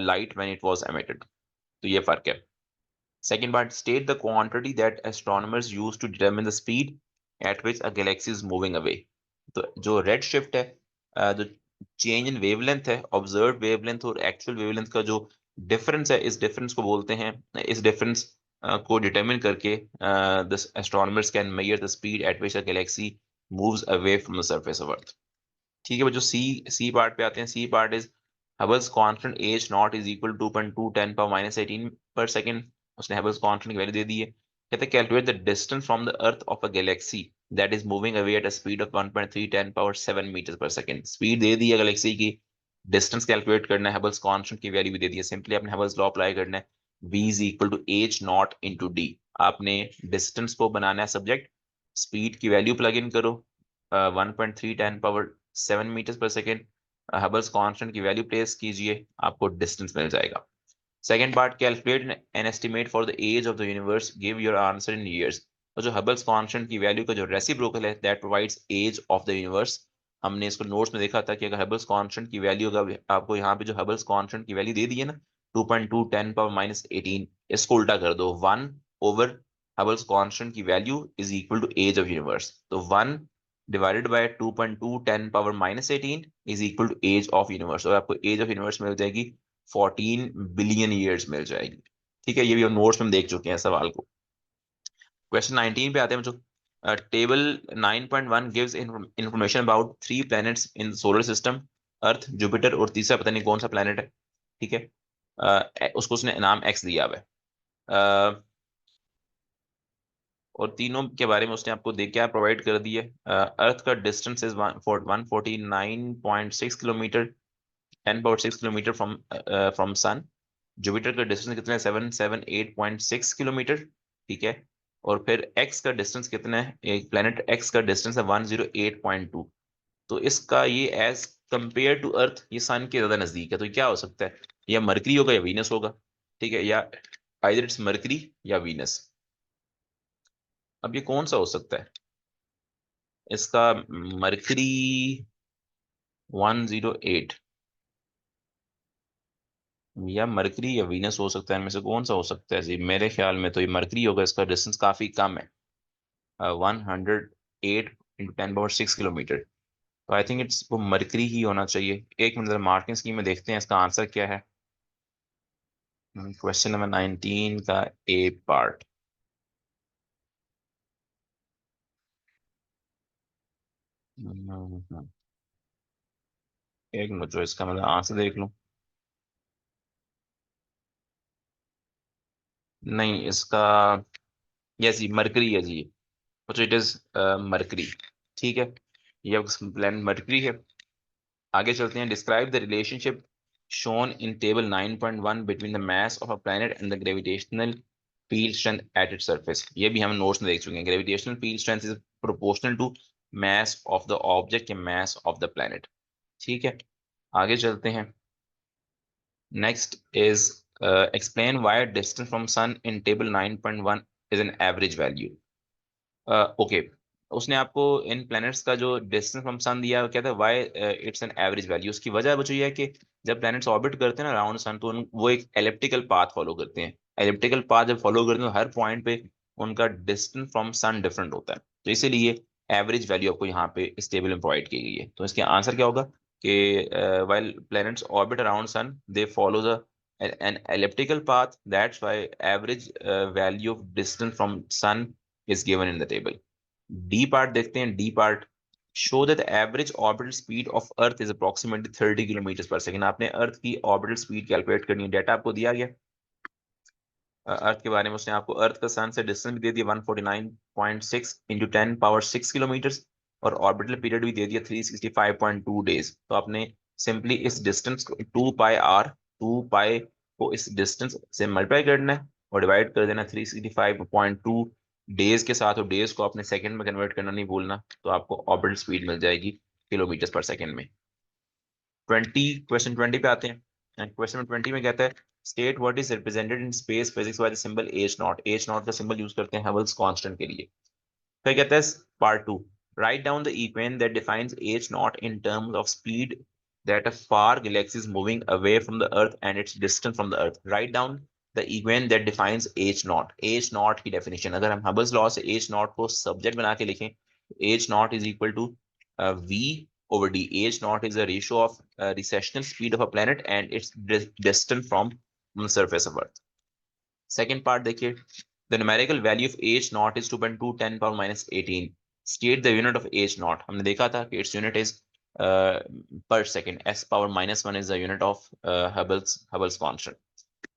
light when it was emitted। तो ये फर्क है। Second part, state the quantity that astronomers use to determine the speed at which a galaxy is moving away। तो जो red shift है, जो change in wavelength है, observe wavelength और एक्चुअल वेवलेंथ का जो डिफरेंस है, इस डिफरेंस को बोलते हैं, इस डिफरेंस को डिटरमिन करके the astronomers can measure the speed at which a galaxy moves away from the surface of earth. ठीक है बच्चों, सी सी पार्ट पे आते हैं। C part is Hubble's constant H naught is equal to 2.2 10 power minus 18 per second. उसने हबल्स constant की value दे दी है। कहते हैं calculate the distance from the earth of a galaxy that is moving away at a speed of 1.3 10 power 7 meter per second. Speed दे दी है galaxy की, डिस्टेंस कैलकुलेट करना है, हबल्स कांस्टेंट की वैल्यू भी दे दी है। सिंपली आपने हबल्स लॉ अप्लाई करना है, v is equal to H naught into D. आपने डिस्टेंस को बनाना है सब्जेक्ट, स्पीड की वैल्यू प्लग इन करो 1.3 10 power 7 meter per second, Hubble's constant की वैल्यू प्लेस कीजिए, आपको डिस्टेंस मिल जाएगा। Second part, calculate an estimate for the age of the universe, give your answer in years. तो जो हबल्स कांस्टेंट की वैल्यू का जो रेसिप्रोकल है that provides age of the universe. हमने इसको नोट्स में देखा था कि अगर हबल्स कांस्टेंट की वैल्यू का आपको यहाँ पे जो हबल्स कांस्टेंट की वैल्यू दे दी है ना 2.2 10 पावर माइनस 18, इसको उल्टा कर दो, 1 ओवर हबल्स कांस्टेंट की value is equal to age of universe. तो 1 divided by 2.2 10 power minus 18 is equal to age of universe, और आपको एज ऑफ यूनिवर्स मिल जाएगी 14 बिलियन ईयर्स मिल जाएगी। ठीक है, ये भी हम नोट्स में देख चुके हैं सवाल को। क्वेश्चन 19 पे आते हैं बच्चों। Table 9.1 gives information about 3 planets in solar system, earth, Jupiter और तीसरा पता नहीं कौन सा प्लैनेट है। ठीक है, उसको उसने नाम एक्स दिया हुआ है, और तीनों के बारे में उसने आपको देख क्या प्रोवाइड कर दिया। अर्थ का distance is 149.6 kilometre, 10 power 6 kilometre from from sun. Jupiter का डिस्टेंस कितना है, 778.6 किलोमीटर। ठीक है, और फिर एक्स का डिस्टेंस कितना है, एक प्लेनेट एक्स का डिस्टेंस है 108.2। तो इसका ये एज कंपेयर टू अर्थ ये सन के ज्यादा नजदीक है, तो क्या हो सकता है, या मरकरी होगा या वीनस होगा। ठीक है, या आइदर इट्स मरकरी या वीनस। अब ये कौन सा हो सकता है इसका, मरकरी 108, या मरकरी या वीनस हो सकता है, इनमें से कौन सा हो सकता है जी। मेरे ख्याल में तो ये मरकरी होगा, इसका डिस्टेंस काफी कम है, 108 × 10 पावर 6 किलोमीटर। तो आई थिंक इट्स वो मरकरी ही होना चाहिए। एक मिनट मार्किंग स्कीम में देखते हैं इसका आंसर क्या है। क्वेश्चन नंबर 19 का ए पार्ट। एक मिनट जो इसका मतलब आंसर देख लूं। नहीं इसका, यस जी मरकरी है जी, तो इट इज मरकरी। ठीक है, ये प्लान मरकरी है। आगे चलते हैं, describe the relationship shown in table 9.1 between the mass of a planet and the gravitational field strength at its surface. ये भी हम नोट्स में देख चुके हैं, gravitational field strength is proportional to mass of the object या mass of the planet. ठीक है, आगे चलते हैं। Next is explain why distance from sun in table 9.1 is an average value. Okay, उसने आपको इन प्लैनेट्स का जो डिस्टेंस फ्रॉम सन दिया है, क्या था, why it's an average value. उसकी वजह बच्चों ये है कि जब प्लैनेट्स ऑर्बिट करते हैं ना अराउंड सन, तो वो एक एलिप्टिकल पाथ फॉलो करते हैं। एलिप्टिकल पाथ जब फॉलो करते हैं तो हर पॉइंट पे उनका डिस्टेंस फ्रॉम सन डिफरेंट होता है, तो इसीलिए एवरेज वैल्यू आपको यहाँ पे इस टेबल में प्रोवाइड की गई है। तो इसके आंसर क्या होगा कि while planets orbit around sun they follow the an elliptical path, that's why average value of distance from sun is given in the table। D part देखते हैं, D part, show that average orbital speed of earth is approximately 30 kilometre पर second. आपने अर्थ की orbital speed calculate करनी है, data आपको दिया गया अर्थ के बारे में। उसने आपको अर्थ का सन से डिस्टेंस भी दे दिया 149.6 इंटू 10 पावर 6 किलोमीटर, और ऑर्बिटल पीरियड भी दे दिया 365.2 डेज। तो आपने सिंपली इस डिस्टेंस को 2 पाई को इस डिस्टेंस से मल्टीप्लाई करना है और डिवाइड कर देना 365.2 डेज के साथ, और डेज को आपने सेकंड में कन्वर्ट करना नहीं भूलना, तो आपको ऑर्बिटल स्पीड मिल जाएगी किलोमीटर पर सेकंड में। 20 क्वेश्चन 20 पे आते हैं। क्वेश्चन 20 में कहता है state what is represented in space physics by the symbol H not. H not का सिंबल यूज करते हैं हबल्स कांस्टेंट के लिए। फिर कहता है part 2, write down the equation that defines H not in terms of speed that a far galaxy is moving away from the earth and its distance from the earth। write down the equation that defines h naught। h naught की definition, अगर हम हबल्स law से h naught को subject बना के लिखें, h naught is equal to v over d। h naught is a ratio of recessional speed of a planet and its distance from the surface of earth। Second part देखिए, the numerical value of H naught is 2.2 10 power minus 18। State the unit of H naught. हमने देखा था कि its unit is per second. S power -1 is the unit of Hubble's constant.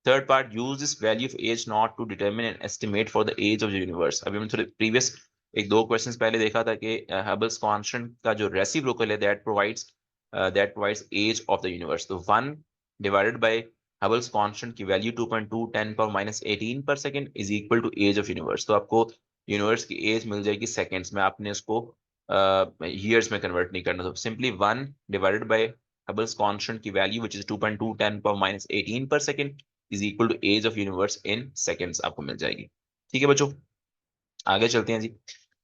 Third part, use this value of H naught to determine an estimate for the age of the universe. अभी हमने थोड़े previous एक दो questions पहले देखा था कि हबल्स constant का जो रेसिप्रोकल है that provides age of the universe. तो 1 डिवाइडेड बाय हबल्स कांस्टेंट की value 2.2 10 power minus 18 per second is equal to age of universe. तो आपको यूनिवर्स की एज मिल जाएगी सेकेंड्स में, आपने इसको ईयर्स में कन्वर्ट नहीं करना। तो simply 1 divided by Hubble's constant की value which is 2.2 10 power minus 18 per second is equal to age of universe in seconds आपको मिल जाएगी। ठीक है बच्चों, आगे चलते हैं जी।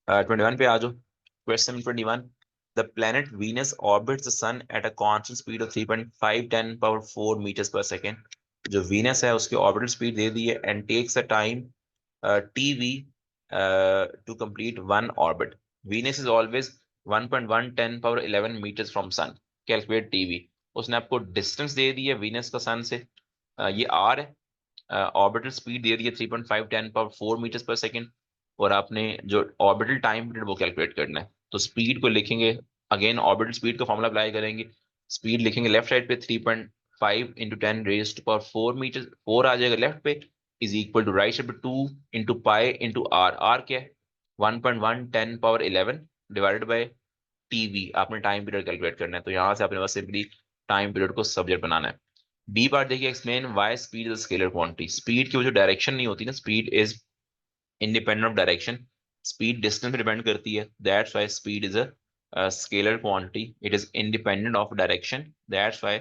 21 पे आ जाओ। Question 21, the planet Venus orbits the sun at a constant speed of 3.5 10 power 4 meters per second. जो वीनस है उसकी ऑर्बिटल स्पीड दे दी है and takes a time TV to complete one orbit. Venus is always 1.1 10 power 11 meters from sun. Calculate TV. उसने आपको distance दे दी है वीनस का सन से, ये आर है। ऑर्बिटल स्पीड दे दी है 3.5 10 पावर 4 मीटर्स पर सेकेंड, और आपने जो ऑर्बिटल टाइम पीरियड वो कैलकुलेट करना है। तो स्पीड को लिखेंगे, अगेन ऑर्बिटल स्पीड का फॉर्मूला अप्लाई करेंगे। स्पीड लिखेंगे लेफ्ट साइड पे 3.5 into 10 raise to power 4 meter, 4 आ जाएगा लेफ्ट पे, is equal to right side पे 2 into pi into R. R क्या है 1.1 10 पावर 11 डिवाइडेड बाई टीवी। आपने टाइम पीरियड कैलकुलेट करना है, तो यहाँ से आपने बस सिंपली टाइम पीरियड को सब्जेक्ट बनाना है। बी पार्ट देखिए, explain why speed is scalar quantity. Speed की वो जो डायरेक्शन नहीं होती ना, speed is independent of direction। speed distance पे डिपेंड करती है, that's why speed is a scalar quantity। it is independent of direction, that's why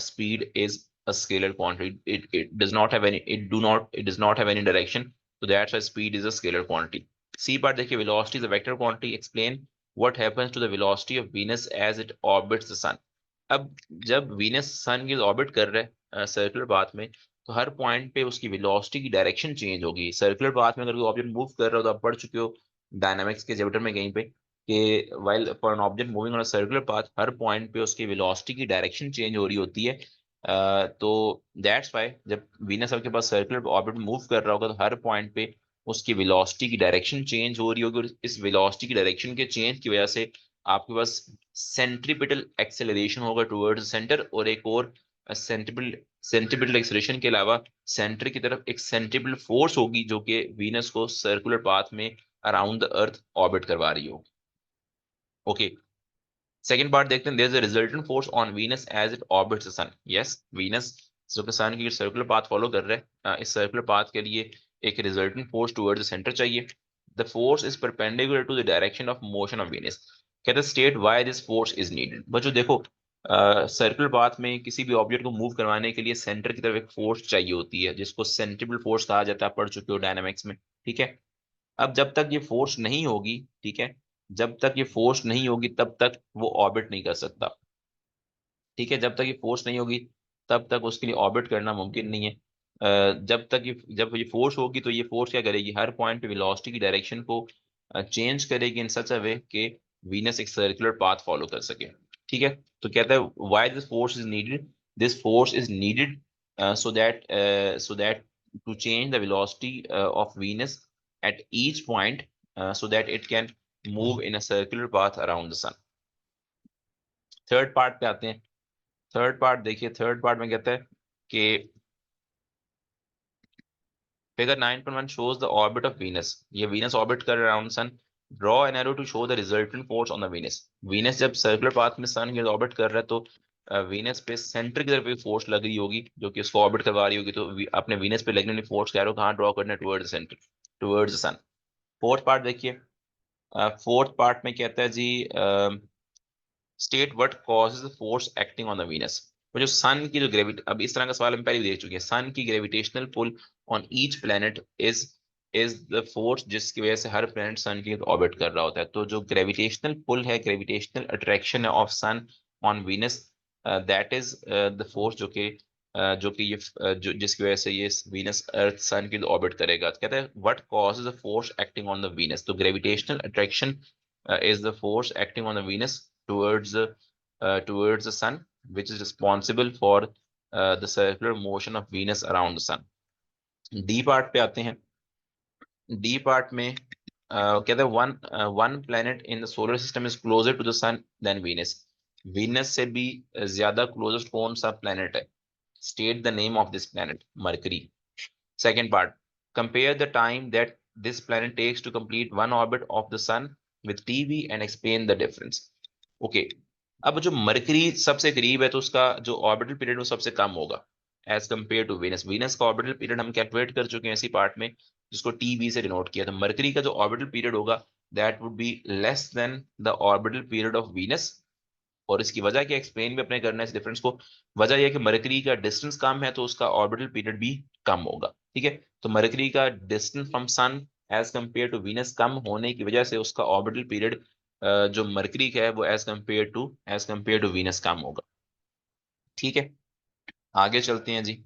speed is a scalar quantity। it does not have any it does not have any direction, so that's why speed is a scalar quantity। C part देखिए, velocity is a vector quantity। explain what happens to the velocity of Venus as it orbits the sun। अब जब Venus सन की orbit कर रहे हैं circular path में, तो हर point पे उसकी वेलोसिटी की डायरेक्शन चेंज होगी। सर्कुलर पाथ में अगर कोई ऑब्जेक्ट मूव कर रहा हो, तो आप पढ़ चुके हो डायनामिक्स के चैप्टर में कहीं पे कि while for an object moving on a circular path, her point पे उसकी वेलोसिटी की डायरेक्शन चेंज हो रही होती है। तो दैट्स वाई जब वीनस आपके पास सर्कुलर ऑर्बिट मूव कर रहा होगा, तो हर पॉइंट पे उसकी वेलोसिटी की डायरेक्शन चेंज हो रही होगी, और इस वेलोसिटी की डायरेक्शन के चेंज की वजह से आपके पास सेंट्रीपिटल एक्सेलरेशन होगा टुवर्ड्स सेंटर, और एक और सेंट्रीपिटल सेंट्रीपिटल एक्सेलरेशन के अलावा सेंटर की तरफ एक सेंट्रीपिटल फोर्स होगी जो कि वीनस को सर्कुलर पाथ में अराउंड द अर्थ ऑर्बिट करवा रही हो। ओके, सेकेंड पार्ट देखते हैं, there is a resultant force on Venus as it orbits the sun. Yes, Venus जो कि सन की सर्कुलर पाथ फॉलो कर रहे हैं, इस सर्कुलर पाथ के लिए एक resultant force towards the centre चाहिए। The force is perpendicular to the direction of motion of Venus. कहते हैं state why this force is needed. बच्चों देखो, सर्कुलर पाथ में किसी भी ऑब्जेक्ट को मूव करवाने के लिए सेंटर की तरफ एक फोर्स चाहिए होती है, जिसको सेंट्रिपल फोर्स कहा जाता है, पढ़ चुके हो डायनामिक्स में। ठीक है, अब जब तक ये फोर्स नहीं होगी, ठीक है, जब तक ये फोर्स नहीं होगी तब तक वो ऑर्बिट नहीं कर सकता। ठीक है, जब तक ये फोर्स नहीं होगी तब तक उसके लिए ऑर्बिट करना मुमकिन नहीं है। जब ये फोर्स होगी, तो ये फोर्स क्या करेगी, हर पॉइंट पे वेलोसिटी की डायरेक्शन को चेंज करेगी इन सच अ वे कि वीनस एक सर्कुलर पाथ फॉलो कर सके। ठीक है, तो कहता है why this force is needed. This force is needed so that to change the velocity of Venus at each point, so that it can move in a circular path around the sun। Third part पे आते हैं। Third part देखिए, third part में कहता है कि figure 9.1 shows the orbit of Venus। ये Venus orbit कर around sun. Draw an arrow to show the resultant force on the Venus. Venus जब सर्कुलर पाथ में सन की ऑर्बिट कर रहा है, तो वीनस पे सेंटर की तरफ एक फोर्स लग रही होगी जो कि उसको ऑर्बिट करवा रही होगी। तो अपने वीनस पे लगने वाली फोर्स कह रहा हो कहाँ ड्रॉ करना है, towards centre, towards sun. Fourth part देखिए, फोर्थ पार्ट में कहता है जी, state what causes the force acting on the Venus. वो जो सन की जो ग्रेविटी, अब इस तरह का सवाल हम पहले भी देख चुके हैं, सन की gravitational pull on each planet is is the force जिसकी वजह से हर प्लेनेट सन की ऑर्बिट कर रहा होता है। तो जो ग्रेविटेशनल पुल है, ग्रेविटेशनल अट्रैक्शन है of sun on Venus, that is the force जो कि ये जो जिसकी वजह से ये वीनस अर्थ सन की ऑर्बिट करेगा। तो कहता है what causes the force acting on the Venus. तो gravitational attraction is the force acting on the Venus towards the sun, which is responsible for the circular motion of Venus around the sun. D part पे आते हैं। D part में कहते हैं one planet in the solar system is closer to the sun than Venus. Venus से भी ज्यादा closest कौन सा प्लेनेट है? State the name of this planet, Mercury. Second part, compare the time that this planet takes to complete one orbit of the sun with TV and explain the difference. Okay. अब जो mercury सबसे करीब है तो उसका जो orbital period वो सबसे कम होगा as compare to Venus. Venus का ऑर्बिटल पीरियड हम कैलकुलेट कर चुके हैं इसी पार्ट में, जिसको टीवी से डिनोट किया था। मरकरी का जो ऑर्बिटल पीरियड होगा that would be less than the orbital period of Venus. और इसकी वजह क्या, एक्सप्लेन भी अपने करना है इस डिफरेंस को। वजह यह कि मरकरी का डिस्टेंस कम है तो उसका ऑर्बिटल पीरियड भी कम होगा। ठीक है, तो मरकरी का distance from sun as compare to Venus कम होने की वजह से उसका ऑर्बिटल पीरियड जो मरकरी का है वो एज कंपेयर टू वीनस कम होगा। ठीक है, आगे चलते हैं जी।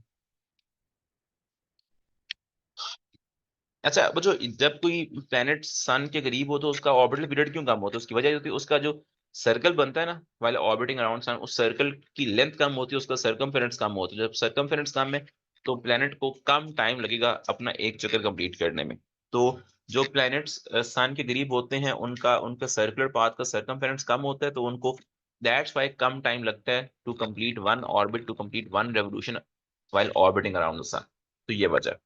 अच्छा, वो जो जब कोई प्लेनेट सन के करीब हो तो उसका ऑर्बिटल पीरियड क्यों कम होता है? उसकी वजह होती है उसका जो सर्कल बनता है ना वाइल ऑर्बिटिंग अराउंड सन, उस सर्कल की लेंथ कम होती है, उसका सरकमफेरेंस कम होता है। जब सरकमफेरेंस कम है तो प्लेनेट को कम टाइम लगेगा अपना एक चक्कर कंप्लीट करने में। तो जो प्लैनेट्स सन के करीब होते हैं उनका उनका सर्कुलर पाथ का सरकमफेरेंस कम होता है, तो उनको दैट्स वाई कम टाइम लगता है to complete one orbit, to complete one revolution while orbiting around the sun. तो ये वजह है।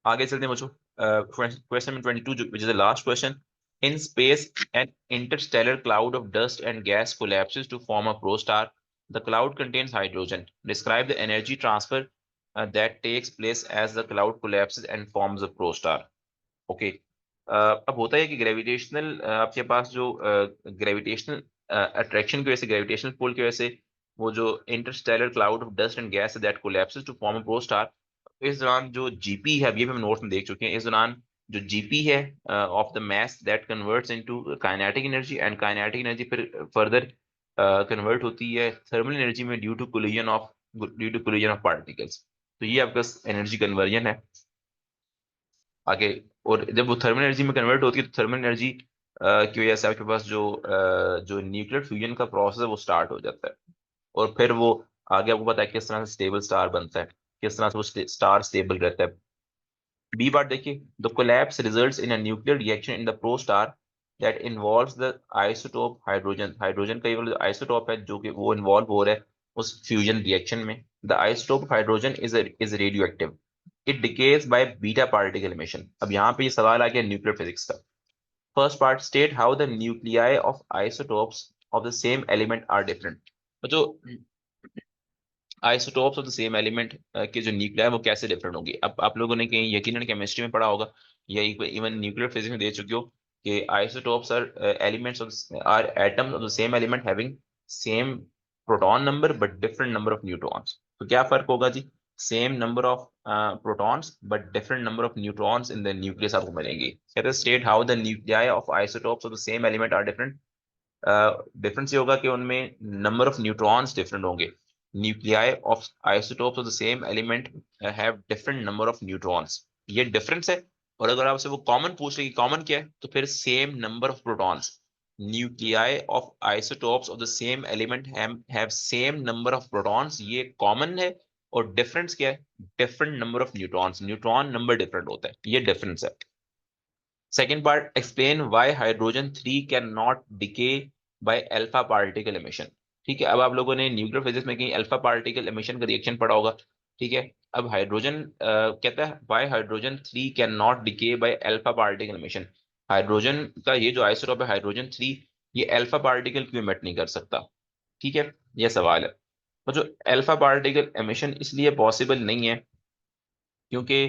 आगे चलते हैं बच्चों। Question number 22, which is the last question. In space, an interstellar cloud of dust and gas collapses to form a protostar. The cloud contains hydrogen. Describe the energy transfer that takes place as the cloud collapses and forms a protostar. Okay. अब होता है कि gravitational आपके पास जो gravitational attraction की वजह से, ग्रेविटेशनल पुल की वजह से वो जो interstellar cloud of dust and gas that collapses to form a protostar. इस दौरान जो जीपी है, अभी हम नोट्स में देख चुके हैं, इस दौरान जो जीपी है of the mass that converts into kinetic energy, and kinetic energy फिर फर्दर कन्वर्ट होती है थर्मल एनर्जी में due to collision of particles. तो ये आपका एनर्जी कन्वर्जन है आगे। और जब वो थर्मल एनर्जी में कन्वर्ट होती है तो थर्मल एनर्जी की वजह से आपके पास जो न्यूक्लियर फ्यूजन का प्रोसेस है वो स्टार्ट हो जाता है। और फिर वो आगे आपको पता है किस तरह से स्टेबल स्टार बनता है, किस तरह से वो स्टार स्टेबल रहता है। बी पार्ट देखिए, the collapse results in a nuclear reaction in the ProStar that involves the isotope hydrogen. Hydrogen का ये वाला आइसोटोप है जो कि वो इन्वॉल्व हो रहा है उस फ्यूजन रिएक्शन में। The isotope hydrogen is radioactive, it decays by beta particle emission. अब यहाँ पे ये सवाल आ गया न्यूक्लियर फिजिक्स का। First part, state how the nuclei of isotopes of the same element are different. जो isotopes of the same element के जो न्यूक्लियाई वो कैसे डिफरेंट होंगे। अब आप लोगों ने कहीं यकीनन केमिस्ट्री में पढ़ा होगा या इवन न्यूक्लियर फिजिक्स में दे चुके हो कि isotopes are elements of are atoms of the same element having same proton number but different number of neutrons. तो क्या फर्क होगा जी? Same number of protons but different number of neutrons in the nucleus आपको मिलेंगे। कहते हैं state how the nuclei of isotopes of the same element are different. Difference ये होगा कि उनमें नंबर ऑफ न्यूट्रॉन्स डिफरेंट होंगे। Nuclei of isotopes of the same element have different number of neutrons, ये डिफरेंस है। और अगर आपसे वो कॉमन पूछ ले कि कॉमन क्या है, तो फिर same number of protons. Nuclei of isotopes of the same element have same number of protons, ये कॉमन है। और डिफरेंस क्या है? Different number of neutrons, neutron number different होता है, ये डिफरेंस है। Second part, explain why hydrogen 3 cannot decay by alpha particle emission. ठीक है, अब आप लोगों ने न्यूक्लियर फिजिक्स में कहीं अल्फा पार्टिकल एमिशन का रिएक्शन पढ़ा होगा। ठीक है, अब हाइड्रोजन कहता है why hydrogen 3 can not decay by alpha particle emission. Hydrogen का ये जो आइसोटोप है हाइड्रोजन 3, ये अल्फा पार्टिकल क्यों एमिट नहीं कर सकता? ठीक है, ये सवाल है। तो जो अल्फा पार्टिकल एमिशन इसलिए पॉसिबल नहीं है क्योंकि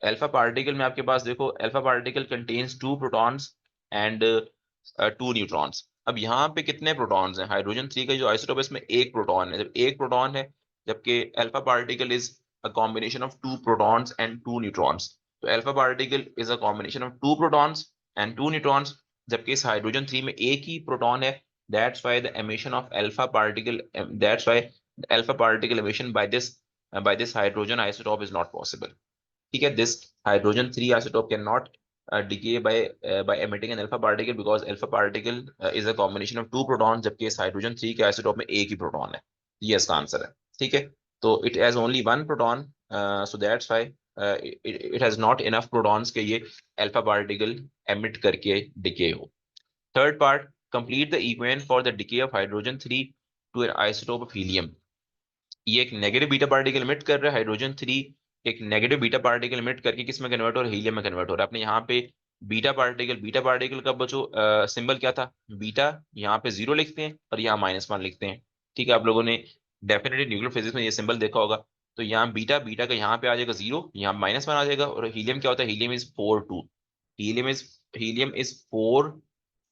अल्फा पार्टिकल में आपके पास देखो, alpha particle contains 2 protons and 2 neutrons. अब यहाँ पे कितने प्रोटॉन्स हैं? हाइड्रोजन 3 का जो आइसोटोप है इसमें एक प्रोटॉन है, जब एक प्रोटॉन है, जबकि alpha particle is a combination of 2 protons and 2 neutrons. तो alpha particle is a combination of 2 protons and 2 neutrons, जबकि इस हाइड्रोजन 3 में एक ही प्रोटॉन है। That's why the emission of alpha particle, that's why alpha particle emission by this hydrogen isotope is not possible. ठीक है, this hydrogen 3 isotope cannot decay by emitting an alpha particle because alpha particle is a combination of 2 proton, जबकि इस hydrogen 3 के isotope में एक ही proton है। ये इसका आंसर है। ठीक है, तो it has only 1 proton, so that's why it has not enough protons के ये अल्फा पार्टिकल एमिट करके डिके हो। Third part, complete the equation for the decay of hydrogen 3 to an isotope of helium. ये एक negative beta particle emit कर रहा है, hydrogen 3 एक नेगेटिव बीटा पार्टिकल इमिट करके किस में कन्वर्ट हो रहा है? हीलियम में कन्वर्ट हो रहा है। अपने यहाँ पे बीटा पार्टिकल का बचो सिंबल क्या था? बीटा। यहाँ पे 0 लिखते हैं और यहाँ -1 लिखते हैं। ठीक है, आप लोगों ने डेफिनेटली न्यूक्लियर फिजिक्स में ये सिंबल देखा होगा। तो यहाँ बीटा, बीटा का यहाँ पे आ जाएगा 0, यहाँ -1 आ जाएगा। और हीलियम क्या होता है? Helium is 4 2। Helium is 4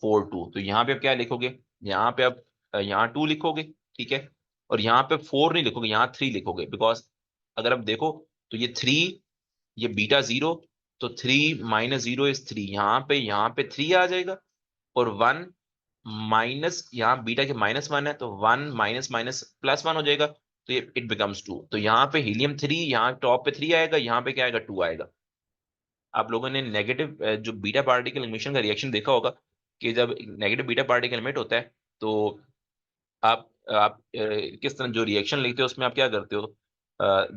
4 2। तो यहाँ पे आप क्या लिखोगे? यहाँ पे आप यहाँ 2 लिखोगे। ठीक है, और यहाँ पे 4 नहीं लिखोगे, यहाँ 3 लिखोगे, बिकॉज अगर आप देखो तो ये 3, ये बीटा 0, तो 3 - 0 इज 3। यहाँ पे 3 आ जाएगा, और 1 माइनस, यहाँ बीटा के -1 है, तो 1 माइनस माइनस +1 हो जाएगा, तो ये इट बिकम्स 2। तो यहाँ पे हीलियम 3, यहाँ टॉप पे 3 आएगा, यहाँ पे क्या आएगा? 2 आएगा। आप लोगों ने नेगेटिव जो बीटा पार्टिकल इमिशन का रिएक्शन देखा होगा, कि जब नेगेटिव बीटा पार्टिकल इमिट होता है, तो आप किस तरह जो रिएक्शन लिखते हो उसमें आप क्या करते हो?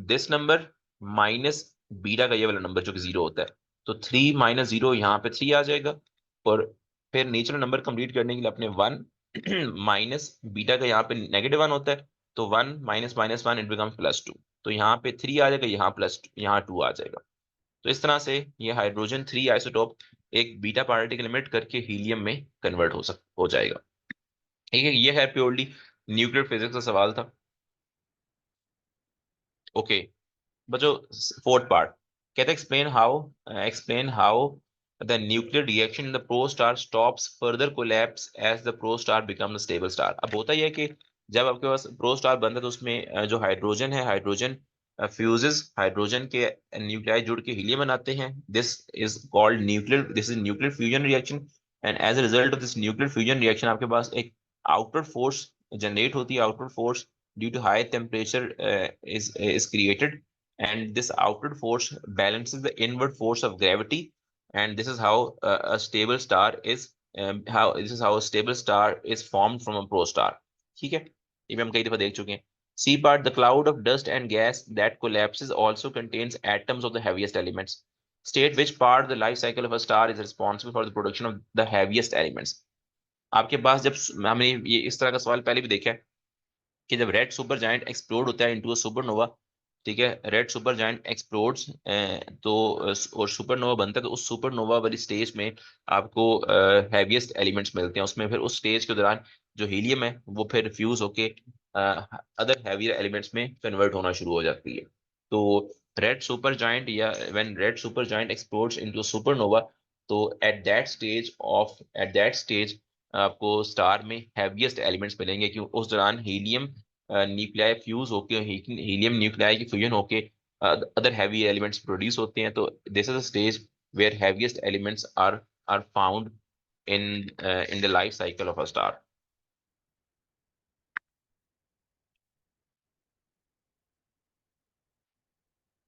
दिस नंबर माइनस बीटा का ये वाला नंबर जो कि 0 होता है, तो 3 - 0, यहाँ पे 3 आ जाएगा। और फिर नेचुरल नंबर कंप्लीट करने के लिए अपने 1 माइनस बीटा का यहाँ पे -1 होता है, तो 1 माइनस -1 इट बिकम्स +2। तो यहाँ पे 3 आ जाएगा, यहाँ यहाँ 2 आ जाएगा। तो इस तरह से ये हाइड्रोजन 3 आइसोटोप एक बीटा पार्टिकल इमिट करके हीलियम में कन्वर्ट हो जाएगा। ठीक है, ये है प्योरली न्यूक्लियर फिजिक्स का सवाल था। ओके बच्चों, फोर्थ पार्ट कहते हैं explain how the nuclear reaction in the protostar stops further collapse as the protostar become stable star. अब होता ही है कि जब आपके पास प्रो स्टार बनता है तो उसमें जो हाइड्रोजन है, हाइड्रोजन फ्यूजेस, हाइड्रोजन के न्यूक्लियाई जुड़ के हीलियम बनाते हैं। This is nuclear fusion reaction. And as a result of this nuclear fusion reaction आपके पास एक आउटर फोर्स जनरेट होती है। Outer force due to high temperature is created, and this outward force balances the inward force of gravity, and this is how a stable star is formed from a protostar। ठीक है, ये भी हम कई दफा देख चुके हैं। C part, the cloud of dust and gas that collapses also contains atoms of the heaviest elements। State which part of the life cycle of a star is responsible for the production of the heaviest elements। आपके पास जब हमने ये इस तरह का सवाल पहले भी देखा है कि जब रेड सुपर जायंट एक्सप्लोड होता है इनटू अ सुपरनोवा। ठीक है, रेड सुपर जायंट एक्सप्लोड्स, तो और सुपरनोवा बनता है, तो उस सुपरनोवा वाली स्टेज में आपको हैवीएस्ट एलिमेंट्स मिलते हैं। उसमें फिर उस स्टेज के दौरान जो हीलियम है वो फिर फ्यूज होके अदर हैवियर एलिमेंट्स में कन्वर्ट होना शुरू हो जाती है। तो रेड सुपर जायंट या when red super giant explodes into supernova, तो एट दैट स्टेज आपको स्टार में हैवीएस्ट एलिमेंट्स मिलेंगे, क्योंकि उस दौरान हीलियम न्यूक्लियाई फ्यूज होके, हीलियम न्यूक्लियाई की फ्यूजन होके अदर हैवी एलिमेंट्स प्रोड्यूस होते हैं। तो this is a stage where heaviest elements are found in in the life cycle of a star.